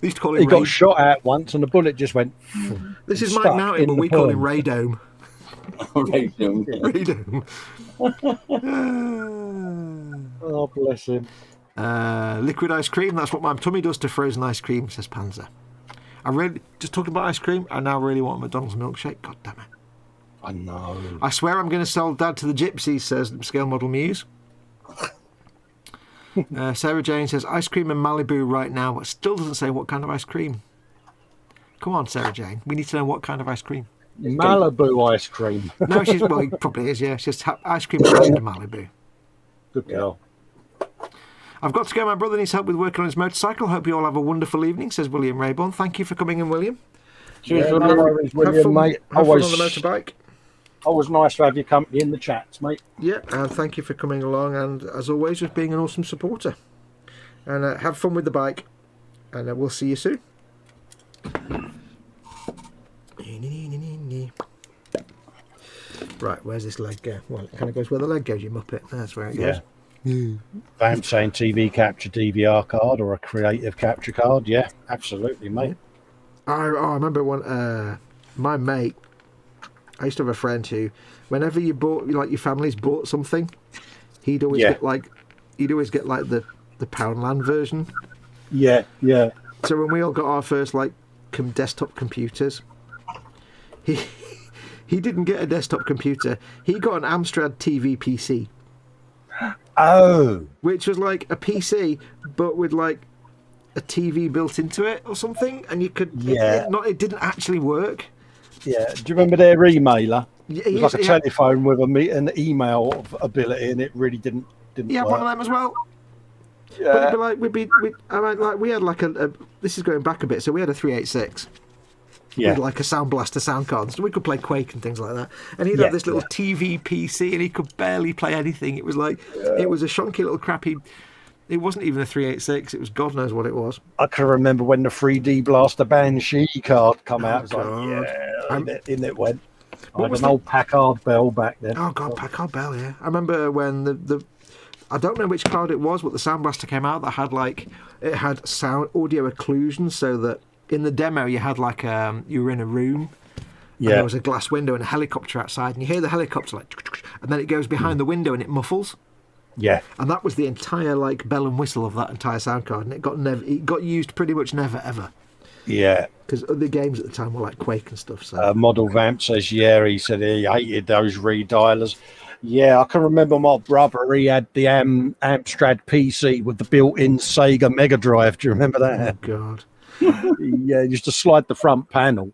They used to call him. He got shot at once, and the bullet just went. This is Mike Mountain, but we call him Ray Dome. Ray Dome. Ray Dome. Oh, bless him. Liquid ice cream. That's what my tummy does to frozen ice cream, says Panzer. Just talking about ice cream, I now really want a McDonald's milkshake. God damn it. I know. I swear I'm going to sell Dad to the gypsies, says Scale Model Muse. Sarah Jane says ice cream in Malibu right now, but still doesn't say what kind of ice cream. Come on, Sarah Jane. We need to know what kind of ice cream. Malibu ice cream. No, it probably is, yeah. She's ice cream brand Malibu. Good girl. I've got to go. My brother needs help with working on his motorcycle. Hope you all have a wonderful evening, says William Rayborn. Thank you for coming in, William. Cheers, William, mate. Have fun on the motorbike. Always nice to have your company in the chats, mate. Yeah, and thank you for coming along, and as always, just being an awesome supporter. And have fun with the bike, and we'll see you soon. Right, where's this leg go? Well, it kind of goes where the leg goes, you muppet. That's where it goes. Vamp saying TV capture DVR card or a creative capture card. Yeah, absolutely, mate. I remember one. My mate. I used to have a friend who, whenever you bought, like your family's bought something, he'd always get like the Poundland version. Yeah, yeah. So when we all got our first like desktop computers, he didn't get a desktop computer. He got an Amstrad TV PC. Oh, which was like a PC, but with like a TV built into it or something, and you could. It didn't actually work. Yeah. Do you remember their emailer? It was like a Yeah. telephone with an email ability, and it really didn't Yeah, work. one of them as well. Yeah. But it'd be like, we had like a. This is going back a bit, so we had a 386. Yeah. With like a Sound Blaster sound card, so we could play Quake and things like that. And he'd have this little TV PC, and he could barely play anything. It was like it was a shonky little crappy. It wasn't even a 386. It was God knows what it was. I can remember when the 3D Blaster Banshee card come out. It was God. like, in it went. I had an old Packard Bell back then. Oh God, Packard Bell, yeah. I remember when the I don't know which card it was, but the Sound Blaster came out that had like it had sound audio occlusion, so that in the demo you had like you were in a room. And there was a glass window and a helicopter outside, and you hear the helicopter like, and then it goes behind the window and it muffles. Yeah. And that was the entire like bell and whistle of that entire sound card, and it got used pretty much never ever. Yeah. Because other games at the time were like Quake and stuff. So Model Vamp says, he said he hated those redialers. Yeah, I can remember my brother, he had the Amstrad PC with the built-in Sega Mega Drive. Do you remember that? oh God. Yeah, you used to slide the front panel.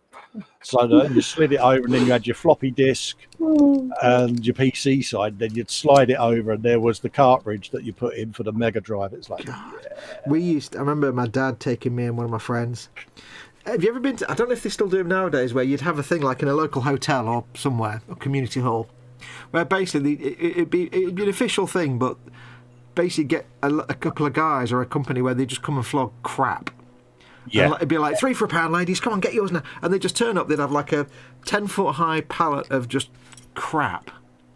So that you slid it over, and then you had your floppy disk and your PC side. Then you'd slide it over, and there was the cartridge that you put in for the Mega Drive. It's like, I remember my dad taking me and one of my friends. Have you ever been to, I don't know if they still do them nowadays, where you'd have a thing like in a local hotel or somewhere, or community hall, where basically it'd be an official thing, but basically get a couple of guys or a company where they just come and flog crap. yeah, And it'd be like, 3 for £1, ladies, come on, get yours now. And they just turn up, they'd have like a 10-foot high pallet of just crap.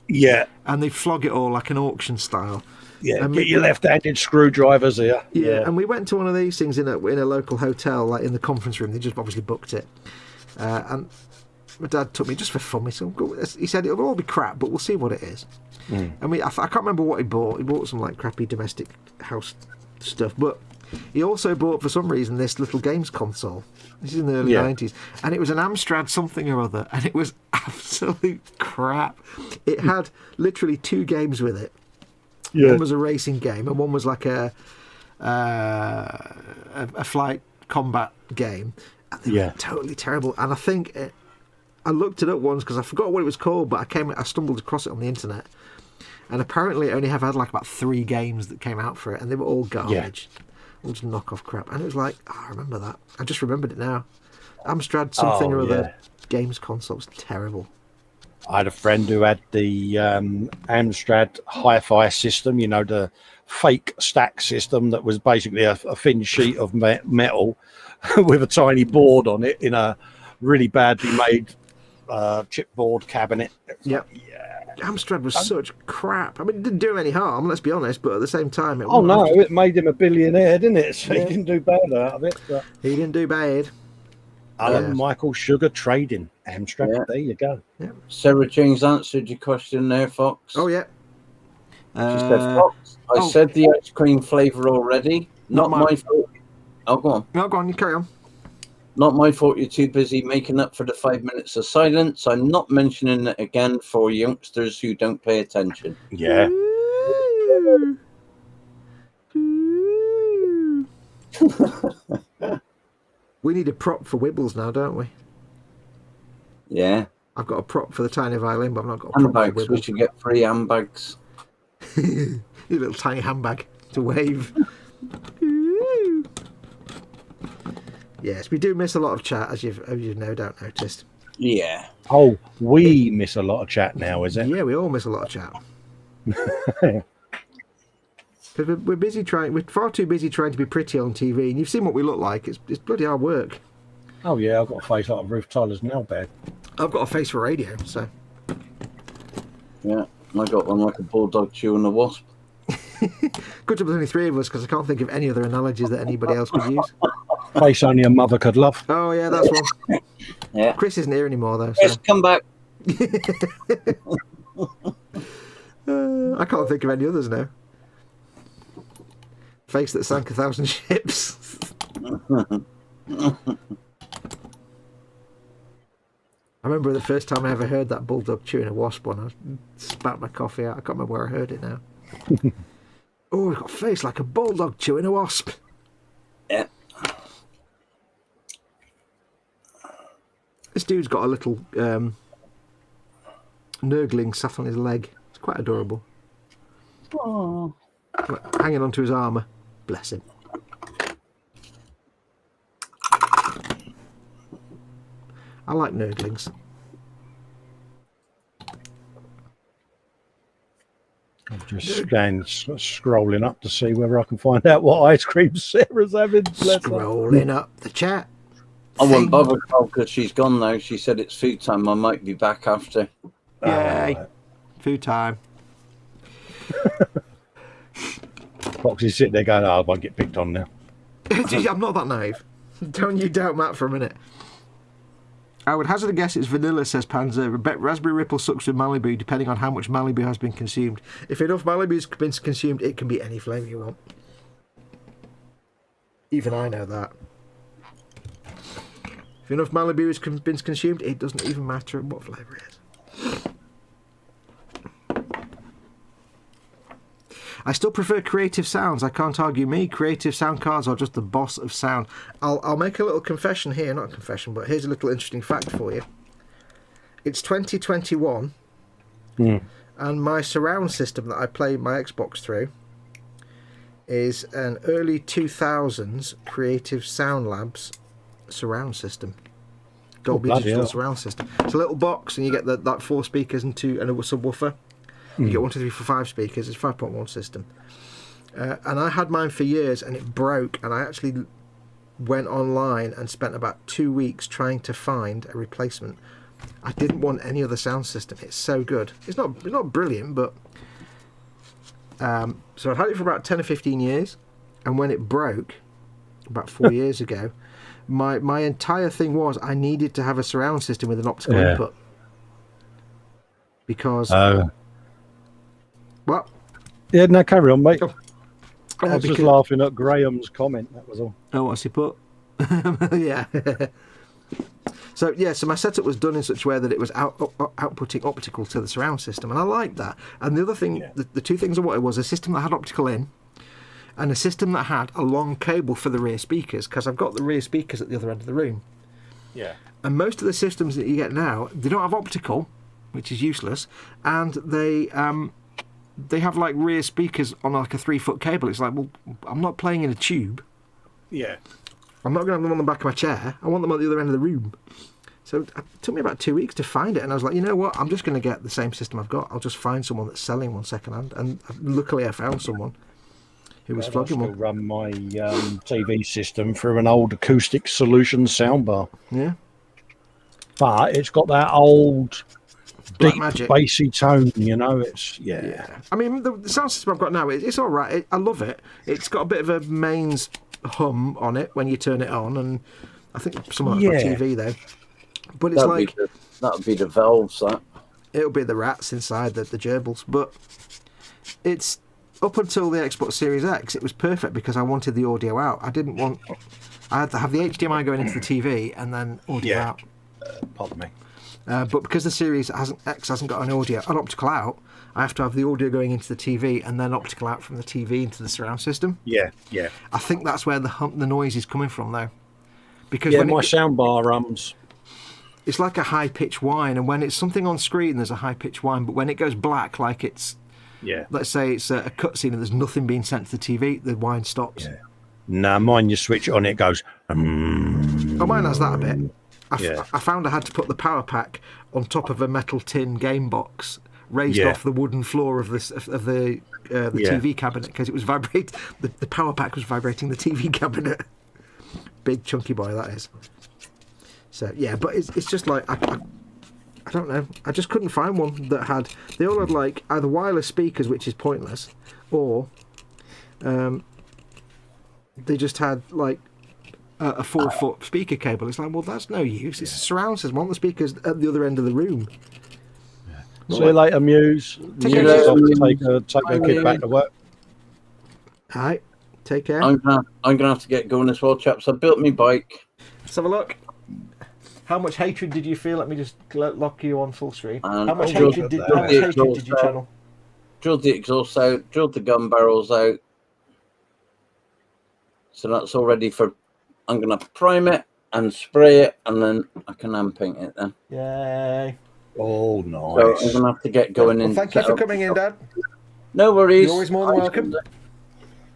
yeah, And they'd flog it all like an auction style. yeah. And Get your left-handed screwdrivers here. Yeah, and we went to one of these things in a local hotel, like in the conference room. They just obviously booked it. And my dad took me just for fun. He said it'll all be crap, but we'll see what it is. And I can't remember what he bought. He bought some like crappy domestic house stuff, but he also bought, for some reason, this little games console. This is in the early 90s. And it was an Amstrad something or other, and it was absolute crap. It had literally 2 games with it. Yeah. One was a racing game, and one was like a flight combat game. And they were totally terrible. And I think I looked it up once because I forgot what it was called, but I stumbled across it on the internet. And apparently it only had like about 3 games that came out for it, and they were all garbage. All just knockoff crap. And it was like, I remember that. I just remembered it now. Amstrad something or other games console was terrible. I had a friend who had the Amstrad hi-fi system, the fake stack system that was basically a thin sheet of metal with a tiny board on it in a really badly made chipboard cabinet. Yep. Amstrad was such crap. I mean, it didn't do him any harm, let's be honest, but at the same time... it made him a billionaire, didn't it? So he didn't do bad out of it. But he didn't do bad. Alan Michael Sugar Trading, Amstrad, there you go. Yeah. Sarah Jane's answered your question there, Fox. Oh, yeah. She said, Fox, I said the ice cream flavour already. Not my fault. Oh, go on. No, go on, you carry on. Not my fault you're too busy making up for the 5 minutes of silence. I'm not mentioning it again for youngsters who don't pay attention. Yeah. We need a prop for Wibbles now, don't we? Yeah. I've got a prop for the tiny violin, but I've not got a prop Handbags. for Wibbles. We should get free handbags. Your little tiny handbag to wave. Yes, we do miss a lot of chat, as you've no doubt noticed. Yeah. Oh, we miss a lot of chat now, is it? Yeah, we all miss a lot of chat. Because we're far too busy trying to be pretty on TV, and you've seen what we look like. It's bloody hard work. Oh, yeah, I've got a face like Ruth Tyler's nail bed. I've got a face for radio, so... Yeah, I got one like a bulldog chewing a wasp. Good job there's only 3 of us, because I can't think of any other analogies that anybody else could use. Face only a mother could love. Oh yeah, that's one. Yeah. Chris isn't here anymore though. Chris, So. come back. I can't think of any others now. Face that sank 1,000 ships. I remember the first time I ever heard that bulldog chewing a wasp one. I spat my coffee out. I can't remember where I heard it now. Oh, he's got a face like a bulldog chewing a wasp. Yeah. This dude's got a little Nurgling sat on his leg. It's quite adorable. Oh. Hanging onto his armour. Bless him. I like Nurglings. I'm just scrolling up to see whether I can find out what ice cream Sarah's having. Scrolling up the chat. I won't bother because she's gone now. She said it's food time. I might be back after. Yay. Food time. Foxx is sitting there going, oh, I won't get picked on now. I'm not that naive. Don't you doubt Matt for a minute. I would hazard a guess it's vanilla, says Panzer. I bet Raspberry Ripple sucks with Malibu, depending on how much Malibu has been consumed. If enough Malibu's been consumed, it can be any flavour you want. Even I know that. If enough Malibu has been consumed, it doesn't even matter what flavour it is. I still prefer creative sounds. I can't argue me. Creative sound cards are just the boss of sound. I'll make a little confession here. Not a confession, but here's a little interesting fact for you. It's 2021, and my surround system that I play my Xbox through is an early 2000s Creative Sound Labs surround system. Dolby Digital surround system. It's a little box, and you get that 4 speakers and a subwoofer. You get 1, 2, 3, 4, 5 speakers. It's 5.1 system. And I had mine for years, and it broke. And I actually went online and spent about 2 weeks trying to find a replacement. I didn't want any other sound system. It's so good. It's not brilliant, but so I'd had it for about 10 or 15 years, and when it broke about 4 years ago, my entire thing was I needed to have a surround system with an optical input because. What? Yeah, no, carry on, mate. I was because... just laughing at Graham's comment, that was all. Oh, what's he put? Yeah. So my setup was done in such a way that it was outputting optical to the surround system, and I liked that. And the other thing, the 2 things I wanted was a system that had optical in, and a system that had a long cable for the rear speakers, because I've got the rear speakers at the other end of the room. Yeah. And most of the systems that you get now, they don't have optical, which is useless, and they have like rear speakers on like a 3-foot cable. It's like, well, I'm not playing in a tube. Yeah. I'm not going to have them on the back of my chair. I want them at the other end of the room. So it took me about 2 weeks to find it, and I was like, you know what? I'm just going to get the same system I've got. I'll just find someone that's selling one secondhand. And luckily, I found someone who was flogging one. I run my TV system through an old Acoustic Solutions soundbar. Yeah. But it's got that old. Black deep, magic. Bassy tone, you know. It's I mean, the sound system I've got now, it's all right. I love it. It's got a bit of a mains hum on it when you turn it on, and I think some of that's for TV though. But it's that would be the valves. That it'll be the rats inside the gerbils. But it's up until the Xbox Series X, it was perfect because I wanted the audio out. I had to have the HDMI going into the TV and then audio out. Pardon me. But because the Series X hasn't got an optical out, I have to have the audio going into the TV and then optical out from the TV into the surround system. Yeah. I think that's where the noise is coming from, though. Because when my soundbar it's like a high-pitched whine, and when it's something on screen, there's a high-pitched whine, but when it goes black, like it's... Let's say it's a cutscene and there's nothing being sent to the TV, the whine stops. Yeah. No, mine, you switch it on, it goes... Oh, mine has that a bit. I found I had to put the power pack on top of a metal tin game box raised off the wooden floor of the TV cabinet because it was vibrating. The power pack was vibrating the TV cabinet. Big chunky boy that is. So but it's just like I don't know. I just couldn't find one that had. They all had like either wireless speakers, which is pointless, or they just had like a 4-foot speaker cable. It's like, well, that's no use. It's a surround system. I want the speakers at the other end of the room. See you later, Muse. Take Muse care. is off to take her kid back to work. All right, take care. I'm gonna have to get going as well, chaps. I built my bike. Let's have a look. How much hatred did you feel? Let me just lock you on full screen. How And much drilled hatred did the you channel? Drilled the exhaust out, drilled the gun barrels out. So that's all ready for. I'm gonna prime it and spray it, and then I can hand paint it then. Yay! Oh, So nice. I'm gonna have to get going in. Thank you for coming in, Dad. No worries. You're always more than welcome.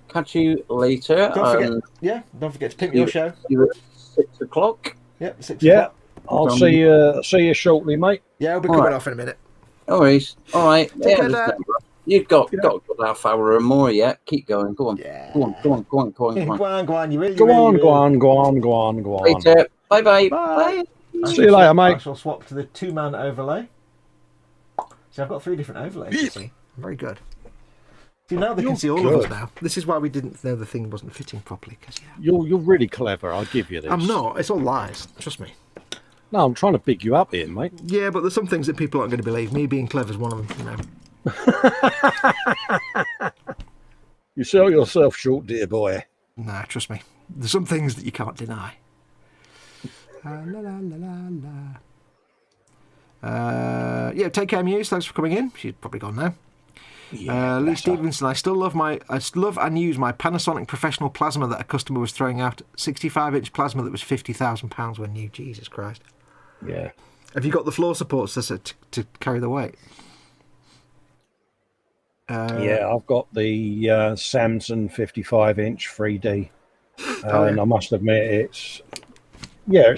Catch you later. Don't forget to pimp your show. See you at 6 o'clock. Yep, 6 Yeah, o'clock. I'll see you shortly, mate. Yeah, I'll be coming off in a minute. No worries. All right. Take care, there's Dad. no rush. You've got a good half hour or more yet. Keep going. Go on. Yeah. Go on. Go on. Go on. Go on. Go on. Go on, go on. You really, Go really, on, really. go on, go on, go on, go on. Later. Bye-bye. Bye. See you later, mate. I shall swap to the 2-man overlay. See, I've got 3 different overlays, you see. Very good. See, now they can see all of us now. This is why we didn't know the thing wasn't fitting properly. Cause, You're really clever, I'll give you this. I'm not. It's all lies. Trust me. No, I'm trying to big you up here, mate. Yeah, but there's some things that people aren't going to believe. Me being clever is one of them, you know. You sell yourself short, dear boy. Nah, trust me. There's some things that you can't deny. La, la, la, la, la. Yeah, take care, Muse. Thanks for coming in. She's probably gone now. Yeah, Lee bless her. Stevenson, I love and use my Panasonic professional plasma that a customer was throwing out. 65-inch plasma that was £50,000 when new. Jesus Christ. Yeah. Have you got the floor supports to carry the weight? Yeah, I've got the Samsung 55-inch 3D. Oh, And yeah. I must admit, it's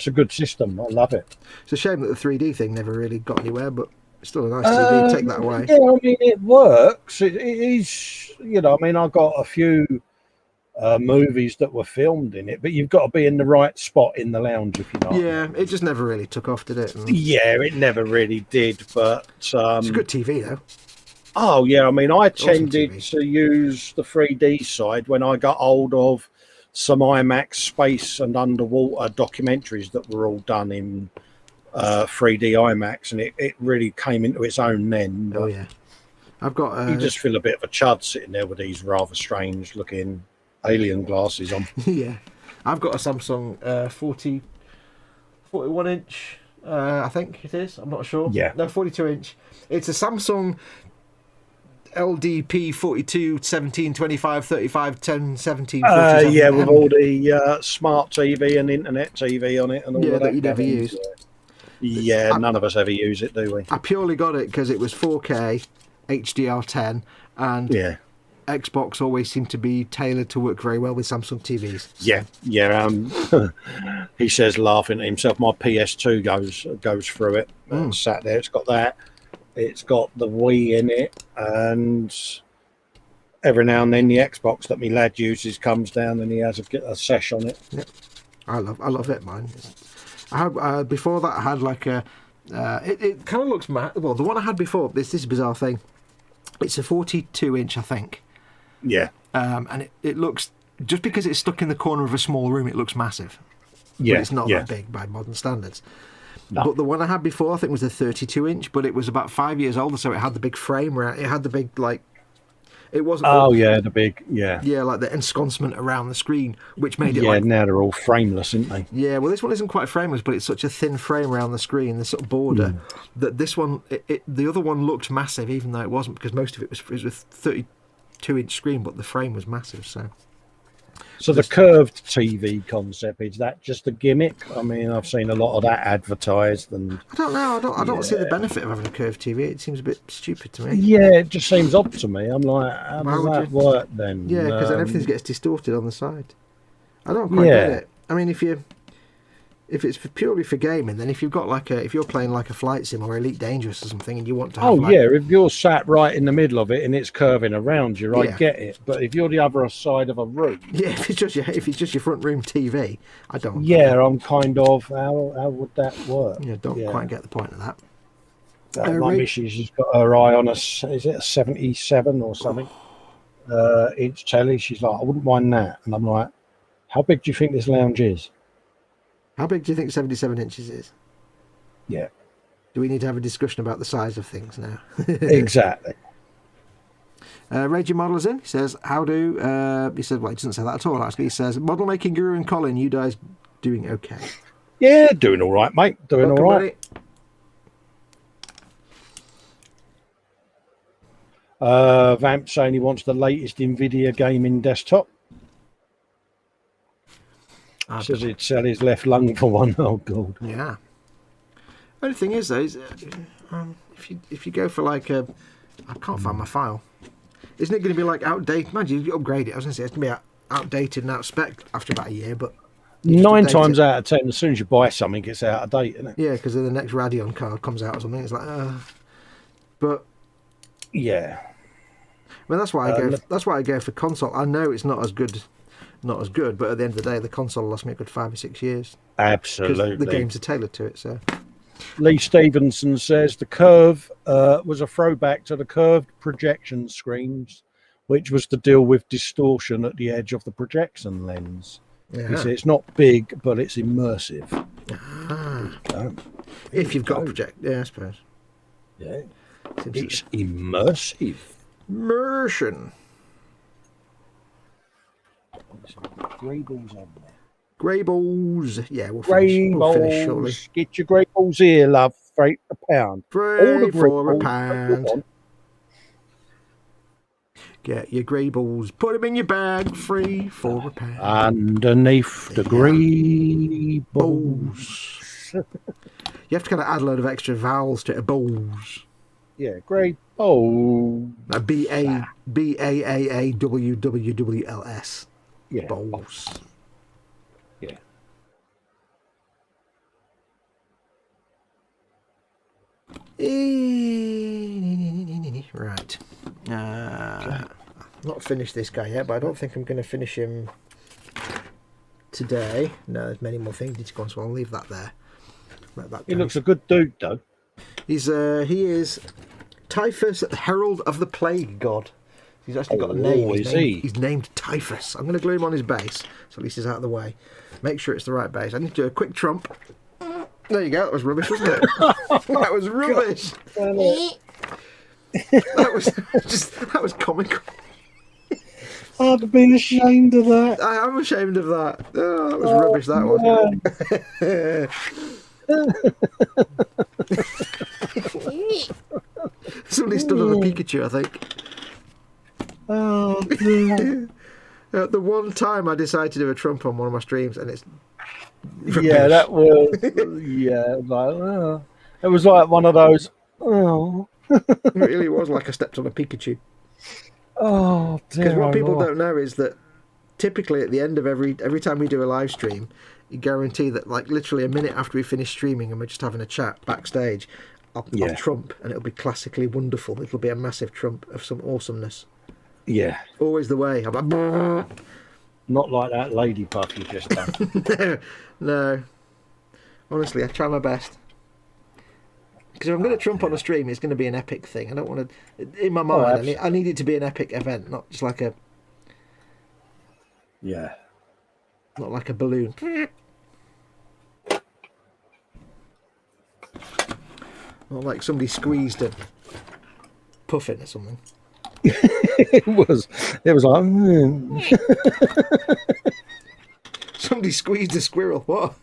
a good system. I love it. It's a shame that the 3D thing never really got anywhere, but it's still a nice TV. Take that away. Yeah, I mean, it works. It is, I mean, I got a few movies that were filmed in it, but you've got to be in the right spot in the lounge, if you know. Yeah, it just never really took off, did it? And Yeah, it never really did, but it's a good TV, though. oh yeah, I mean, I Awesome tended TV. to use the 3D side when I got hold of some IMAX space and underwater documentaries that were all done in 3D IMAX, and it really came into its own then. Oh, yeah. I've got... You just feel a bit of a chud sitting there with these rather strange looking alien glasses on. yeah. I've got a Samsung 41-inch, I think it is. I'm not sure. Yeah. No, 42-inch. It's a Samsung LDP 42, 17, 25, 35, 10, 17, 47. Yeah, with all the smart TV and internet TV on it and all Yeah, of that. that you never Gavin, use. so- Yeah, none of us ever use it, do we? I purely got it because it was 4K, HDR10, and Yeah. Xbox always seemed to be tailored to work very well with Samsung TVs. Yeah. He says, laughing at himself, my PS2 goes through it. Sat there, it's got that. It's got the Wii in it, and every now and then the Xbox that my lad uses comes down and he has a sesh on it. Yep. I love it, mine. I had, before that, I had like a... it kind of looks... Well, the one I had before, this bizarre thing. It's a 42-inch, I think. Yeah. And it looks... Just because it's stuck in the corner of a small room, it looks massive. Yeah. But it's not yeah. that big by modern standards. No. But the one I had before, I think, was a 32-inch, but it was about 5 years older, so it had the big frame around... It had the big, like... It wasn't... Oh, yeah, the big... Yeah. Yeah, like the ensconcement around the screen, which made it Yeah, like... now they're all frameless, aren't they? Yeah, well, this one isn't quite frameless, but it's such a thin frame around the screen, this sort of border, that this one, the other one looked massive, even though it wasn't, because most of it was a 32-inch screen, but the frame was massive, so... So the curved TV concept, is that just a gimmick? I mean, I've seen a lot of that advertised, and I don't know, I don't see the benefit of having a curved TV. It seems a bit stupid to me. yeah, it just seems odd to me. I'm like, how Why does would that you- work then? Yeah, because then everything gets distorted on the side. I don't quite get it. I mean, if it's purely for gaming, then if you've got if you're playing like a flight sim or Elite Dangerous or something, and you want to have yeah, if you're sat right in the middle of it and it's curving around you, I Yeah. get it. But if you're the other side of a room, yeah, if it's just your front room TV, I don't. yeah, I'm kind of how would that work? Don't quite get the point of that. My missus has got her eye on is it a 77 or something? inch telly. She's like, I wouldn't mind that. And I'm like, how big do you think this lounge is? How big do you think 77 inches is? Yeah. Do we need to have a discussion about the size of things now? Exactly. Raging Model's in. He says, how do... he says, well, he doesn't say that at all, actually. He says, model making guru and Colin, you guys doing okay? Yeah, doing all right, mate. Doing Welcome, all right. Vamp saying he wants the latest NVIDIA gaming desktop. Says he'd sell his left lung for one. Oh, God. Yeah. Only thing is, though, is, if you go for like a... I can't find my file. Isn't it going to be like outdated? Imagine you upgrade it. I was going to say it's going to be outdated and out spec after about a year, but 9 times out of 10, as soon as you buy something, it's out of date, isn't it? Yeah, because the next Radeon card comes out or something. It's like, but yeah. I mean, that's why I go. That's why I go for console. I know it's not as good, but at the end of the day, the console lost me a good 5 or 6 years. Absolutely. The games are tailored to it. So Lee Stevenson says the curve was a throwback to the curved projection screens, which was to deal with distortion at the edge of the projection lens. yeah. He says it's not big, but it's immersive. If you've got a project, yeah, I suppose. Yeah, it's immersive. Immersion. Grey balls on there. Grey balls. Yeah, we'll Grey finish. balls. We'll finish shortly. Get your grey balls here, love. £3 a pound. Free grey for a balls pound. Get your grey balls. Put them in your bag. Free for a pound. Underneath the grey balls. You have to kind of add a load of extra vowels to it. Balls. Yeah, grey balls. BAAAWWWLS. Yeah. Balls. Yeah. Right. Not finished this guy yet, but I don't think I'm going to finish him today. No, there's many more things to go on, so I'll leave that there. Let that He go. looks a good dude, though. He is Typhus, Herald of the Plague God. He's actually got a name. He's named Typhus. I'm going to glue him on his base, so at least he's out of the way. Make sure it's the right base. I need to do a quick trump. There you go. That was rubbish, wasn't it? That was rubbish. that was comical. I'd be ashamed of that. I am ashamed of that. Oh, that was rubbish, that was. Somebody stood on a Pikachu, I think. Oh, dear. The one time I decided to do a trump on one of my streams, and it's rubbish. Yeah, that was. Yeah, it was like one of those. Oh, It really was like I stepped on a Pikachu. oh dear. Because what people don't know is that typically at the end of every time we do a live stream, you guarantee that like literally a minute after we finish streaming and we're just having a chat backstage, I'll trump, and it'll be classically wonderful. It'll be a massive trump of some awesomeness. Yeah. Always the way. I'm like, brrr. Not like that lady puff you just done. No. Honestly, I try my best. Because if I'm going to trump on a stream, it's going to be an epic thing. I don't want to... In my mind, I need it to be an epic event, not just like a... Yeah. Not like a balloon. Not like somebody squeezed a puffin or something. It was like... Somebody squeezed a squirrel. What?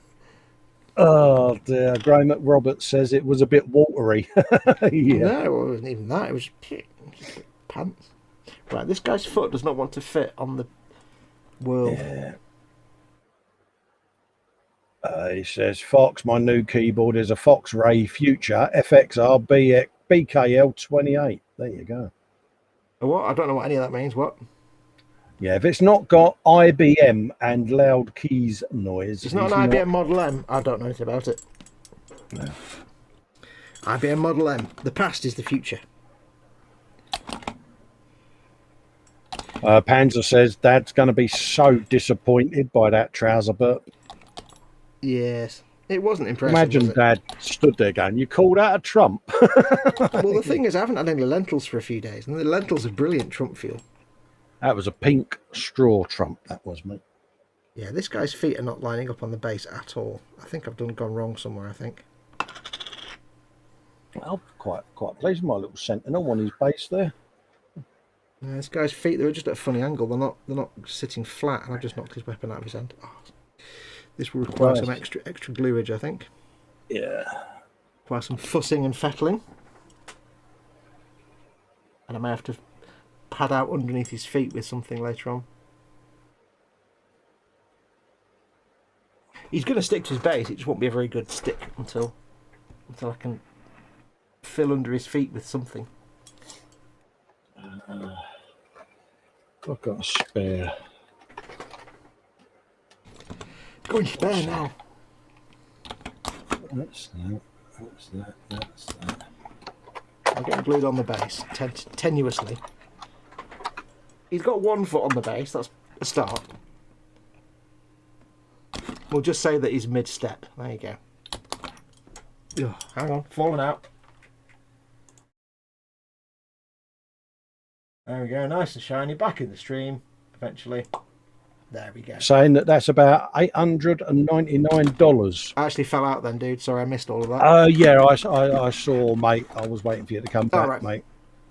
Oh dear. Graham McRoberts says it was a bit watery. Yeah. No, it wasn't even that. It was just pants. Right, this guy's foot does not want to fit on the world. Yeah. He says, Fox, my new keyboard is a Fox Ray Future FXR BKL 28. There you go. What? I don't know what any of that means. What? Yeah, if it's not got IBM and loud keys noise. It's not an IBM Model M. I don't know anything about it. No. IBM Model M. The past is the future. Panzer says, Dad's going to be so disappointed by that trouser burp. Yes. It wasn't impressive. Imagine was it? Dad stood there going, you called out a trump. Well, the thing is, I haven't had any lentils for a few days, and the lentils are brilliant trump fuel. That was a pink straw trump, that was, mate. Yeah, this guy's feet are not lining up on the base at all. I think I've gone wrong somewhere, I think. Well, quite pleased with my little sentinel on his base there. Yeah, this guy's feet, they're just at a funny angle. They're not sitting flat, and I've just knocked his weapon out of his hand. Oh, this will require some extra gluage, I think. Yeah. Require some fussing and fettling. And I may have to pad out underneath his feet with something later on. He's going to stick to his base. It just won't be a very good stick until I can fill under his feet with something. I've got a spare. Going spare now. That's that. I'm getting glued on the base, tenuously. He's got 1 foot on the base. That's a start. We'll just say that he's mid-step. There you go. Ugh, hang on, falling out. There we go, nice and shiny. Back in the stream, eventually. There we go. Saying that's about $899. I actually fell out then, dude. Sorry, I missed all of that. Yeah, I saw, mate. I was waiting for you to come back, right. mate.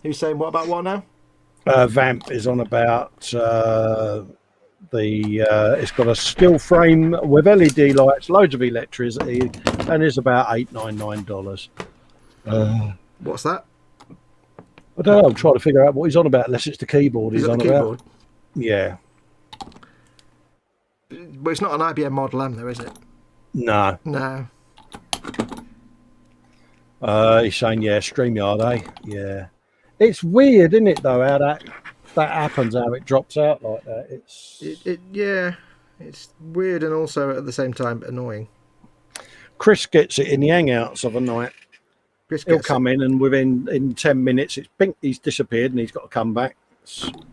Who's saying what about what now? Vamp is on about it's got a steel frame with LED lights, loads of electricity, and it's about $899. What's that? I don't know. I'm trying to figure out what he's on about, unless it's the keyboard he's on about. Yeah. But it's not an IBM Model M, though, is it? No. No. He's saying, yeah, StreamYard, eh? Yeah. It's weird, isn't it, though, how that happens, how it drops out like that. Yeah, it's weird and also at the same time annoying. Chris gets it in the hangouts of a night. He'll come in and in 10 minutes, it's pink, he's disappeared and he's got to come back.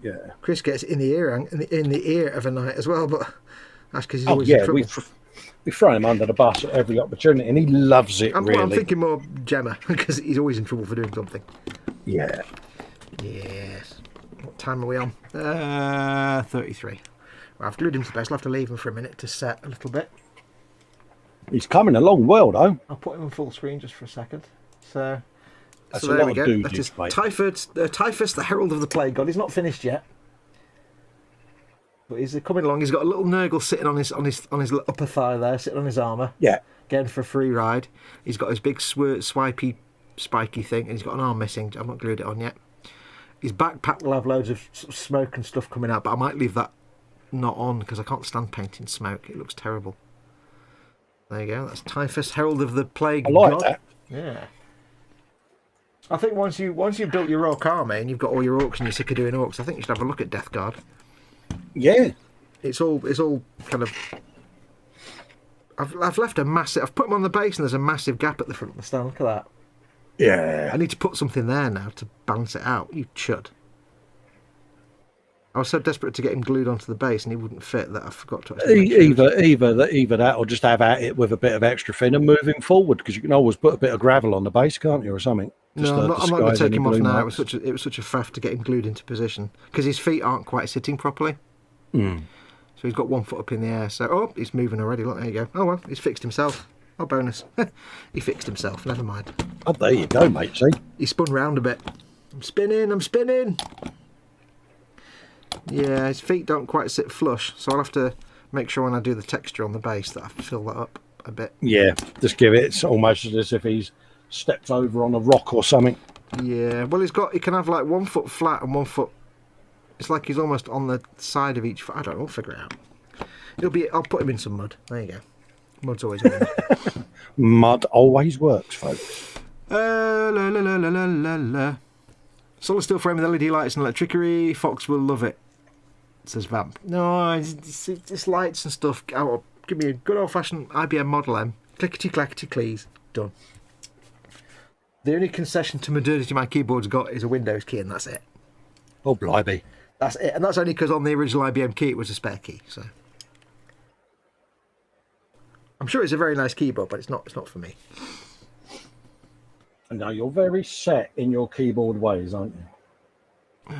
Yeah. Chris gets it in the ear of a night as well, but that's because he's always in trouble. We throw him under the bus at every opportunity, and he loves it. Really, I'm thinking more Gemma because he's always in trouble for doing something. Yeah. Yes. What time are we on? 33. Well, I've glued him to the base. I'll have to leave him for a minute to set a little bit. He's coming along well, though. I'll put him on full screen just for a second. So that's there we go. That is mate. Typhus, the Herald of the Plague God. He's not finished yet, but he's coming along. He's got a little Nurgle sitting on his upper thigh there, sitting on his armour. Yeah. Getting for a free ride. He's got his big swipey, spiky thing, and he's got an arm missing. I've not glued it on yet. His backpack will have loads of smoke and stuff coming out, but I might leave that not on because I can't stand painting smoke. It looks terrible. There you go. That's Typhus, Herald of the Plague I like God. that. Yeah. I think once you've built your orc army and you've got all your orcs and you're sick of doing orcs, I think you should have a look at Death Guard. Yeah. It's all kind of. I've left a massive. I've put them on the base and there's a massive gap at the front of the stand. Look at that. Yeah. I need to put something there now to balance it out. You chud. I was so desperate to get him glued onto the base and he wouldn't fit that I forgot to actually either that or just have at it with a bit of extra fin and move him forward, because you can always put a bit of gravel on the base, can't you, or something? Just no, I'm not going to take him off now. Marks. It was such a faff to get him glued into position because his feet aren't quite sitting properly. Mm. So he's got 1 foot up in the air. So he's moving already. Look, there you go. Oh well, he's fixed himself. Oh, bonus. He fixed himself. Never mind. Oh, there you go, mate. See, he spun round a bit. I'm spinning. Yeah, his feet don't quite sit flush, so I'll have to make sure when I do the texture on the base that I fill that up a bit. Yeah, just give it. It's almost as if he's stepped over on a rock or something. Yeah, well, he can have like 1 foot flat and 1 foot. It's like he's almost on the side of each foot. I don't know. We'll figure it out. I'll put him in some mud. There you go. Mud's always good. Mud always works, folks. Solid steel frame with LED lights and electricity. Foxx will love it, says Vamp. No, it's lights and stuff. Oh, give me a good old-fashioned IBM Model M. Clickety-clackety, please. Done. The only concession to modernity my keyboard's got is a Windows key, and that's it. Oh, blimey. That's it, and that's only because on the original IBM key it was a spare key, so... I'm sure it's a very nice keyboard, but it's not for me. No, you're very set in your keyboard ways, aren't you?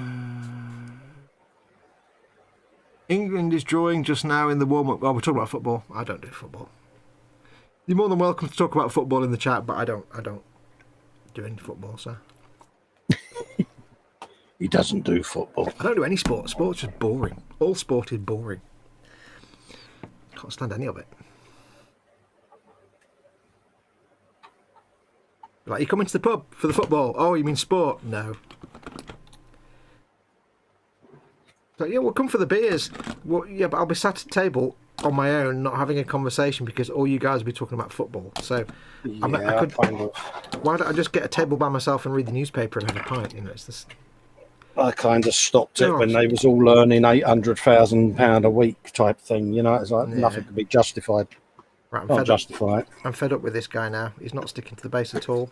England is drawing just now in the warm-up. Oh, we're talking about football. I don't do football. You're more than welcome to talk about football in the chat, but I don't do any football, so. He doesn't do football. I don't do any sport. Sport's just boring. All sport is boring. Can't stand any of it. Like, you come into the pub for the football. Oh, you mean sport? No. So, yeah, we'll come for the beers. Well, yeah, but I'll be sat at a table on my own, not having a conversation because all you guys will be talking about football. So, Yeah, I could. kind of. Why don't I just get a table by myself and read the newspaper and have a pint? You know, it's this. I kind of stopped it Oh, when they was all earning £800,000 a week type thing. You know, it's like nothing could be justified. Right, Not justify it. I'm fed up with this guy now. He's not sticking to the base at all.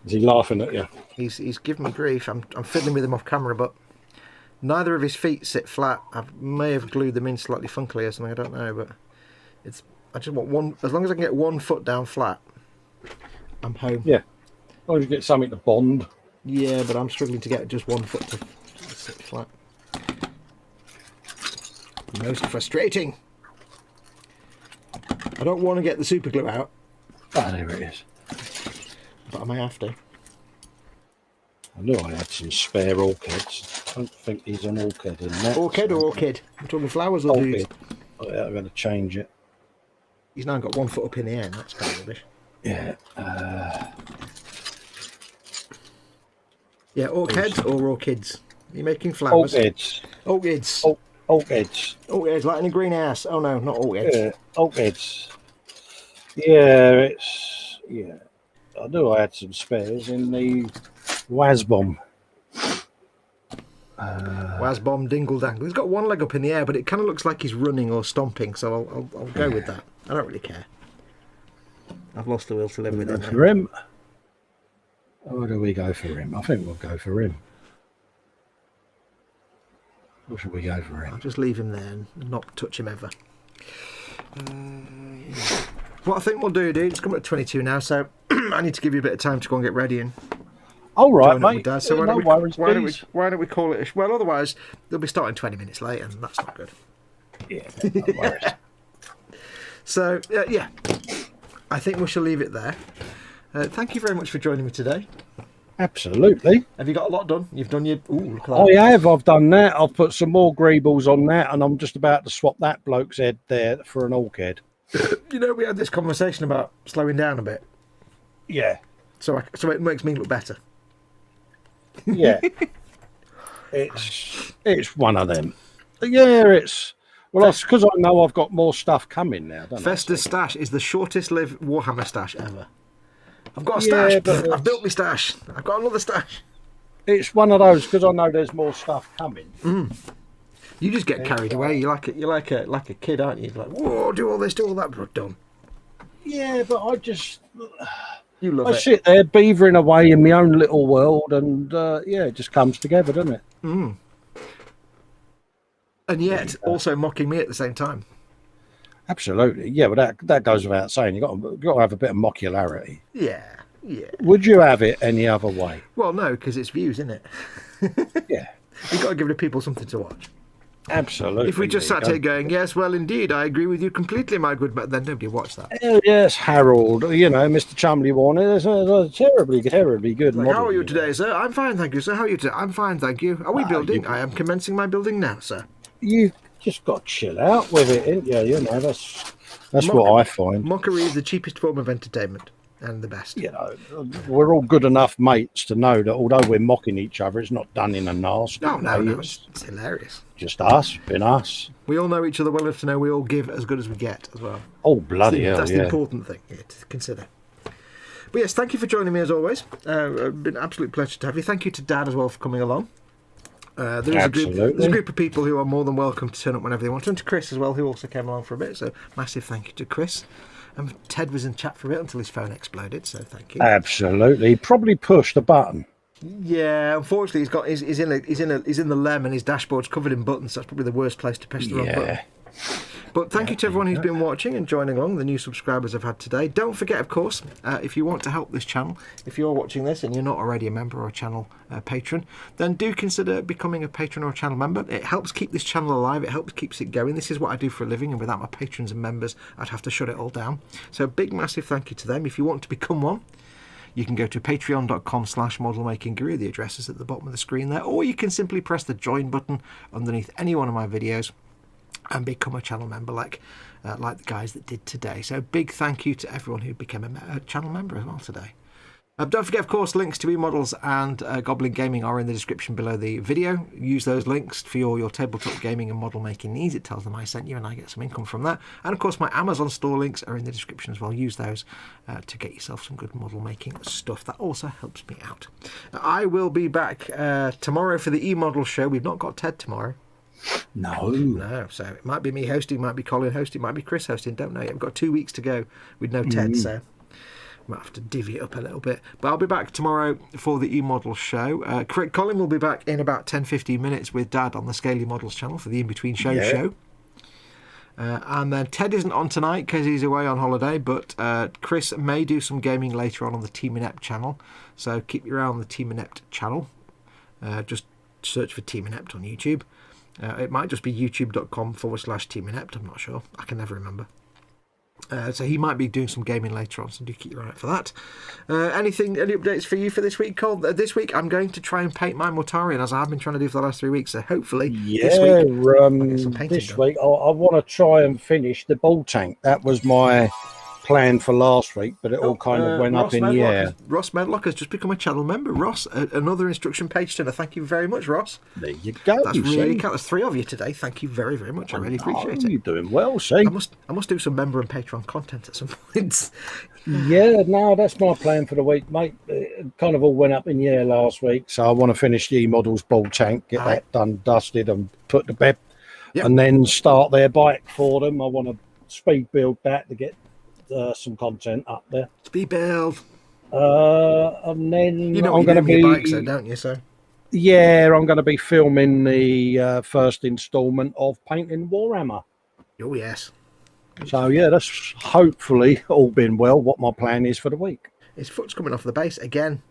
Is he laughing at you? He's giving me grief. I'm fiddling with him off camera, but neither of his feet sit flat. I may have glued them in slightly funkily or something. I don't know, but I just want one. As long as I can get one foot down flat, I'm home. Yeah. Or you get something to bond. Yeah, but I'm struggling to get just one foot to sit flat. Most frustrating. I don't want to get the super glue out, Ah, there it is. but I may have to. I knew I had some spare orchids. I don't think he's an orchid in that. Orchid or orchid? I'm talking flowers or dudes. Orchid. Oh, yeah, I'm going to change it. He's now got 1 foot up in the air, and that's kind of rubbish. Yeah. Yeah, orchids or orchids? Are you making flowers? Orchids. Orchids. Orchids. Orchids, like in a greenhouse. Oh no, not orchids. Yeah. Orchids. Yeah, yeah. I knew I had some spares in the Wasbomb. Wasbomb dingle dangle. He's got one leg up in the air, but it kind of looks like he's running or stomping, so I'll go with that. I don't really care. I've lost the will to live with it now. For him. Or do we go for him? I think we'll go for him. Or should we go for I'll him? just leave him there and not touch him ever. What I think we'll do, dude, it's coming at 22 now, so I need to give you a bit of time to go and get ready and All right, join up with mate. Dad. So No worries, why don't we call it? Well, otherwise they'll be starting 20 minutes late, and that's not good. Yeah, no worries. So yeah, I think we shall leave it there. Thank you very much for joining me today. Absolutely. Have you got a lot done? You've done your... Ooh, look at that. I have. I've done that. I've put some more greebles on that, and I'm just about to swap that bloke's head there for an orchid. You know, we had this conversation about slowing down a bit. Yeah. So it makes me look better. Yeah. It's one of them. Yeah, it's... Well, it's because I know I've got more stuff coming now, don't I? Festa's stash is the shortest lived Warhammer stash ever. I've got a Yeah, stash. but I've built my stash. I've got another stash. It's one of those because I know there's more stuff coming. You just get carried away. You're like a kid, aren't you? You're like, whoa, do all this, do all that, but done. Yeah, but I just... You love I it. sit there beavering away in my own little world, and yeah, it just comes together, doesn't it? And yet, also mocking me at the same time. Absolutely. Yeah, but that goes without saying. You've got to have a bit of mocularity. Yeah. Would you have it any other way? Well, no, because it's views, isn't it? Yeah. You've got to give the people something to watch. Absolutely. If we just sat here going, yes, well, indeed, I agree with you completely, my good man, then nobody watched that. Oh, yes, Harold, Mr. Chumley Warner, is a terribly good Like, model. how are you today, sir? I'm fine, thank you, sir. How are you today? I'm fine, thank you. Are we building? I am commencing my building now, sir. You've just got to chill out with it, ain't you? You know, that's what I find. Mockery is the cheapest form of entertainment and the best. You know, we're all good enough mates to know that although we're mocking each other, it's not done in a nasty way. No, It's it's hilarious. just us, been us. We all know each other well enough to know we all give as good as we get as well. Oh, bloody hell, That's yeah. the important thing to consider. But yes, thank you for joining me as always. It's been an absolute pleasure to have you. Thank you to Dad as well for coming along. There's a group of people who are more than welcome to turn up whenever they want. And to Chris as well, who also came along for a bit. So massive thank you to Chris. And Ted was in chat for a bit until his phone exploded. So thank you. Absolutely. He probably pushed the button. Yeah, unfortunately, he's in the lem and his dashboard's covered in buttons. So that's probably the worst place to push the wrong button. But thank you to everyone who's been watching and joining along, the new subscribers I've had today. Don't forget, of course, if you want to help this channel, if you're watching this and you're not already a member or a channel patron, then do consider becoming a patron or a channel member. It helps keep this channel alive. It helps keeps it going. This is what I do for a living, and without my patrons and members, I'd have to shut it all down. So a big, massive thank you to them. If you want to become one, you can go to patreon.com/modelmakingguru. The address is at the bottom of the screen there. Or you can simply press the join button underneath any one of my videos and become a channel member like the guys that did today. So big thank you to everyone who became a channel member as well today. Don't forget, of course, links to eModels and Goblin Gaming are in the description below the video. Use those links for your tabletop gaming and model making needs. It tells them I sent you and I get some income from that. And of course, my Amazon store links are in the description as well. Use those to get yourself some good model making stuff. That also helps me out. I will be back tomorrow for the eModel show. We've not got Ted tomorrow. No, so it might be me hosting, might be Colin hosting, might be Chris hosting, don't know yet. We've got 2 weeks to go with no Ted, so might have to divvy it up a little bit. But I'll be back tomorrow for the eModel show. Colin will be back in about 10-15 minutes with Dad on the Scaly Models channel for the In-Between show. And then Ted isn't on tonight because he's away on holiday, but Chris may do some gaming later on the Team Inept channel, so keep your eye on the Team Inept channel. Just search for Team Inept on YouTube. It might just be youtube.com/Team Inept, I'm not sure. I can never remember. So he might be doing some gaming later on, so do keep your eye out for that. Any updates for you for this week, Cole? This week I'm going to try and paint my Mortarion, as I've been trying to do for the last 3 weeks, so hopefully this week I'll get some painting this done. week I want to try and finish the ball tank. That was my plan for last week, but it all kind of went up in the air. Ross Medlock has just become a channel member. Ross, another instruction page turner. Thank you very much, Ross. There you go. That's really cool. There's 3 of you today. Thank you very, very much. I really appreciate it. You're doing well, see. I must do some member and Patreon content at some point. Yeah, no, that's my plan for the week, mate. It kind of all went up in the air last week, so I want to finish the models ball tank, get that done, dusted, and put to bed, and then start their bike for them. I want to speed build that to get some content up there. Speed build. And then you know I'm going to be bikes, though, don't you? So yeah, I'm going to be filming the first instalment of painting Warhammer. Oh yes. So yeah, that's hopefully all been well. What my plan is for the week. His foot's coming off the base again.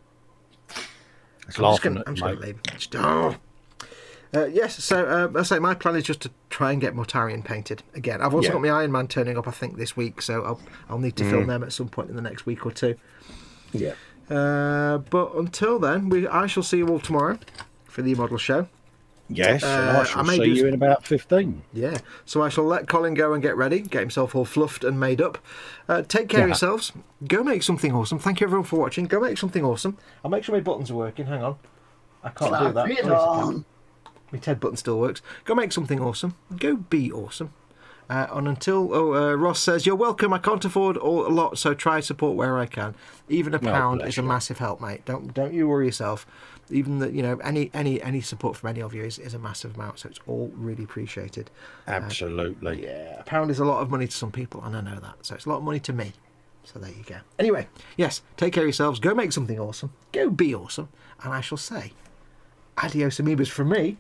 I'm just going to leave. Yes, so I say my plan is just to try and get Mortarion painted again. I've also got my Iron Man turning up, I think, this week, so I'll need to film them at some point in the next week or two. Yeah. But until then, I shall see you all tomorrow for the model show. Yes, and I shall see you in about 15. Yeah, so I shall let Colin go and get ready, get himself all fluffed and made up. Take care of yourselves. Go make something awesome. Thank you everyone for watching. Go make something awesome. I'll make sure my buttons are working. Hang on. I can't do that. My Ted button still works. Go make something awesome. Go be awesome. And until Ross says, you're welcome. I can't afford a lot, so try support where I can. Even a pound is a massive help, mate. Don't you worry yourself. Even that, any support from any of you is a massive amount, so it's all really appreciated. Absolutely. Yeah, a pound is a lot of money to some people, and I know that. So it's a lot of money to me. So there you go. Anyway, yes, take care of yourselves. Go make something awesome. Go be awesome. And I shall say, adios amoebas from me.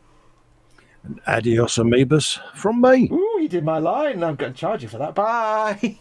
And adios amoebas from me. Ooh, you did my line. I'm going to charge you for that. Bye.